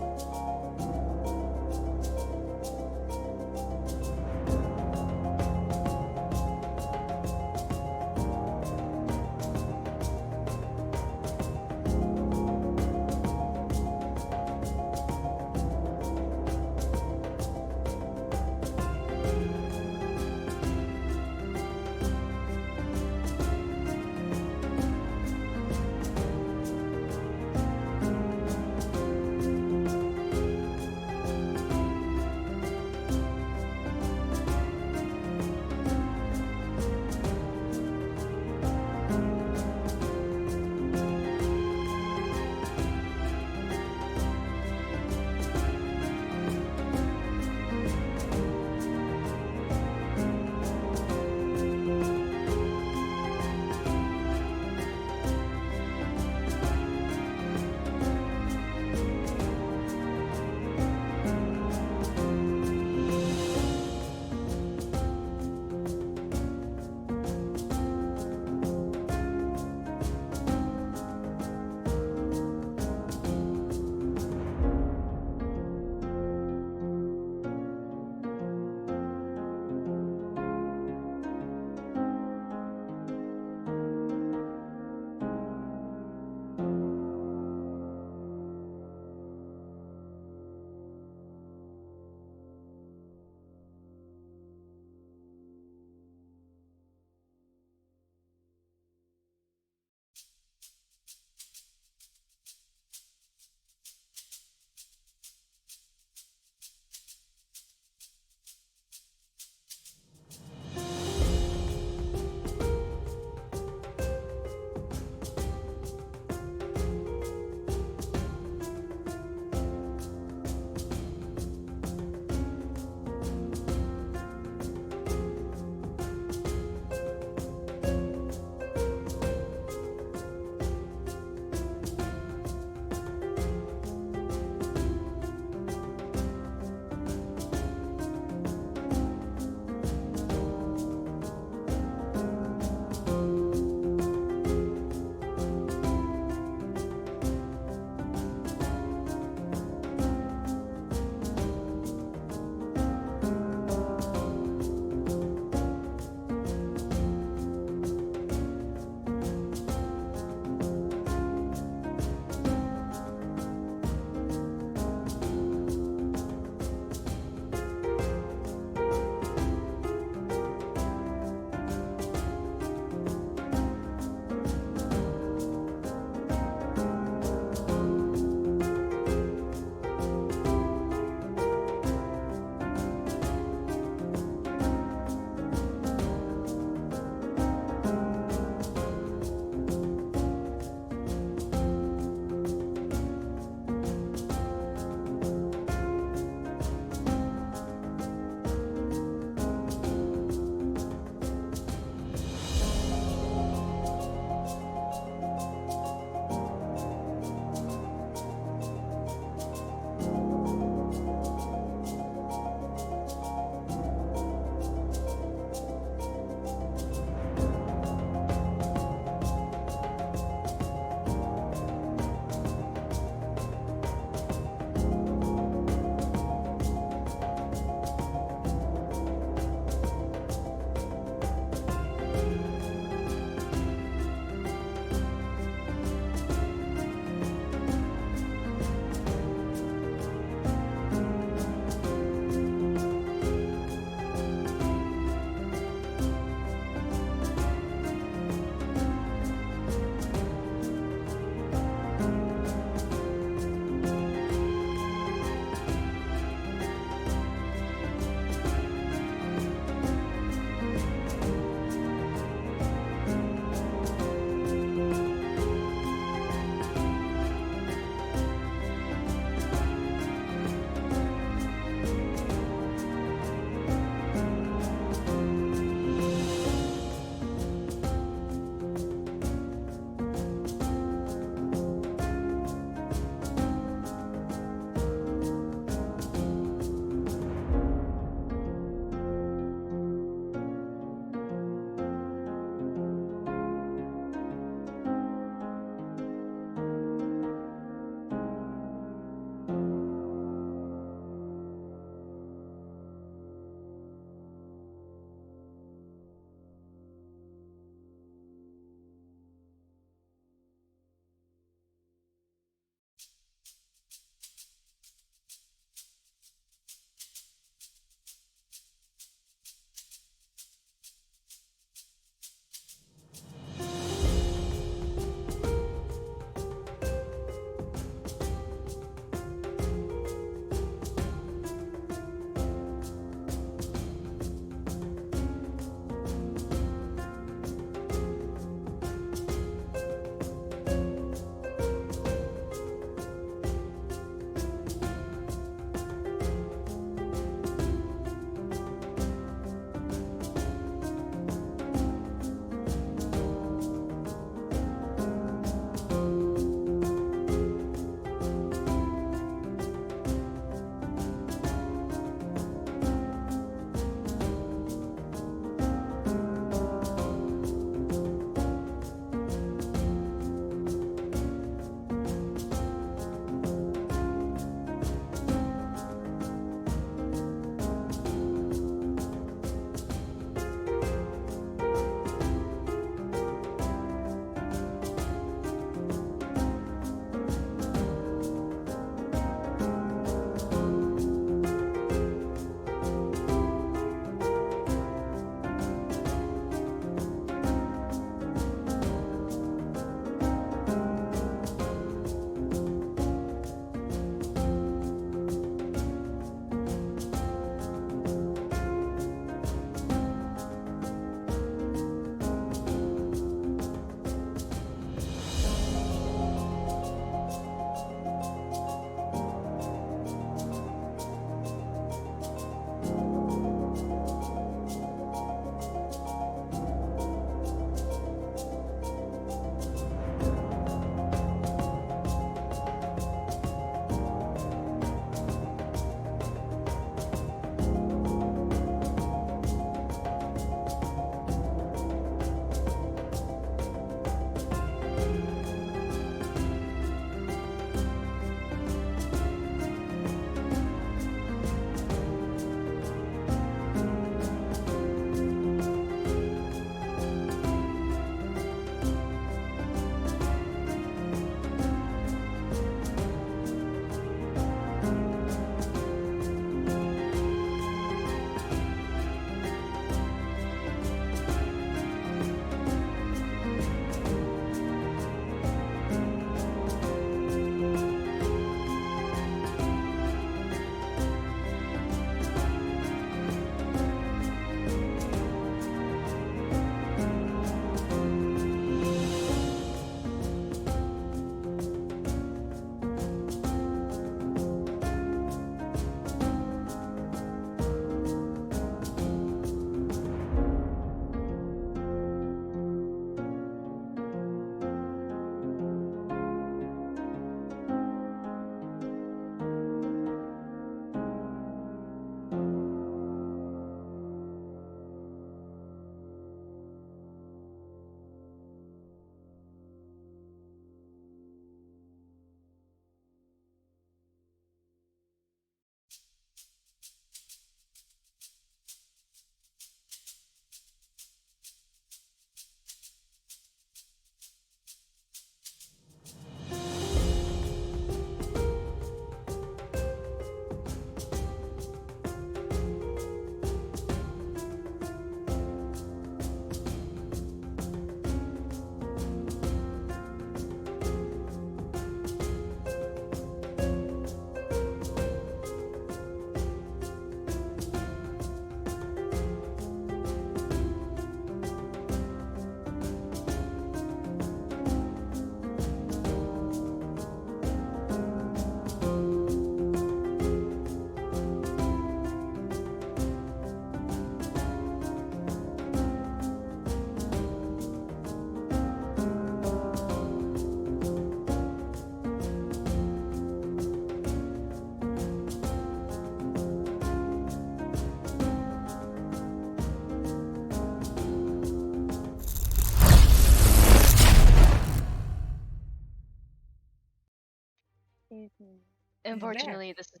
Unfortunately, this is.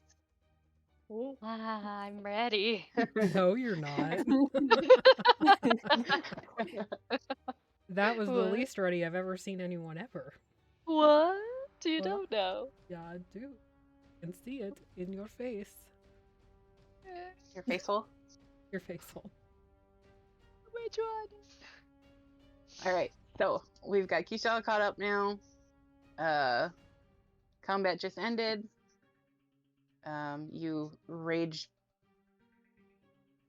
I'm ready. No, you're not. That was the What? least ready I've ever seen anyone ever. What? You What? don't know. Yeah, I do. I can see it in your face. Your face hole. Your face hole. Which one? All right, so we've got Kishala caught up now. Combat just ended. You rage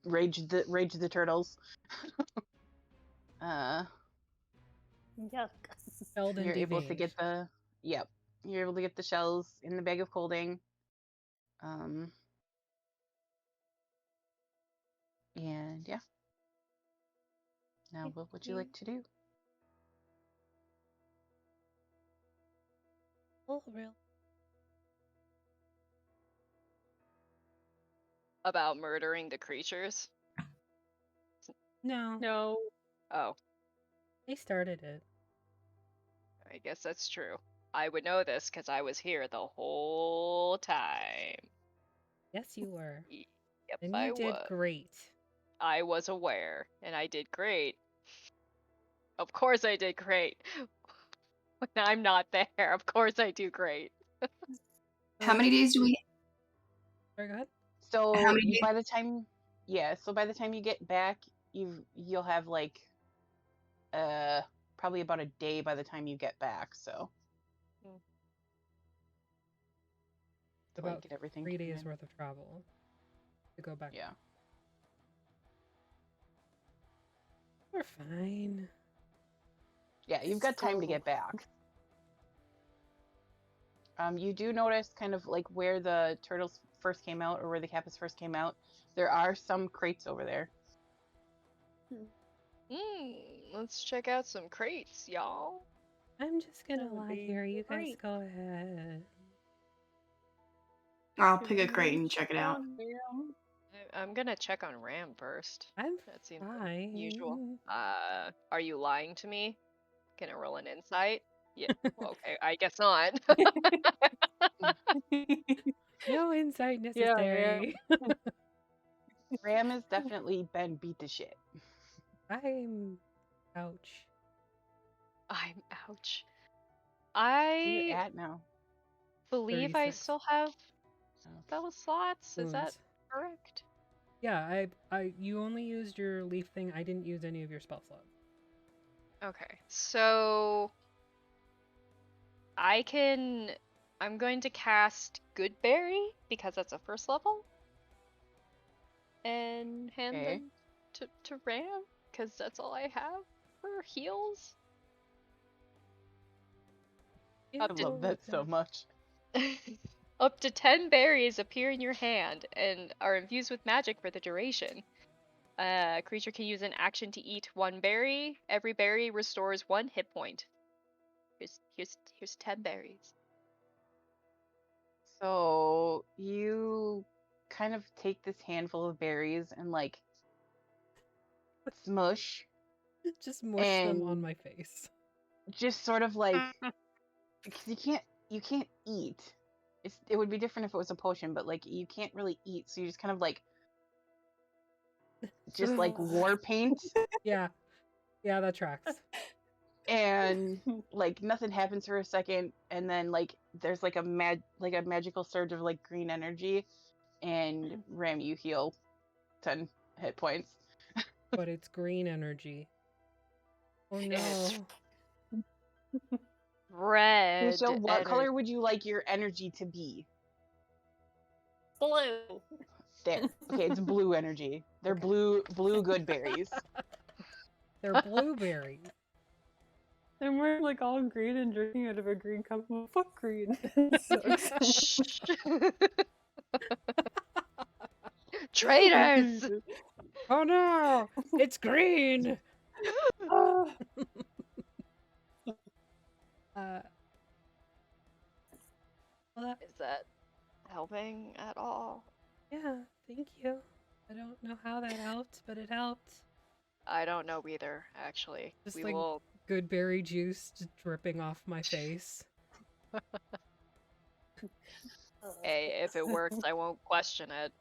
the turtles. Yuck. Held and You're able to get deveined. you're able to get the shells in the bag of holding. And yeah. Now, what would you like to do? Oh, real. About murdering the creatures? No, No. Oh, they started it. I guess that's true. I would know this because I was here the whole time. Yes, you were. Yep, And I you did was. great. I was aware, and I did great. Of course I did great. When I'm not there, of course I do great. How many days do we? Sorry, go ahead. So How many days? by the time you get back, you'll have like probably about a day by the time you get back. So to, like, About get everything 3 turned days in. worth of travel to go back. Yeah. We're fine. Yeah, you've got time to So- get back. You do notice kind of like where the turtles first came out, or where the Kappas first came out. There are some crates over there. Let's check out some crates, y'all. I'm just gonna That would lie be here. You guys great. go ahead. I'll pick a crate and check it out. I'm gonna check on Ram first. I'm That seems fine. usual. Are you lying to me? Can I roll an insight? Yeah. Well, okay, I guess not. No insight Yeah, necessary. Ram has definitely been beat to shit. I'm ouch. I'm ouch. Where you I at now? believe I 36. still have Okay. spell slots. Is that Wounds. correct? Yeah, you only used your leaf thing. I didn't use any of your spell slots. Okay, so I'm going to cast Goodberry because that's a first level, and hand Okay. them to Ram because that's all I have for heals. Yeah, I Up to- love that so much. Up to 10 berries appear in your hand and are infused with magic for the duration. A creature can use an action to eat 1 berry. Every berry restores 1 hit point. Here's 10 berries. So you kind of take this handful of berries and like smush, Just mush them on And- my face. just sort of like, because you can't eat. It would be different if it was a potion, but like you can't really eat, so you just kind of like just like war paint, Yeah, that tracks. and like nothing happens for a second, and then like there's like a magical surge of like green energy, and Ram, you heal 10 hit points. But it's green energy. Oh no. It's red. So what ener- color would you like your energy to be? Blue. There. Okay, it's blue energy. They're Okay. blue good berries. They're blueberries. And we're like all green and drinking out of a green cup. Well, fuck green. It sucks. Shh. Traitors! Oh no! It's green! Ah. Well, Is that helping at all? yeah, thank you. I don't know how that helped, but it helped. I don't know either, actually. Just We like- will. Good berry juice just dripping off my face. Hey, if it works, I won't question it.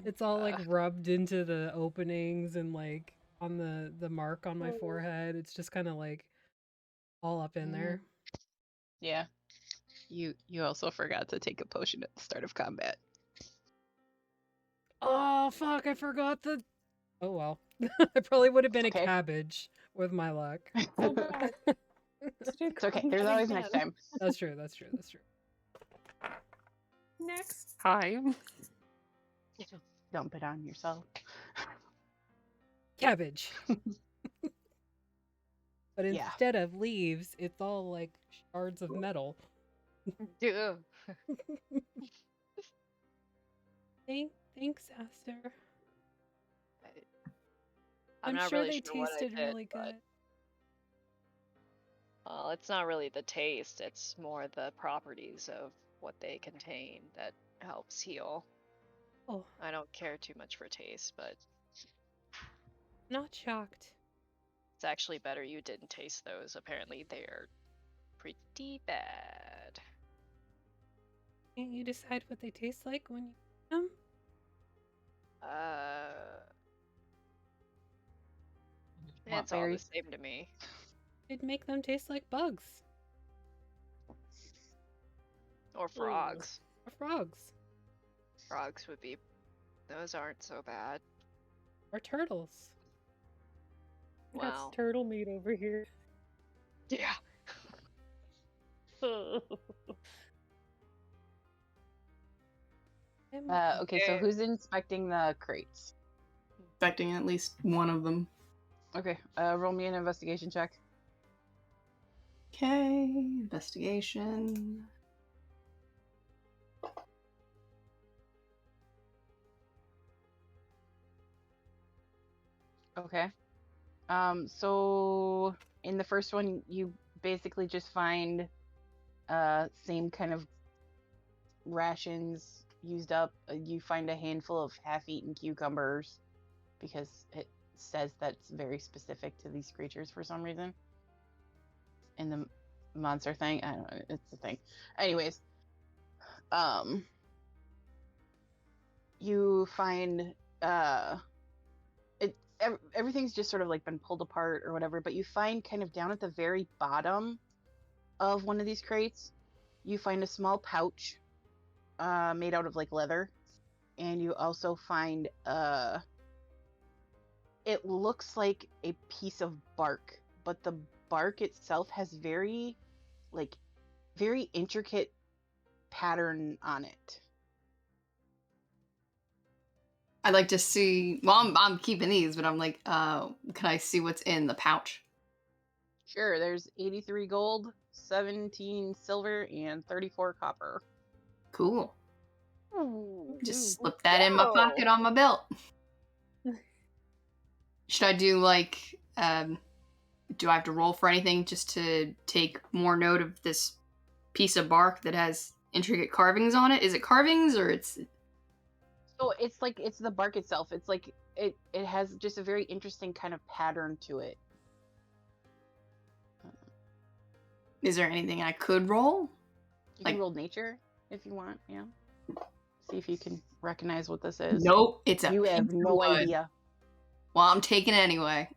It's all like rubbed into the openings and like on the mark on my forehead. It's just kind of like all up in there. Yeah. You also forgot to take a potion at the start of combat. Oh fuck! I forgot the. Oh well, it probably would have been Okay. a cabbage with my luck. Oh god. It's okay. There's always next time. That's true. That's true. That's true. Next time. Dump it on yourself. Cabbage. But Yeah. instead of leaves, it's all like shards of metal. Duh. Thanks, Aster. I'm not sure really they sure what I tasted did, really but- good. Well, it's not really the taste, it's more the properties of what they contain that helps heal. Oh, I don't care too much for taste, but not shocked. it's actually better you didn't taste those. Apparently they're pretty bad. Can't you decide what they taste like when you eat them? It's all the berries? same to me. It'd make them taste like bugs Or frogs. or frogs Frogs would be. Those aren't so bad. or turtles. Wow. That's turtle meat over here. Yeah. Okay, so who's inspecting the crates? Expecting at least one of them. Okay, roll me an investigation check. Okay, investigation. Okay. So in the first one, you basically just find same kind of rations used up. You find a handful of half-eaten cucumbers because it says that's very specific to these creatures for some reason. In the monster thing, I don't know, it's the thing. Anyways, you find everything's just sort of like been pulled apart or whatever, but you find kind of down at the very bottom of one of these crates, you find a small pouch made out of like leather, and you also find it looks like a piece of bark, but the bark itself has very intricate pattern on it. I'd like to see. Well, I'm keeping these, but I'm like, can I see what's in the pouch? Sure, there's 83 gold, 17 silver, and 34 copper. Cool. Ooh, Just slip that in my pocket on my belt. Should I do like, do I have to roll for anything just to take more note of this piece of bark that has intricate carvings on it? Is it carvings or it's... So it's the bark itself. It's like it has just a very interesting kind of pattern to it. Is there anything I could roll? You can roll nature if you want, yeah. See if you can recognize what this is. Nope, it's a You have piece of no wood. idea. Well, I'm taking it anyway.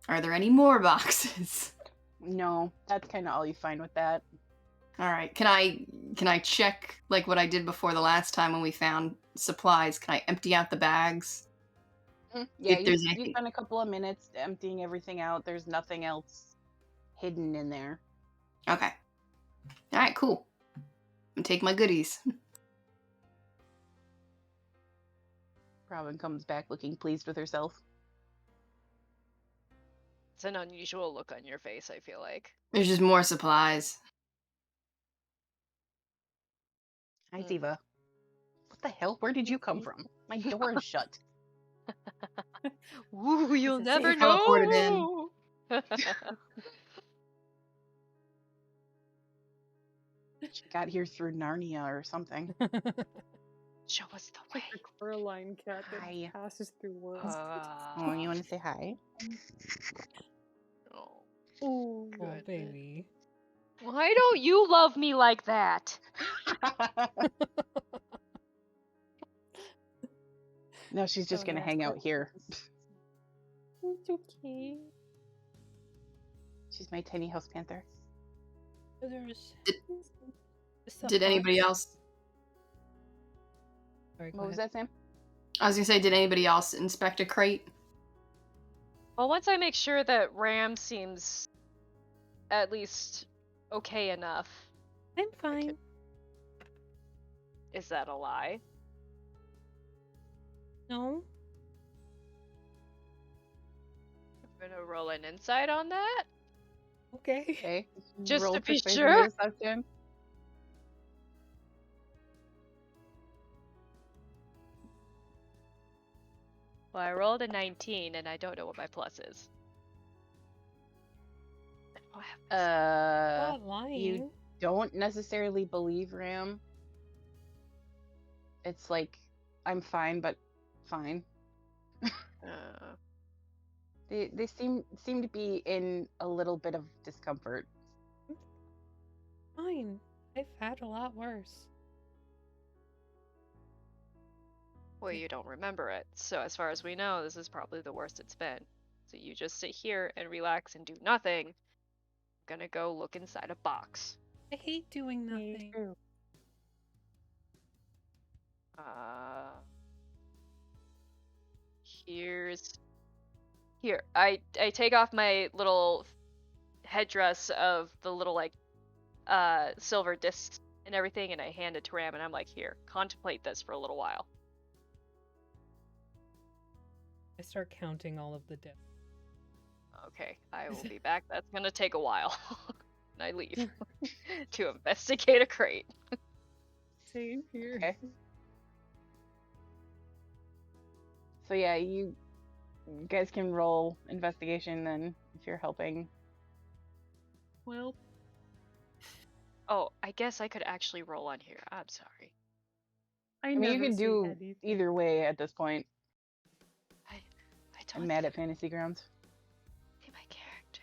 Are there any more boxes? No, that's kind of all you find with that. All right. Can I check like what I did before the last time when we found supplies? Can I empty out the bags? Yeah, If there's you anything. spend a couple of minutes emptying everything out. There's nothing else hidden in there. Okay. All right. Cool. I'm take my goodies. Robin comes back looking pleased with herself. It's an unusual look on your face, I feel like. There's just more supplies. Hi, Ziva. What the hell? Where did you come from? My door is shut. Ooh, you'll It's a never safe- Teleported in. know. She got here through Narnia or something. Show us the way. Like the Coraline cat that Hi. passes through woods. Oh, you want to say hi? Oh, Oh, Oh, baby. Why don't you love me like that? No, she's just So gonna hang out nasty. here. It's okay. She's my tiny house panther. There's just a Did anybody hot- else? Sorry, go What was ahead. that, Sam? I was gonna say, did anybody else inspect a crate? Well, once I make sure that Ram seems at least okay enough, I'm fine. is that a lie? No. I'm gonna roll an insight on that. Okay. Okay. Just Roll to be persuasion sure. deception. Well, I rolled a 19, and I don't know what my plus is. Oh, Not lying. Don't necessarily believe Ram. It's like, I'm fine, but fine. They seem to be in a little bit of discomfort. Fine. I've had a lot worse. well, you don't remember it, so as far as we know, this is probably the worst it's been. So you just sit here and relax and do nothing. I'm gonna go look inside a box. I hate doing nothing. Here's here. I take off my little headdress of the little like silver discs and everything, and I hand it to Ram, and I'm like, here, contemplate this for a little while. I start counting all of the dips. Okay, I will be back. That's gonna take a while. And I leave to investigate a crate. Same here. Okay. So yeah, you guys can roll investigation then if you're helping. Well, Oh, I guess I could actually roll on here. I'm sorry. I I mean, you never can see do anything. either way at this point. I don't I'm mad at Fantasy Grounds. see my character.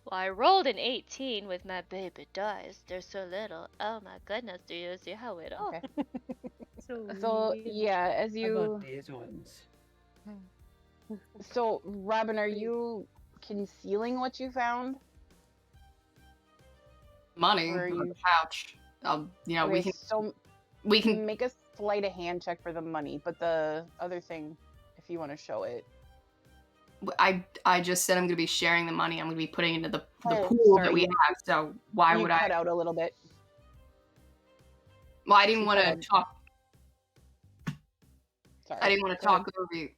Well, I rolled an 18 with my baby dice. They're so little. Oh my goodness, do you see how little? Okay. So So weird. yeah, as you these ones. so Robin, are you concealing what you found? Money Or are in you- the pouch. You know, Okay, so we can. make a sleight of hand check for the money, but the other thing, if you want to show it. I just said I'm gonna be sharing the money. I'm gonna be putting into the Oh, pool sorry, that we you- have. So why you would cut I? out a little bit. Well, I didn't you want cut to out. talk. Sorry. I didn't want to Go ahead. talk over you.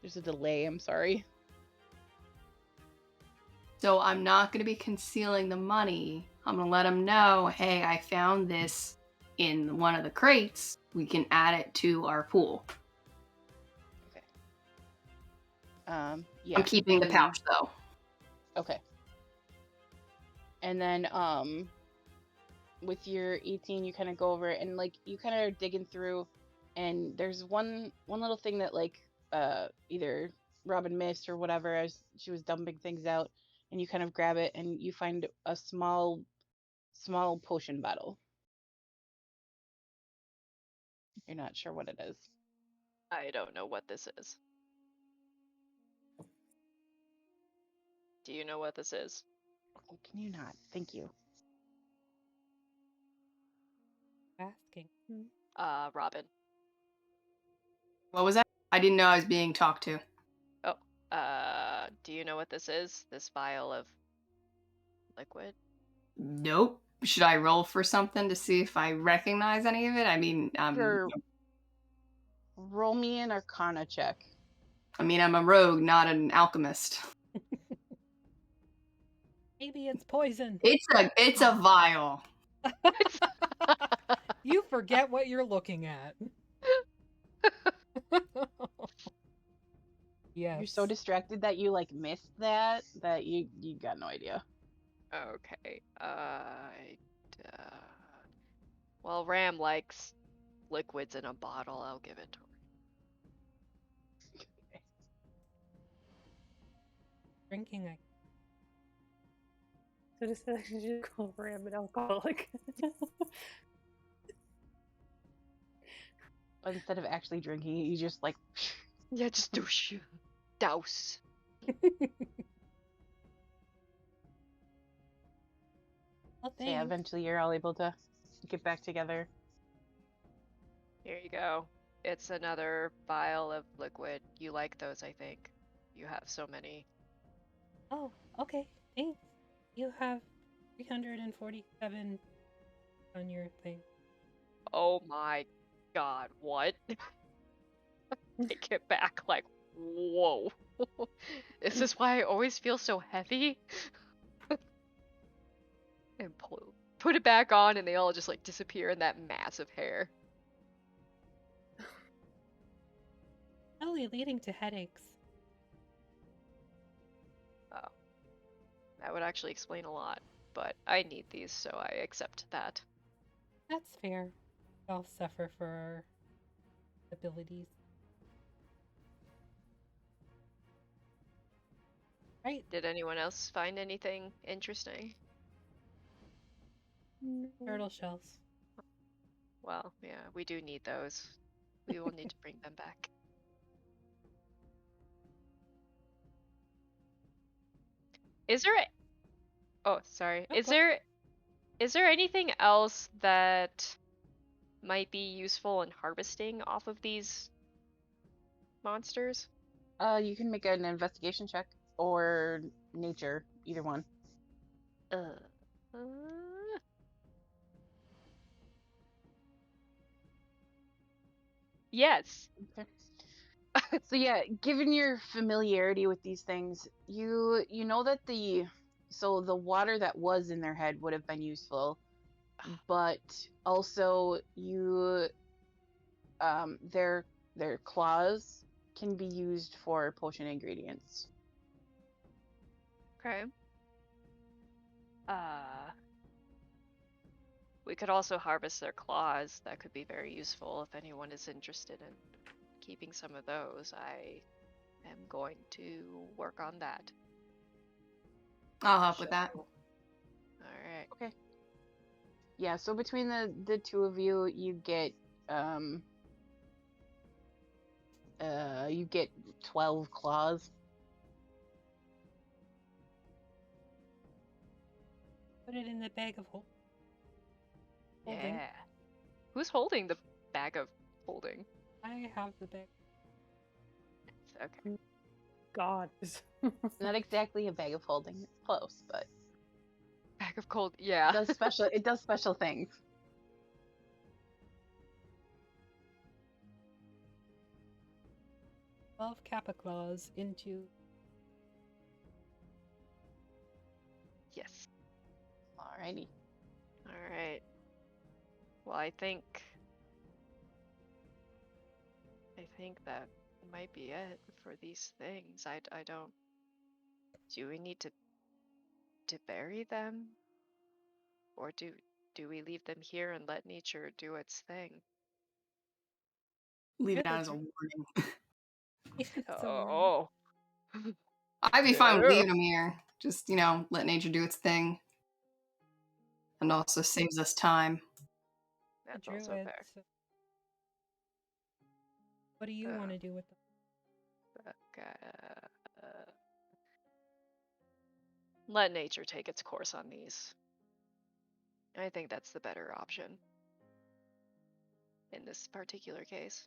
There's a delay. I'm sorry. So I'm not gonna be concealing the money. I'm gonna let them know, hey, I found this in one of the crates. We can add it to our pool. Yeah. I'm keeping the and- pouch though. Okay. And then with your 18 you kind of go over it and like you kind of are digging through and there's one little thing that like either Robin missed or whatever as she was dumping things out and you kind of grab it and you find a small potion bottle. You're not sure what it is. I don't know what this is. Do you know what this is? Oh, can you not? Thank you. Asking. Robin. What was that? I didn't know I was being talked to. Do you know what this is? This vial of liquid? Nope. Should I roll for something to see if I recognize any of it? I mean, Sure. Roll me an Arcana check. I'm a rogue, not an alchemist. Maybe it's poison. It's a vial. You forget what you're looking at. Yes. You're so distracted that you like missed that you got no idea. Okay. Well, Ram likes liquids in a bottle. I'll give it to her. drinking. So just like you call Ram an alcoholic. But instead of actually drinking it, you just like. Yeah, just douche. Douse. Well, So yeah, thanks. eventually you're all able to get back together. Here you go. It's another vial of liquid. You like those, I think. You have so many. Oh, okay. Thanks. You have 347 on your thing. Oh my god, what? Take it back, like, whoa. Is this why I always feel so heavy? And put it back on, and they all just like disappear in that mass of hair. Probably leading to headaches. Oh, that would actually explain a lot, but I need these, so I accept that. That's fair. We all suffer for our abilities. Right? Did anyone else find anything interesting? Turtle shells. Well, yeah, we do need those. We will need to bring them back. Is there Oh, sorry. Oh, Is go. there anything else that might be useful in harvesting off of these monsters? You can make an investigation check or nature, either one. Uh, yes. Okay. So yeah, given your familiarity with these things, you know that the water that was in their head would have been useful, but also their claws can be used for potion ingredients. Okay. Uh, we could also harvest their claws. That could be very useful if anyone is interested in keeping some of those. I am going to work on that. I'll help with that. All right. Okay. Yeah, so between the two of you, you get 12 claws. Put it in the bag of holding. Yeah. Who's holding the bag of holding? I have the bag. Okay. God. Not exactly a bag of holding. It's close, but Bag of cold. Yeah. it does special things. Kappa claws into. Yes. Alrighty. All right. Well, I think that might be it for these things. I don't. Do we need to bury them, or do we leave them here and let nature do its thing? Leave it Really out as a warning. Oh. I'd be fine with No. leaving them here. Just, let nature do its thing. And also saves us time. That's the also druids. fair. What do you want to do with them? Let nature take its course on these. I think that's the better option in this particular case.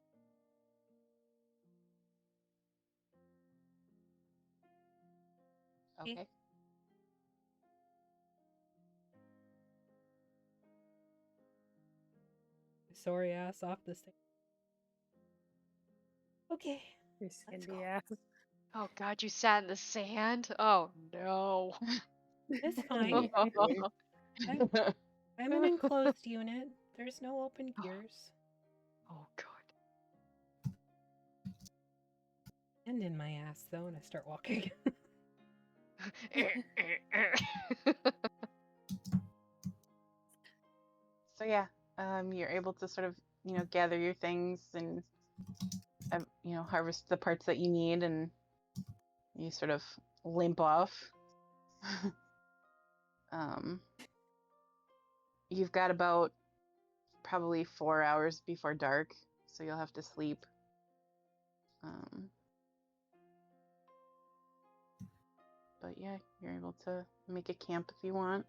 Okay. Sorry ass off the stage. Okay. Your sandy ass. Oh god, you sat in the sand? Oh no. It's fine. I'm an enclosed unit. There's no open gears. Oh god. And in my ass though, and I start walking. So yeah, you're able to sort of gather your things and harvest the parts that you need, and you sort of limp off. You've got about probably 4 hours before dark, so you'll have to sleep. But yeah, you're able to make a camp if you want.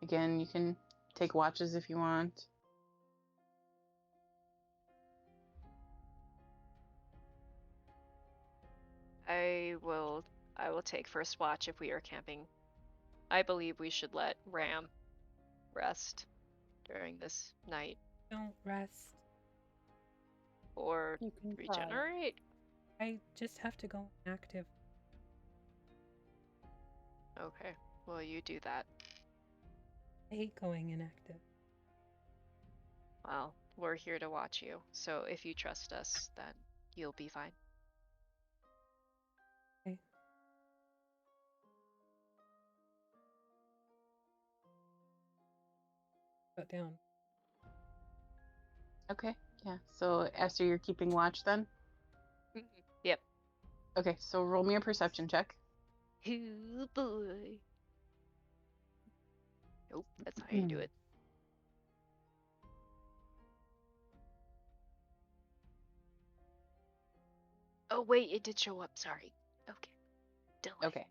Again, you can take watches if you want. I will take first watch if we are camping. I believe we should let Ram rest during this night Don't rest. or You can try. regenerate. I just have to go active. Okay, well you do that. I hate going inactive. Well, we're here to watch you, so if you trust us, then you'll be fine. Okay. Put down. Okay, yeah. So after you're keeping watch then? Yep. Okay, so roll me a perception check. Oh boy. Nope, that's not how you do it. Oh wait, it did show up. Sorry. Okay. Delay. Okay,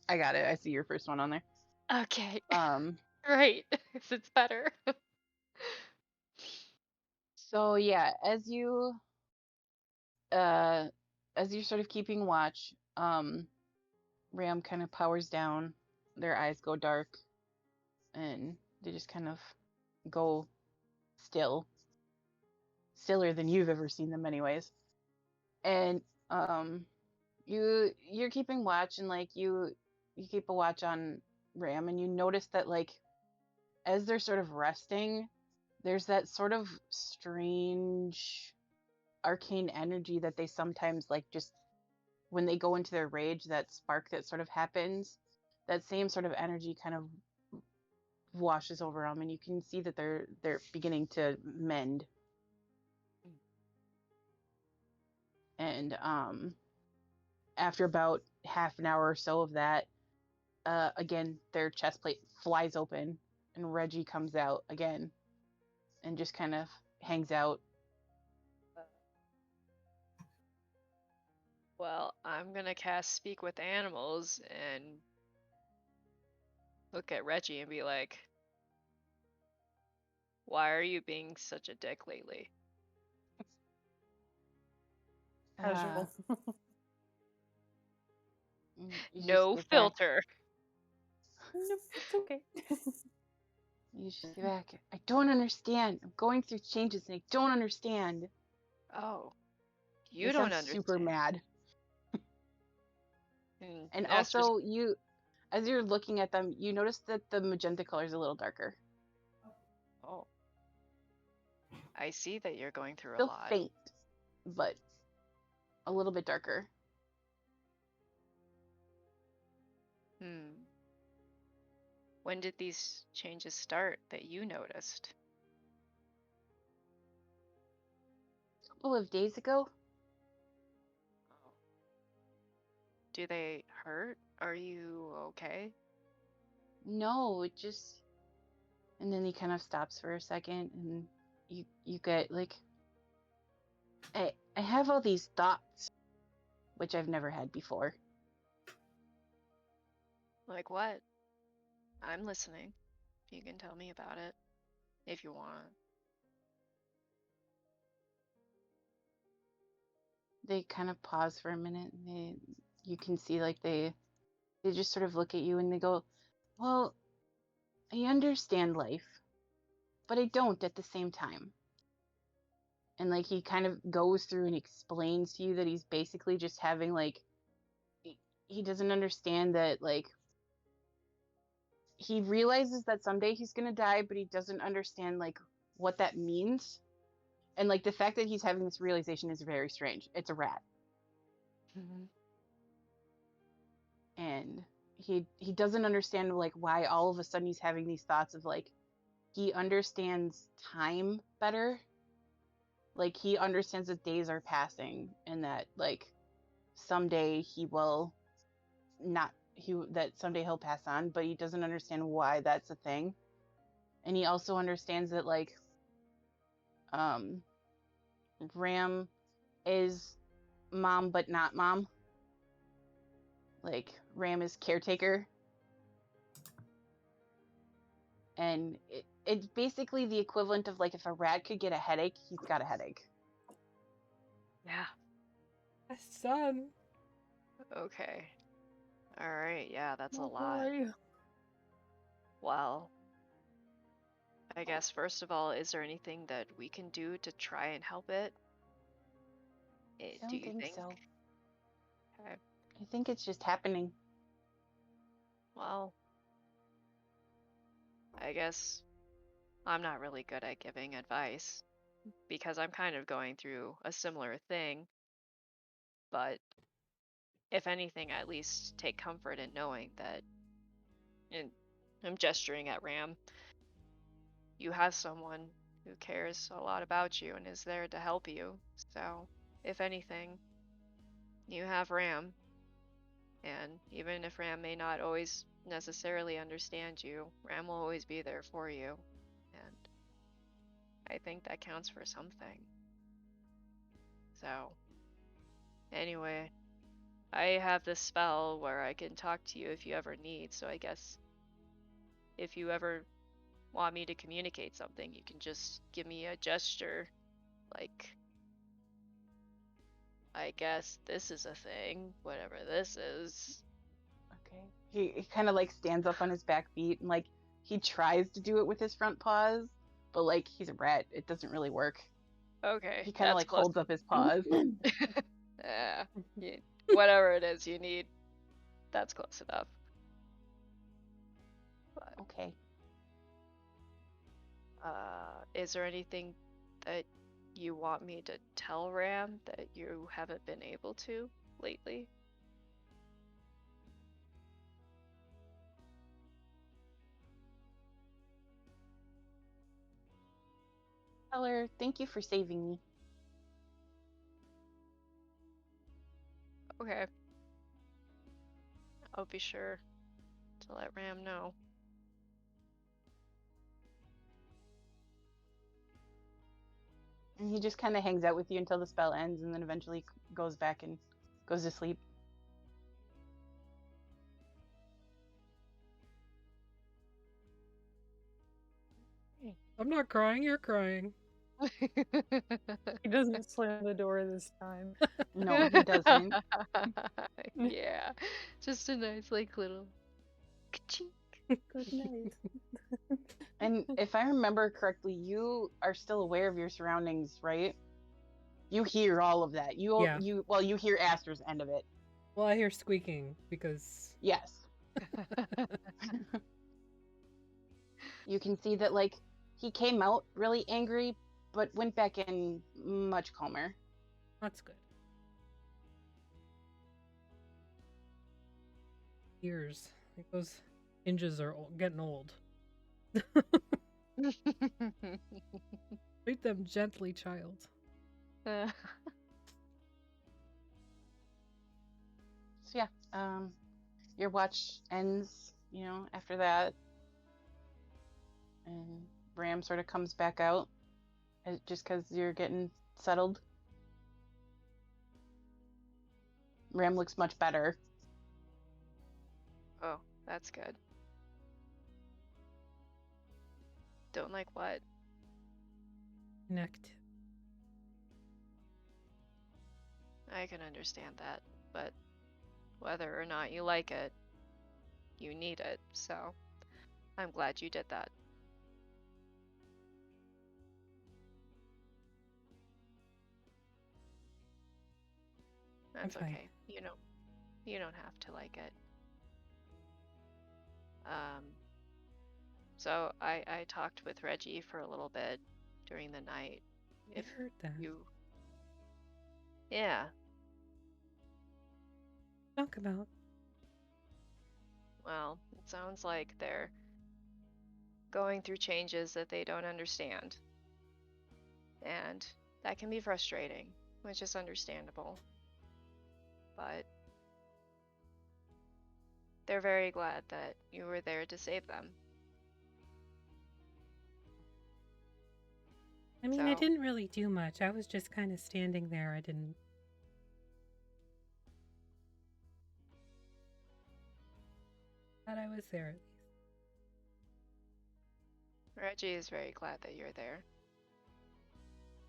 I got it. I see your first one on there. Okay. Um, Great. It's better. so yeah, as you're sort of keeping watch, Ram kind of powers down, their eyes go dark, and they just kind of go still. Stiller than you've ever seen them anyways. And you're keeping watch, and like you keep a watch on Ram, and you notice that like as they're sort of resting, there's that sort of strange arcane energy that they sometimes like just when they go into their rage, that spark that sort of happens, that same sort of energy kind of washes over them, and you can see that they're beginning to mend. And after about half an hour or so of that, again their chest plate flies open, and Reggie comes out again, and just kind of hangs out. Well, I'm gonna cast Speak with Animals and look at Reggie and be like, why are you being such a dick lately? Casual. You No just get back. filter. Nope, it's okay. You just get back. I don't understand. I'm going through changes and I don't understand. Oh. You They don't sound understand. super mad. And that's just- also, as you're looking at them, you notice that the magenta color is a little darker. Oh. I see that you're going through a Still lot. faint, but a little bit darker. When did these changes start that you noticed? A couple of days ago. Do they hurt? Are you okay? No, it just. And then he kind of stops for a second, and you get like. I have all these thoughts, which I've never had before. Like what? I'm listening. You can tell me about it if you want. They kind of pause for a minute, and you can see like they just sort of look at you and they go, well, I understand life, but I don't at the same time. And like he kind of goes through and explains to you that he's basically just having like he doesn't understand that like he realizes that someday he's gonna die, but he doesn't understand like what that means. And like the fact that he's having this realization is very strange. It's a rat. And he doesn't understand like why all of a sudden he's having these thoughts of like he understands time better. Like he understands that days are passing and that like someday he will not that someday he'll pass on, but he doesn't understand why that's a thing. And he also understands that like Ram is mom but not mom. Like Ram is caretaker. And it's basically the equivalent of like if a rat could get a headache, he's got a headache. Yeah. My son. Okay. All right. Yeah, that's a Oh, lot. boy. Well, I guess first of all, is there anything that we can do to try and help it? I Do don't you think think? so. Okay. I think it's just happening. Well, I guess I'm not really good at giving advice because I'm kind of going through a similar thing. But if anything, at least take comfort in knowing that, and I'm gesturing at Ram, you have someone who cares a lot about you and is there to help you. So, if anything, you have Ram. And even if Ram may not always necessarily understand you, Ram will always be there for you. And I think that counts for something. So, anyway, I have this spell where I can talk to you if you ever need, so I guess if you ever want me to communicate something, you can just give me a gesture, like, I guess this is a thing, whatever this is. Okay. He kind of like stands up on his back feet and like he tries to do it with his front paws, but like he's a rat, it doesn't really work. Okay, He kind of that's like close. holds up his paws. Yeah, whatever it is you need, that's close enough. But, Okay. is there anything that you want me to tell Ram that you haven't been able to lately? Tell her, thank you for saving me. Okay. I'll be sure to let Ram know. And he just kind of hangs out with you until the spell ends and then eventually goes back and goes to sleep. I'm not crying, you're crying. He doesn't slam the door this time. No, he doesn't. Yeah, just a nice like little ka-chink. Good night. And if I remember correctly, you are still aware of your surroundings, right? You hear all of that. You hear Aster's end of it. Well, I hear squeaking because Yes. You can see that like he came out really angry, but went back in much calmer. that's good. Ears. Like those hinges are getting old. Treat them gently, child. So yeah, your watch ends, after that. And Ram sort of comes back out just because you're getting settled. Ram looks much better. Oh, that's good. Don't like what? Connect. I can understand that, but whether or not you like it, you need it, so I'm glad you did that. That's Okay. okay. You don't have to like it. So I talked with Reggie for a little bit during the night. I If heard that. Yeah. Talk about. Well, it sounds like they're going through changes that they don't understand. And that can be frustrating, which is understandable. But they're very glad that you were there to save them. I mean, I So- didn't really do much. I was just kind of standing there. I didn't. But I was there at least. Reggie is very glad that you're there.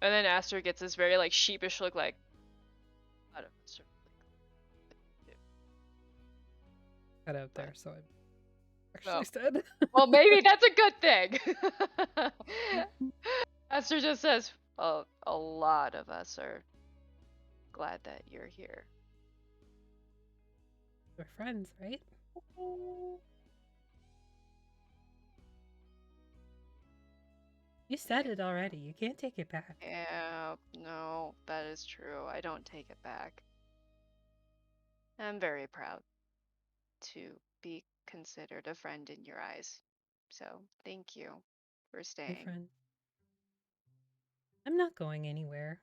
And then Aster gets this very like sheepish look like, I don't know, Cut out there, so I actually Oh. said. well, maybe that's a good thing. Aster just says, "Oh, a lot of us are glad that you're here." We're friends, right? You said it already. You can't take it back. Yeah, no, that is true. I don't take it back. I'm very proud to be considered a friend in your eyes. So, thank you for My staying. friend. I'm not going anywhere.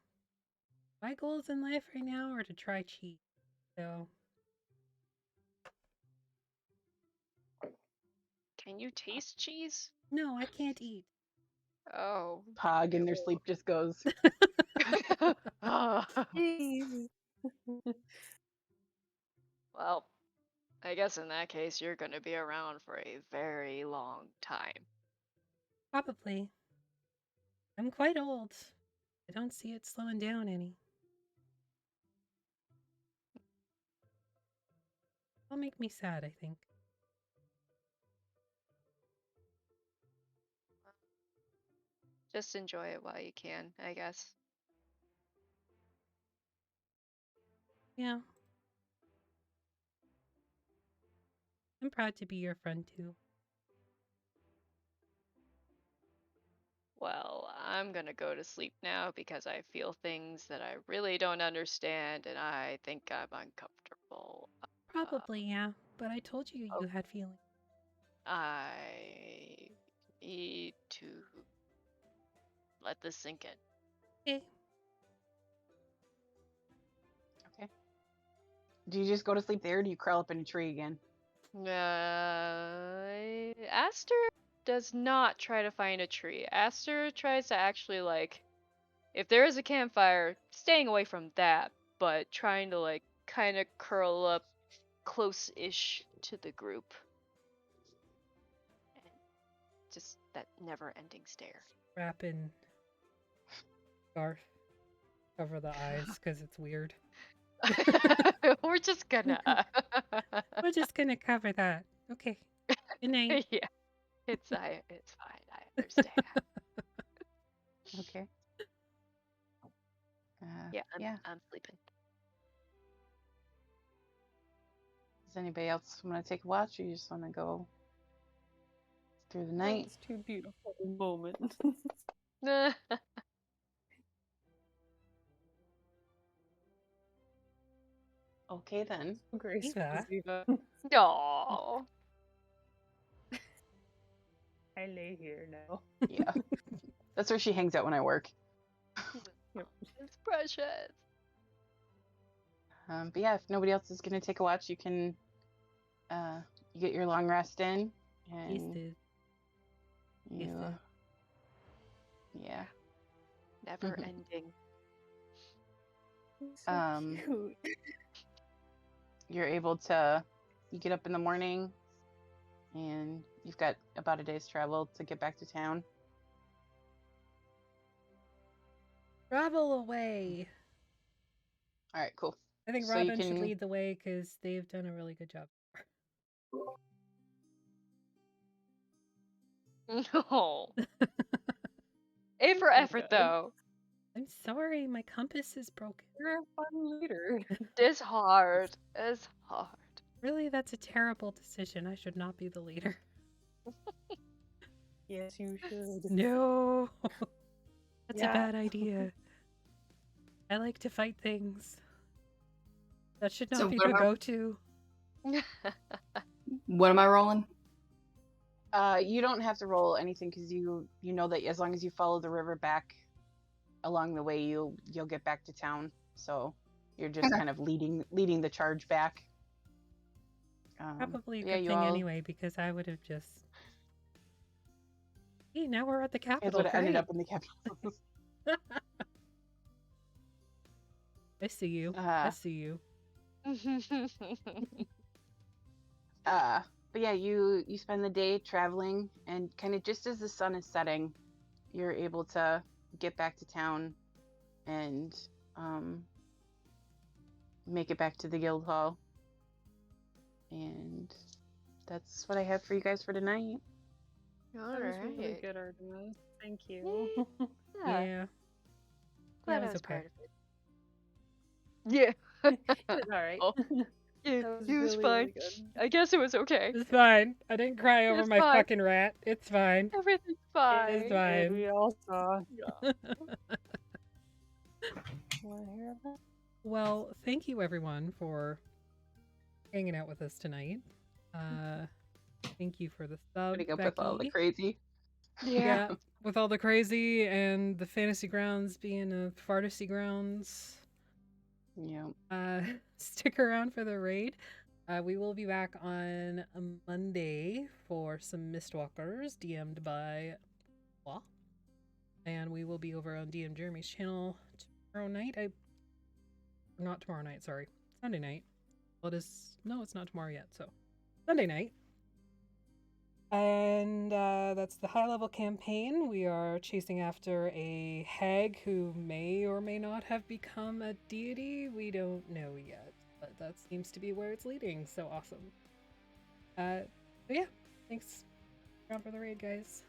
My goals in life right now are to try cheat. So Can you taste cheese? no, I can't eat. Oh. Pog in their sleep just goes. Jeez. Well, I guess in that case, you're going to be around for a very long time. Probably. I'm quite old. I don't see it slowing down any. It'll make me sad, I think. Just enjoy it while you can, I guess. Yeah. I'm proud to be your friend too. Well, I'm gonna go to sleep now because I feel things that I really don't understand and I think I'm uncomfortable. Probably, yeah. But I told you Oh. you had feelings. I need to let this sink in. Okay. Okay. Do you just go to sleep there, or do you crawl up in a tree again? Aster does not try to find a tree. Aster tries to actually, like, if there is a campfire, staying away from that, but trying to, like, kind of curl up close-ish to the group. And just that never-ending stare. Wrap in scarf. Cover the eyes because it's weird. We're just gonna. We're just gonna cover that. Okay. Good night. Yeah, it's fine. I understand. Okay. Yeah, Yeah. I'm sleeping. Does anybody else want to take a watch, or you just want to go through the night? It's too beautiful a moment. Okay then. Graceful, Eva. Ziva. Aww. I lay here now. Yeah. That's where she hangs out when I work. It's precious. But yeah, if nobody else is gonna take a watch, you can you get your long rest in, and Tasted. you Tasted. yeah. Never ending. So Um, cute. You're able to you get up in the morning, and you've got about a day's travel to get back to town. Travel away. All right, cool. I think So you Robin should can- lead the way because they've done a really good job. No. A for effort, God. though. I'm sorry, my compass is broken. You're a fun leader. It's hard. It's hard. Really, that's a terrible decision. I should not be the leader. Yes, you should. No. That's a Yeah. bad idea. I like to fight things. That should not So be what the am I- go-to. What am I rolling? You don't have to roll anything because you know that as long as you follow the river back along the way, you'll get back to town. So you're just Okay. kind of leading the charge back. Probably a yeah, good you thing all anyway, because I would have just. Hey, now we're at the guys capital. would have ended Great. up in the capital. I see you. I uh, see you. but yeah, you spend the day traveling, and kind of just as the sun is setting, you're able to get back to town and make it back to the guild hall. And that's what I have for you guys for tonight. That was really good, Artemis. Thank you. Yeah. Glad it I was was okay. part of it. Yeah. It was all right. Oh, yeah, That was it was really, fine. really good. I guess it was okay. It's fine. I didn't cry over It's my fine. fucking rat. It's fine. Everything's It's fine. fine. We all saw. Yeah. Want to hear about? Well, thank you everyone for hanging out with us tonight. Thank you for the sub, Putting up Becky. with all the crazy. Yeah, with all the crazy and the fantasy grounds being a fartasy grounds. Yeah. Stick around for the raid. We will be back on a Monday for some Mistwalkers, DM'd by Law. And we will be over on DM Jeremy's channel tomorrow night. Not tomorrow night, sorry. Sunday night. Well, no, it's not tomorrow yet, so Sunday night. And that's the high level campaign. We are chasing after a hag who may or may not have become a deity. We don't know yet, but that seems to be where it's leading. So awesome. But yeah, thanks for the raid, guys.